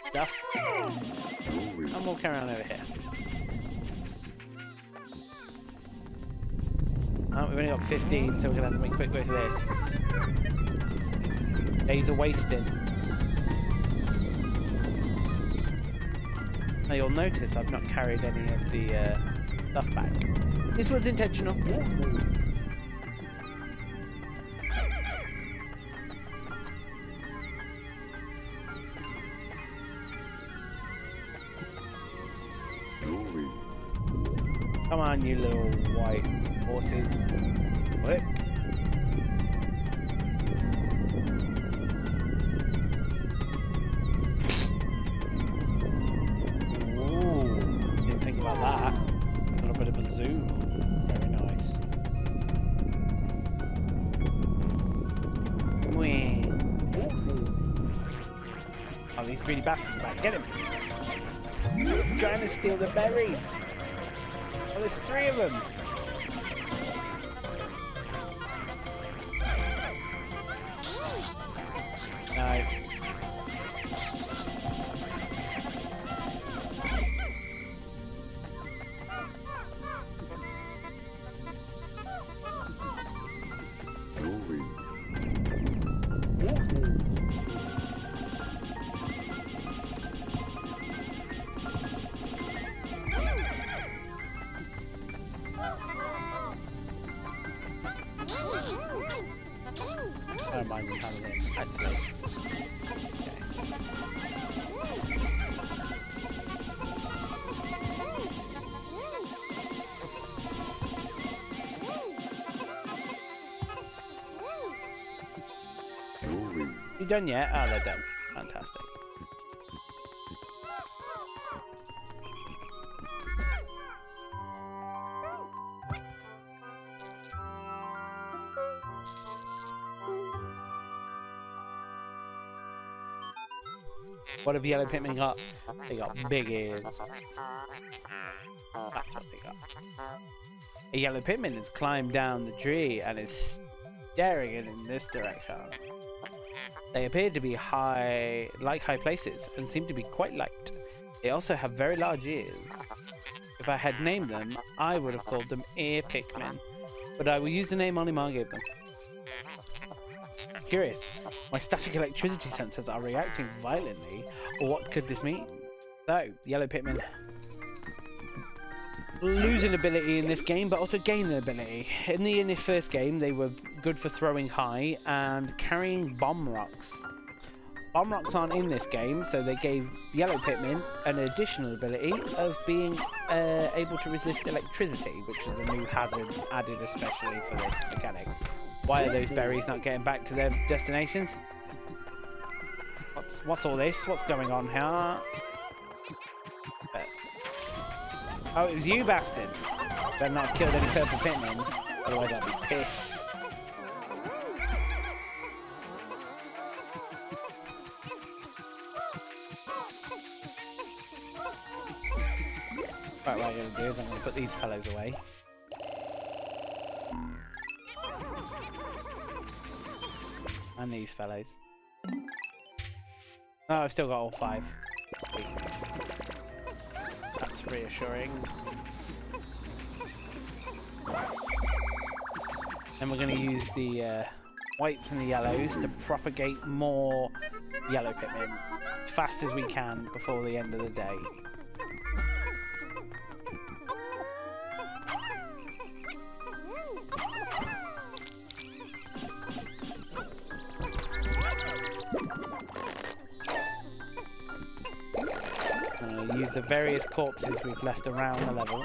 stuff. And we'll carry on over here. Oh, we've only got 15, so we're going to have to make quick work of this. Days are wasting. Now you'll notice I've not carried any of the stuff back. This was intentional. Come on, you little white horses. What? Ooh, didn't think about that. A little bit of a zoom. Very nice. Whee. Oh, these greedy bastards back. Get him! Trying to steal the berries! Oh, there's 3 of them! Nice. You done yet? Oh, they're done. Fantastic. What have yellow Pikmin got? They got big ears. That's what they got. A yellow Pikmin has climbed down the tree and is staring in this direction. They appear to be high places and seem to be quite light. They also have very large ears. If I had named them, I would have called them ear Pikmin, but I will use the name Olimar gave them. Curious, my static electricity sensors are reacting violently, or what could this mean? So, yellow Pikmin lose an ability in this game, but also gain an ability. In the first game, they were good for throwing high and carrying bomb rocks. Bomb rocks aren't in this game, so they gave yellow Pikmin an additional ability of being able to resist electricity, which is a new hazard added especially for this mechanic. Why are those berries not getting back to their destinations? What's all this? What's going on here? Oh, it was you bastards! Better not have killed any purple Pikmin, otherwise I'll be pissed. Right, what I'm going to do is I'm going to put these fellows away. And these fellows. Oh, I've still got all 5. Sweet. That's reassuring. And we're going to use the whites and the yellows to propagate more yellow Pikmin as fast as we can before the end of the day. Use the various corpses we've left around the level.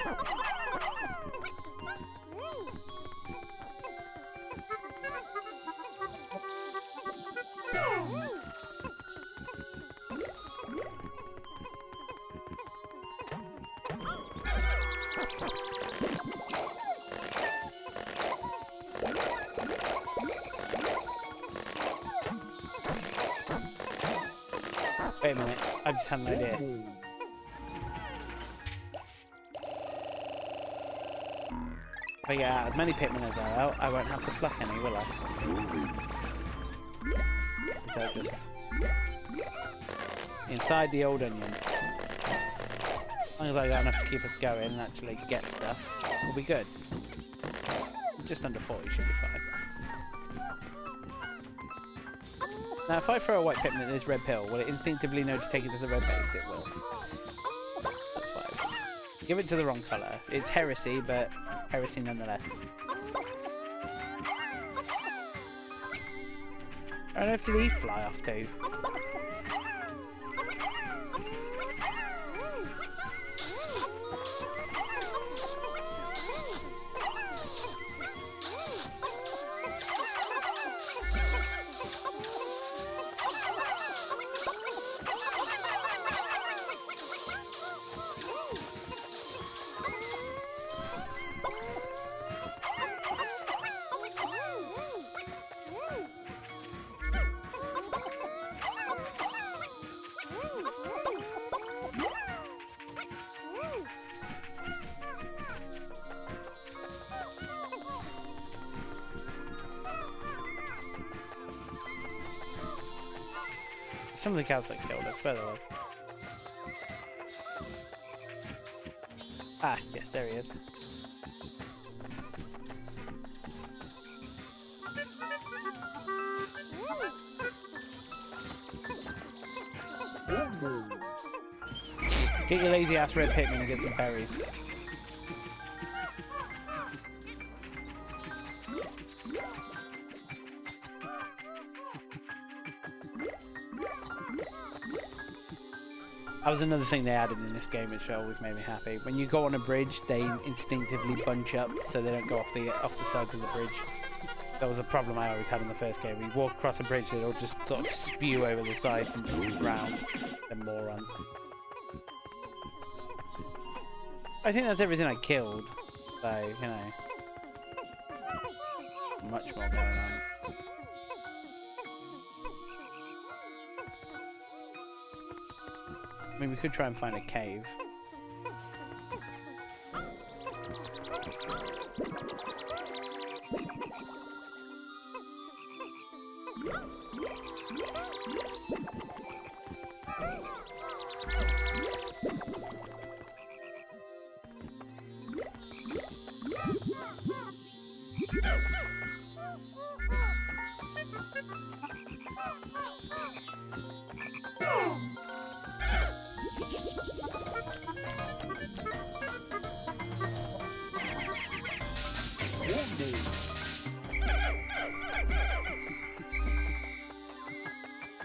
Wait a minute, I just had an idea. If I get out as many Pikmin as I will, I won't have to pluck any, will I? So just inside the old onion. As long as I got enough to keep us going and actually get stuff, we'll be good. Just under 40 should be fine. Now if I throw a white Pikmin at this red pill, will it instinctively know to take it to the red base? It will. That's fine. Give it to the wrong colour. It's heresy, but heresy nonetheless. I don't know if the leaf fly off to. Something else that killed us, where there was. Ah, yes, there he is. Get your lazy ass red Pikmin and get some berries. That was another thing they added in this game which always made me happy. When you go on a bridge, they instinctively bunch up so they don't go off the sides of the bridge. That was a problem I always had in the first game. We walk across a bridge, it'll just sort of spew over the sides and just round. Them morons. I think that's everything I killed. So, you know. Much more going on. I mean, we could try and find a cave.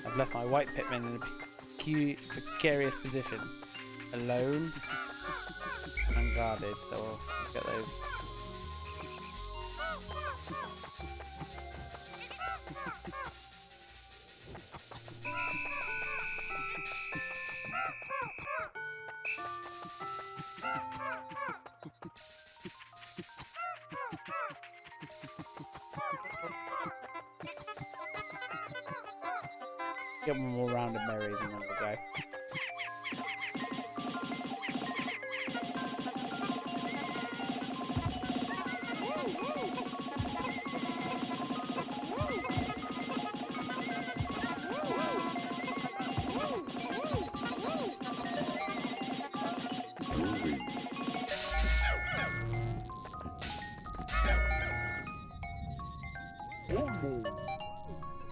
I've left my white Pikmin in a precarious position. Alone and unguarded, so we'll get those. Get one more round of berries and then we'll go.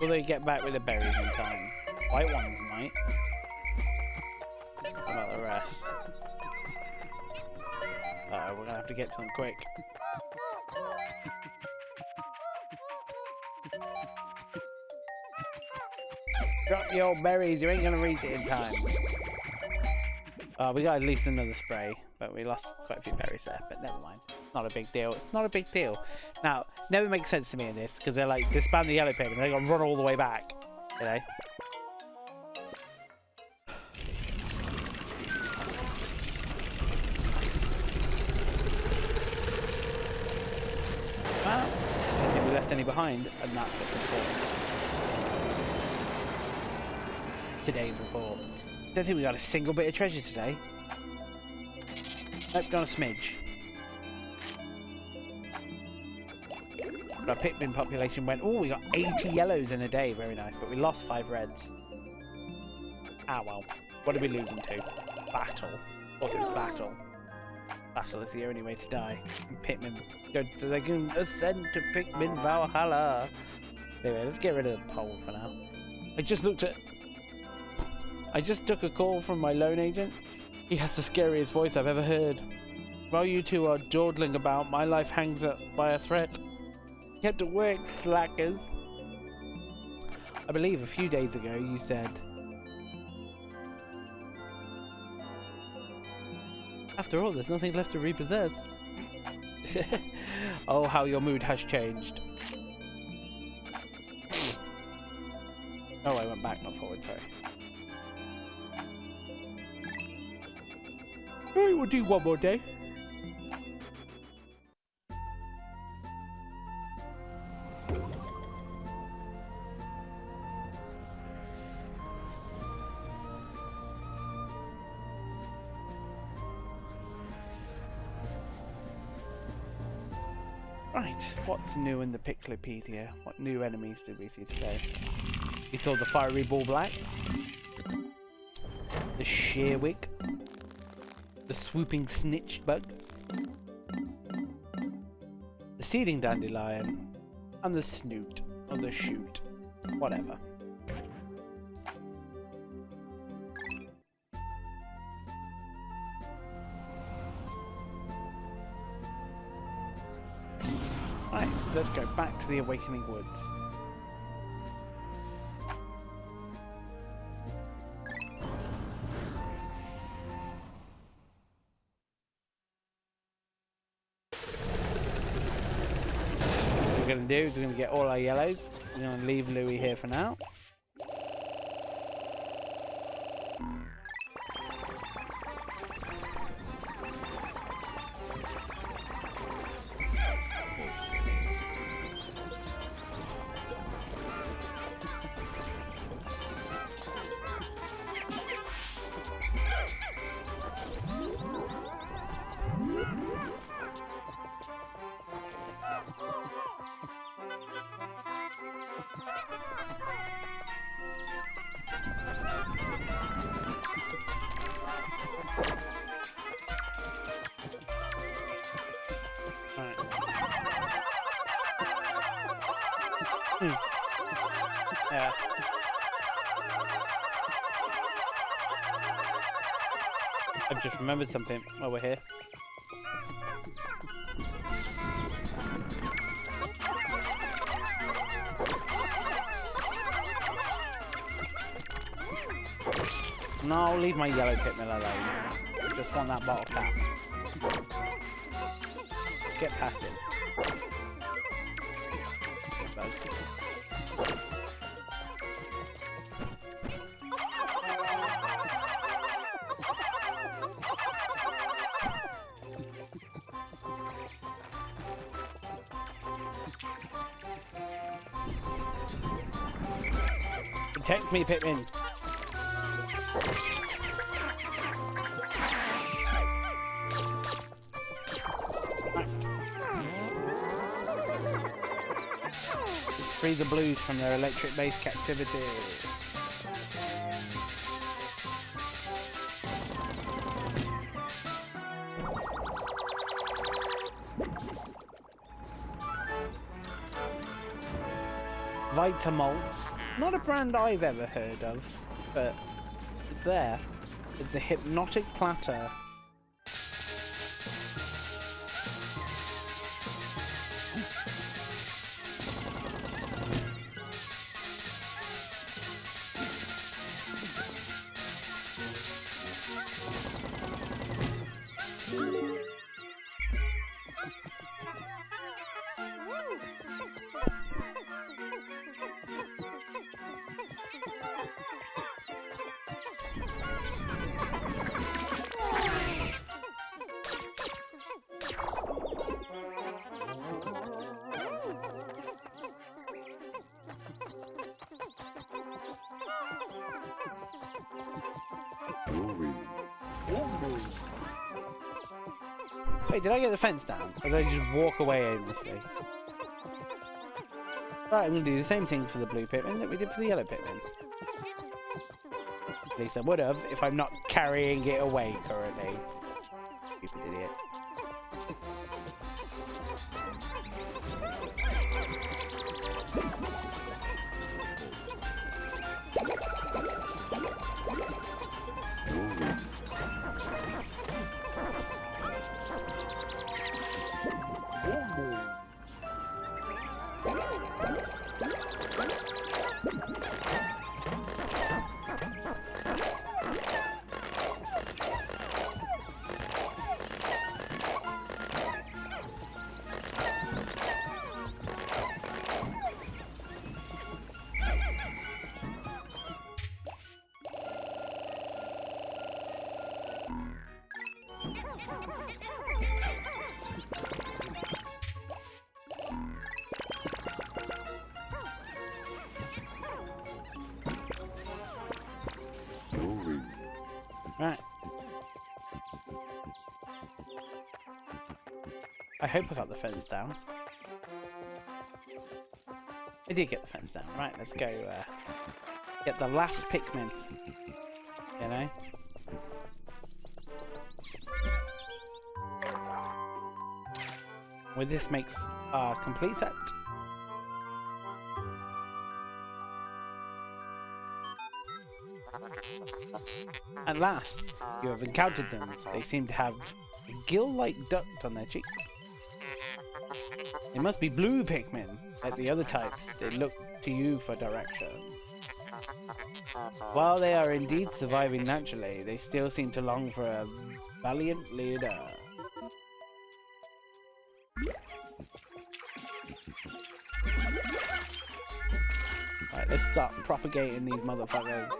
Will they get back with the berries in time? White ones might. What about the rest? Uh-oh, we're gonna have to get to them quick. Drop your old berries, you ain't gonna reach it in time. We got at least another spray, but we lost quite a few berries there, but never mind. Not a big deal. It's not a big deal. Now, never makes sense to me in this, because they're like, disband the yellow pig and they gotta run all the way back. You know? Well, I don't think we left any behind, and that's what the report. Today's report. Don't think we got a single bit of treasure today. Nope, got a smidge. Our Pikmin population went, oh, we got 80 yellows in a day, very nice, but we lost 5 reds. Ah well, what are we losing to? Battle. Of course it was battle. Battle is the only way to die. And Pikmin go so they can ascend to Pikmin Valhalla. Anyway, let's get rid of the pole for now. I just took a call from my loan agent. He has the scariest voice I've ever heard. While you two are dawdling about, my life hangs up by a thread. Get to work, slackers. I believe a few days ago you said, after all, there's nothing left to repossess. Oh, how your mood has changed. Oh, I went back, not forward, sorry. Alright, we'll do one more day. Right, what's new in the Piclopedia? What new enemies did we see today? We saw the fiery bull blacks, the shearwig, the swooping snitch bug, the seeding dandelion, and the snoot, or the shoot, whatever. Right, let's go back to the Awakening Woods. we're going to do is we're going to get all our yellows. We're going to leave Louie here for now. Yeah. I've just remembered something while we're here. No, I'll leave my yellow Pikmin alone. Just want that bottle cap. Get past him. Protect me, Pikmin. Free the blues from their electric-based captivity. Vitamolts. Not a brand I've ever heard of, but it's there. It's the hypnotic platter. Wait, did I get the fence down? Or did I just walk away aimlessly? Right, I'm going to do the same thing for the blue Pikmin that we did for the yellow Pikmin. At least I would have if I'm not carrying it away currently. Stupid idiot. Right. I hope I got the fence down. I did get the fence down. Right, let's go get the last Pikmin. You know? Well, this makes our complete set. At last, you have encountered them. They seem to have a gill-like duct on their cheeks. They must be blue Pikmin, like the other types. They look to you for direction. While they are indeed surviving naturally, they still seem to long for a valiant leader. Right, let's start propagating these motherfuckers.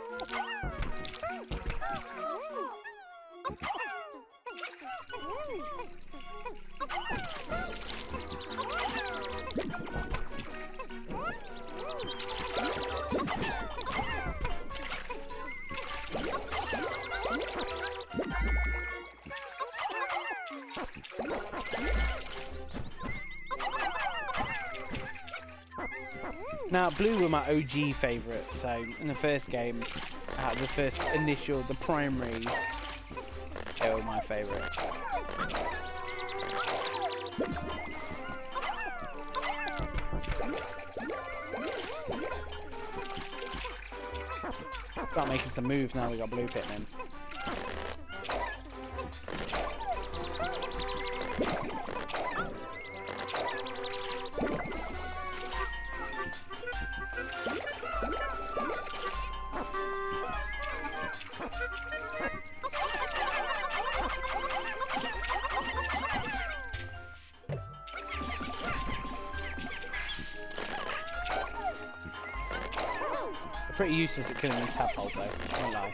Now, blue were my OG favourite, so in the first game, the first initial, the primaries, they were my favourite. Start making some moves now we got blue Pikmin. Pretty useless at killing these tadpoles though, I won't lie.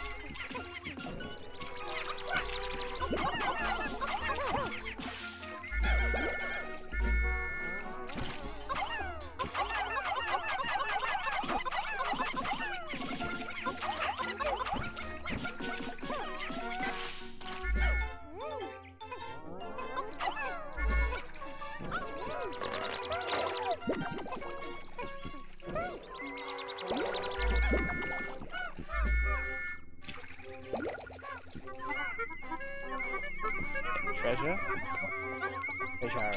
Treasure? Treasure.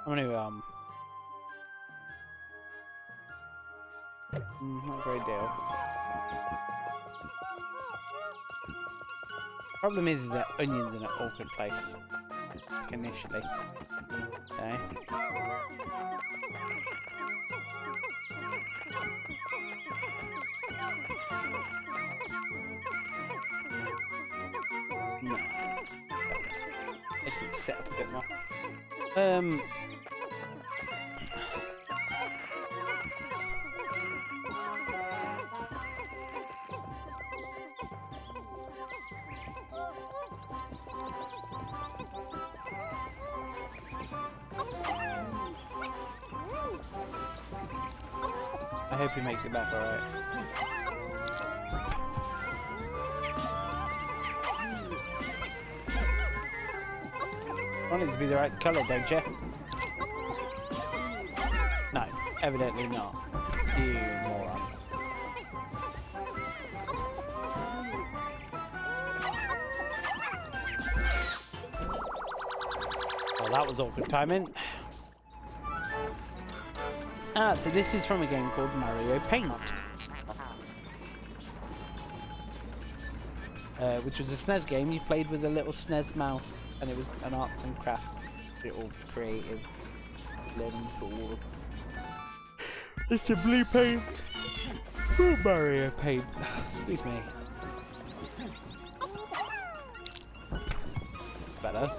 I'm gonna not a great deal. Problem is that onions in an awkward place, like initially. Okay. No. I should set up a bit more. I hope he makes it back alright. Want it to be the right colour, don't you? No, evidently not. You morons. Well, that was awkward timing. Ah, so this is from a game called Mario Paint. Which was a SNES game. You played with a little SNES mouse, and it was an arts and crafts, little creative, learning tool. It's a blue paint. Ooh, Mario Paint. Excuse me. Better.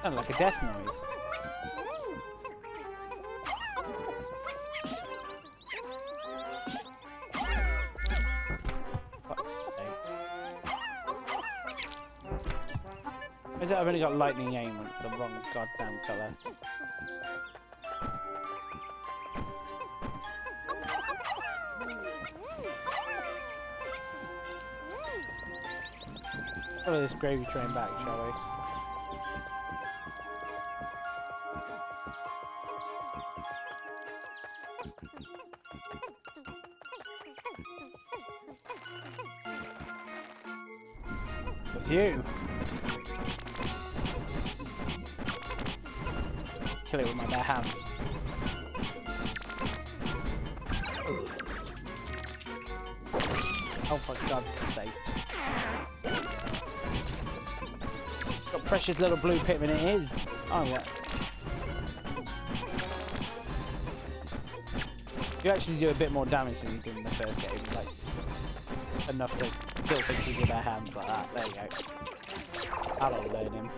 Sounds like a death noise. Fuck's sake. Is it I've only got lightning aim and it's the wrong goddamn colour? Follow this gravy train back, shall we? It's you! Kill it with my bare hands. Oh, for God's sake. What precious little blue Pikmin it is. Oh, yeah. You actually do a bit more damage than you did in the first game. Like, enough to kill things with your bare hands like that. There you go. That'll learn him.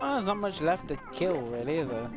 Oh, there's not much left to kill, really, is there?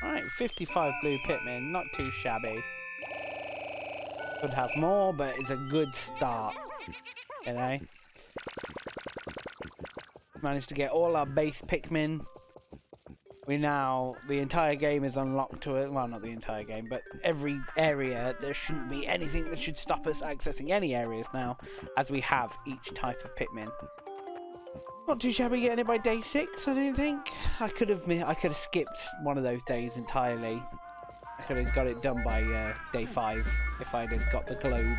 Alright, 55 blue Pikmin, not too shabby. Could have more, but it's a good start, you know? Managed to get all our base Pikmin. The entire game is unlocked to it. Well, not the entire game, but every area. There shouldn't be anything that should stop us accessing any areas now, as we have each type of Pikmin. Not too shabby getting it by day 6, I don't think. I could have skipped one of those days entirely. I could have got it done by day 5 if I'd have got the globe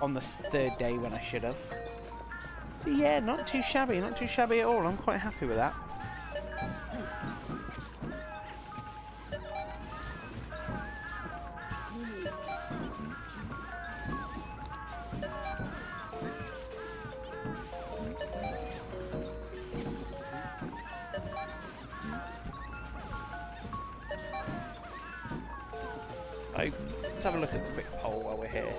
on the 3rd day when I should have. But yeah, not too shabby at all. I'm quite happy with that. Let's have a look at the quick poll while we're here.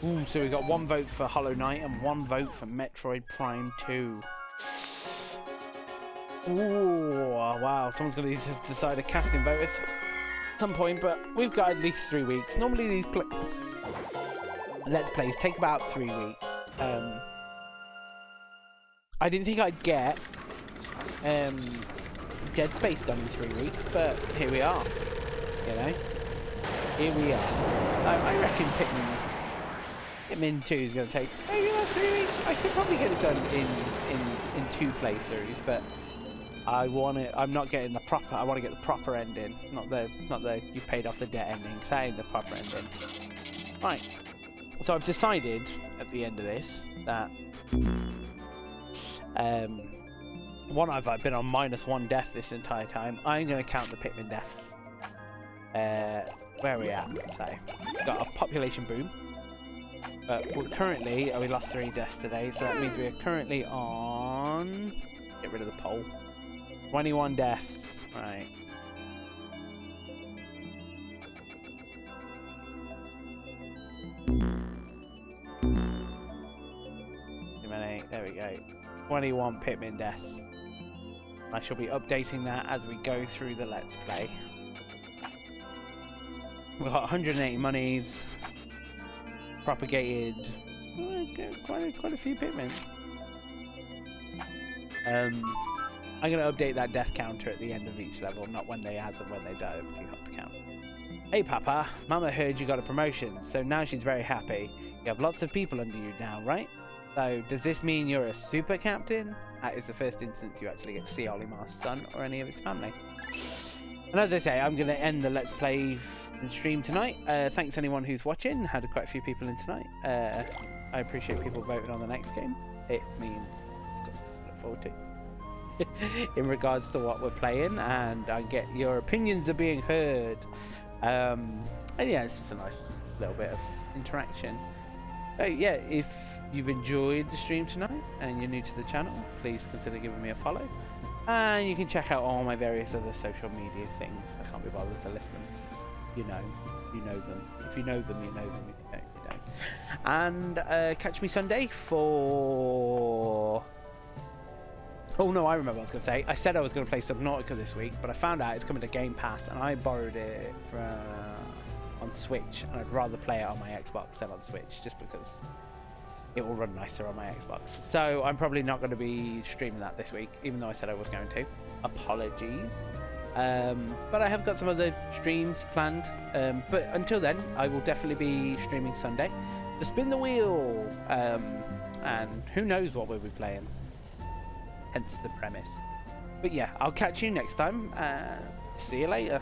Ooh, so we got 1 vote for Hollow Knight and 1 vote for Metroid Prime 2. Ooh, wow, someone's going to decide a casting vote at some point, but we've got at least 3 weeks. Normally these Let's Plays take about 3 weeks. I didn't think I'd get Dead Space done in 3 weeks, but here we are, you know. here we are. I reckon Pikmin 2 is going to take maybe about 3 weeks. I could probably get it done in 2 playthroughs, but I want it. I'm not getting the proper. I want to get the proper ending, not the you paid off the debt ending. 'Cause that ain't the proper ending. Right. So I've decided at the end of this that I've been on -1 death this entire time. I'm going to count the Pikmin deaths. Where are we at? So we've got a population boom. But we're currently, we lost 3 deaths today, so that means we are currently on. Get rid of the poll. 21 deaths. Right. There we go. 21 Pikmin deaths. I shall be updating that as we go through the Let's Play. We've got 180 monies. Propagated quite a few Pikmin. I'm going to update that death counter at the end of each level, not when they add them, when they die. Too hard to count. Hey Papa, Mama heard you got a promotion, so now she's very happy. You have lots of people under you now, right? So does this mean you're a super captain? That is the first instance you actually get to see Olimar's son or any of his family. And as I say, I'm going to end the Let's Play stream tonight. Thanks anyone who's watching. Had quite a few people in tonight. I appreciate people voting on the next game. It means I've got something to look forward to in regards to what we're playing, and I get your opinions are being heard. And yeah, it's just a nice little bit of interaction. So yeah, if you've enjoyed the stream tonight and you're new to the channel, please consider giving me a follow. And you can check out all my various other social media things. I can't be bothered to list them. You know them. If you know them, you know them. If you don't, you don't. And catch me Sunday for... Oh no, I remember what I was going to say. I said I was going to play Subnautica this week, but I found out it's coming to Game Pass, and I borrowed it on Switch, and I'd rather play it on my Xbox than on Switch, just because it will run nicer on my Xbox. So I'm probably not going to be streaming that this week, even though I said I was going to. Apologies. But I have got some other streams planned. But until then, I will definitely be streaming Sunday to spin the wheel. And who knows what we'll be playing. Hence the premise. But yeah, I'll catch you next time. See you later.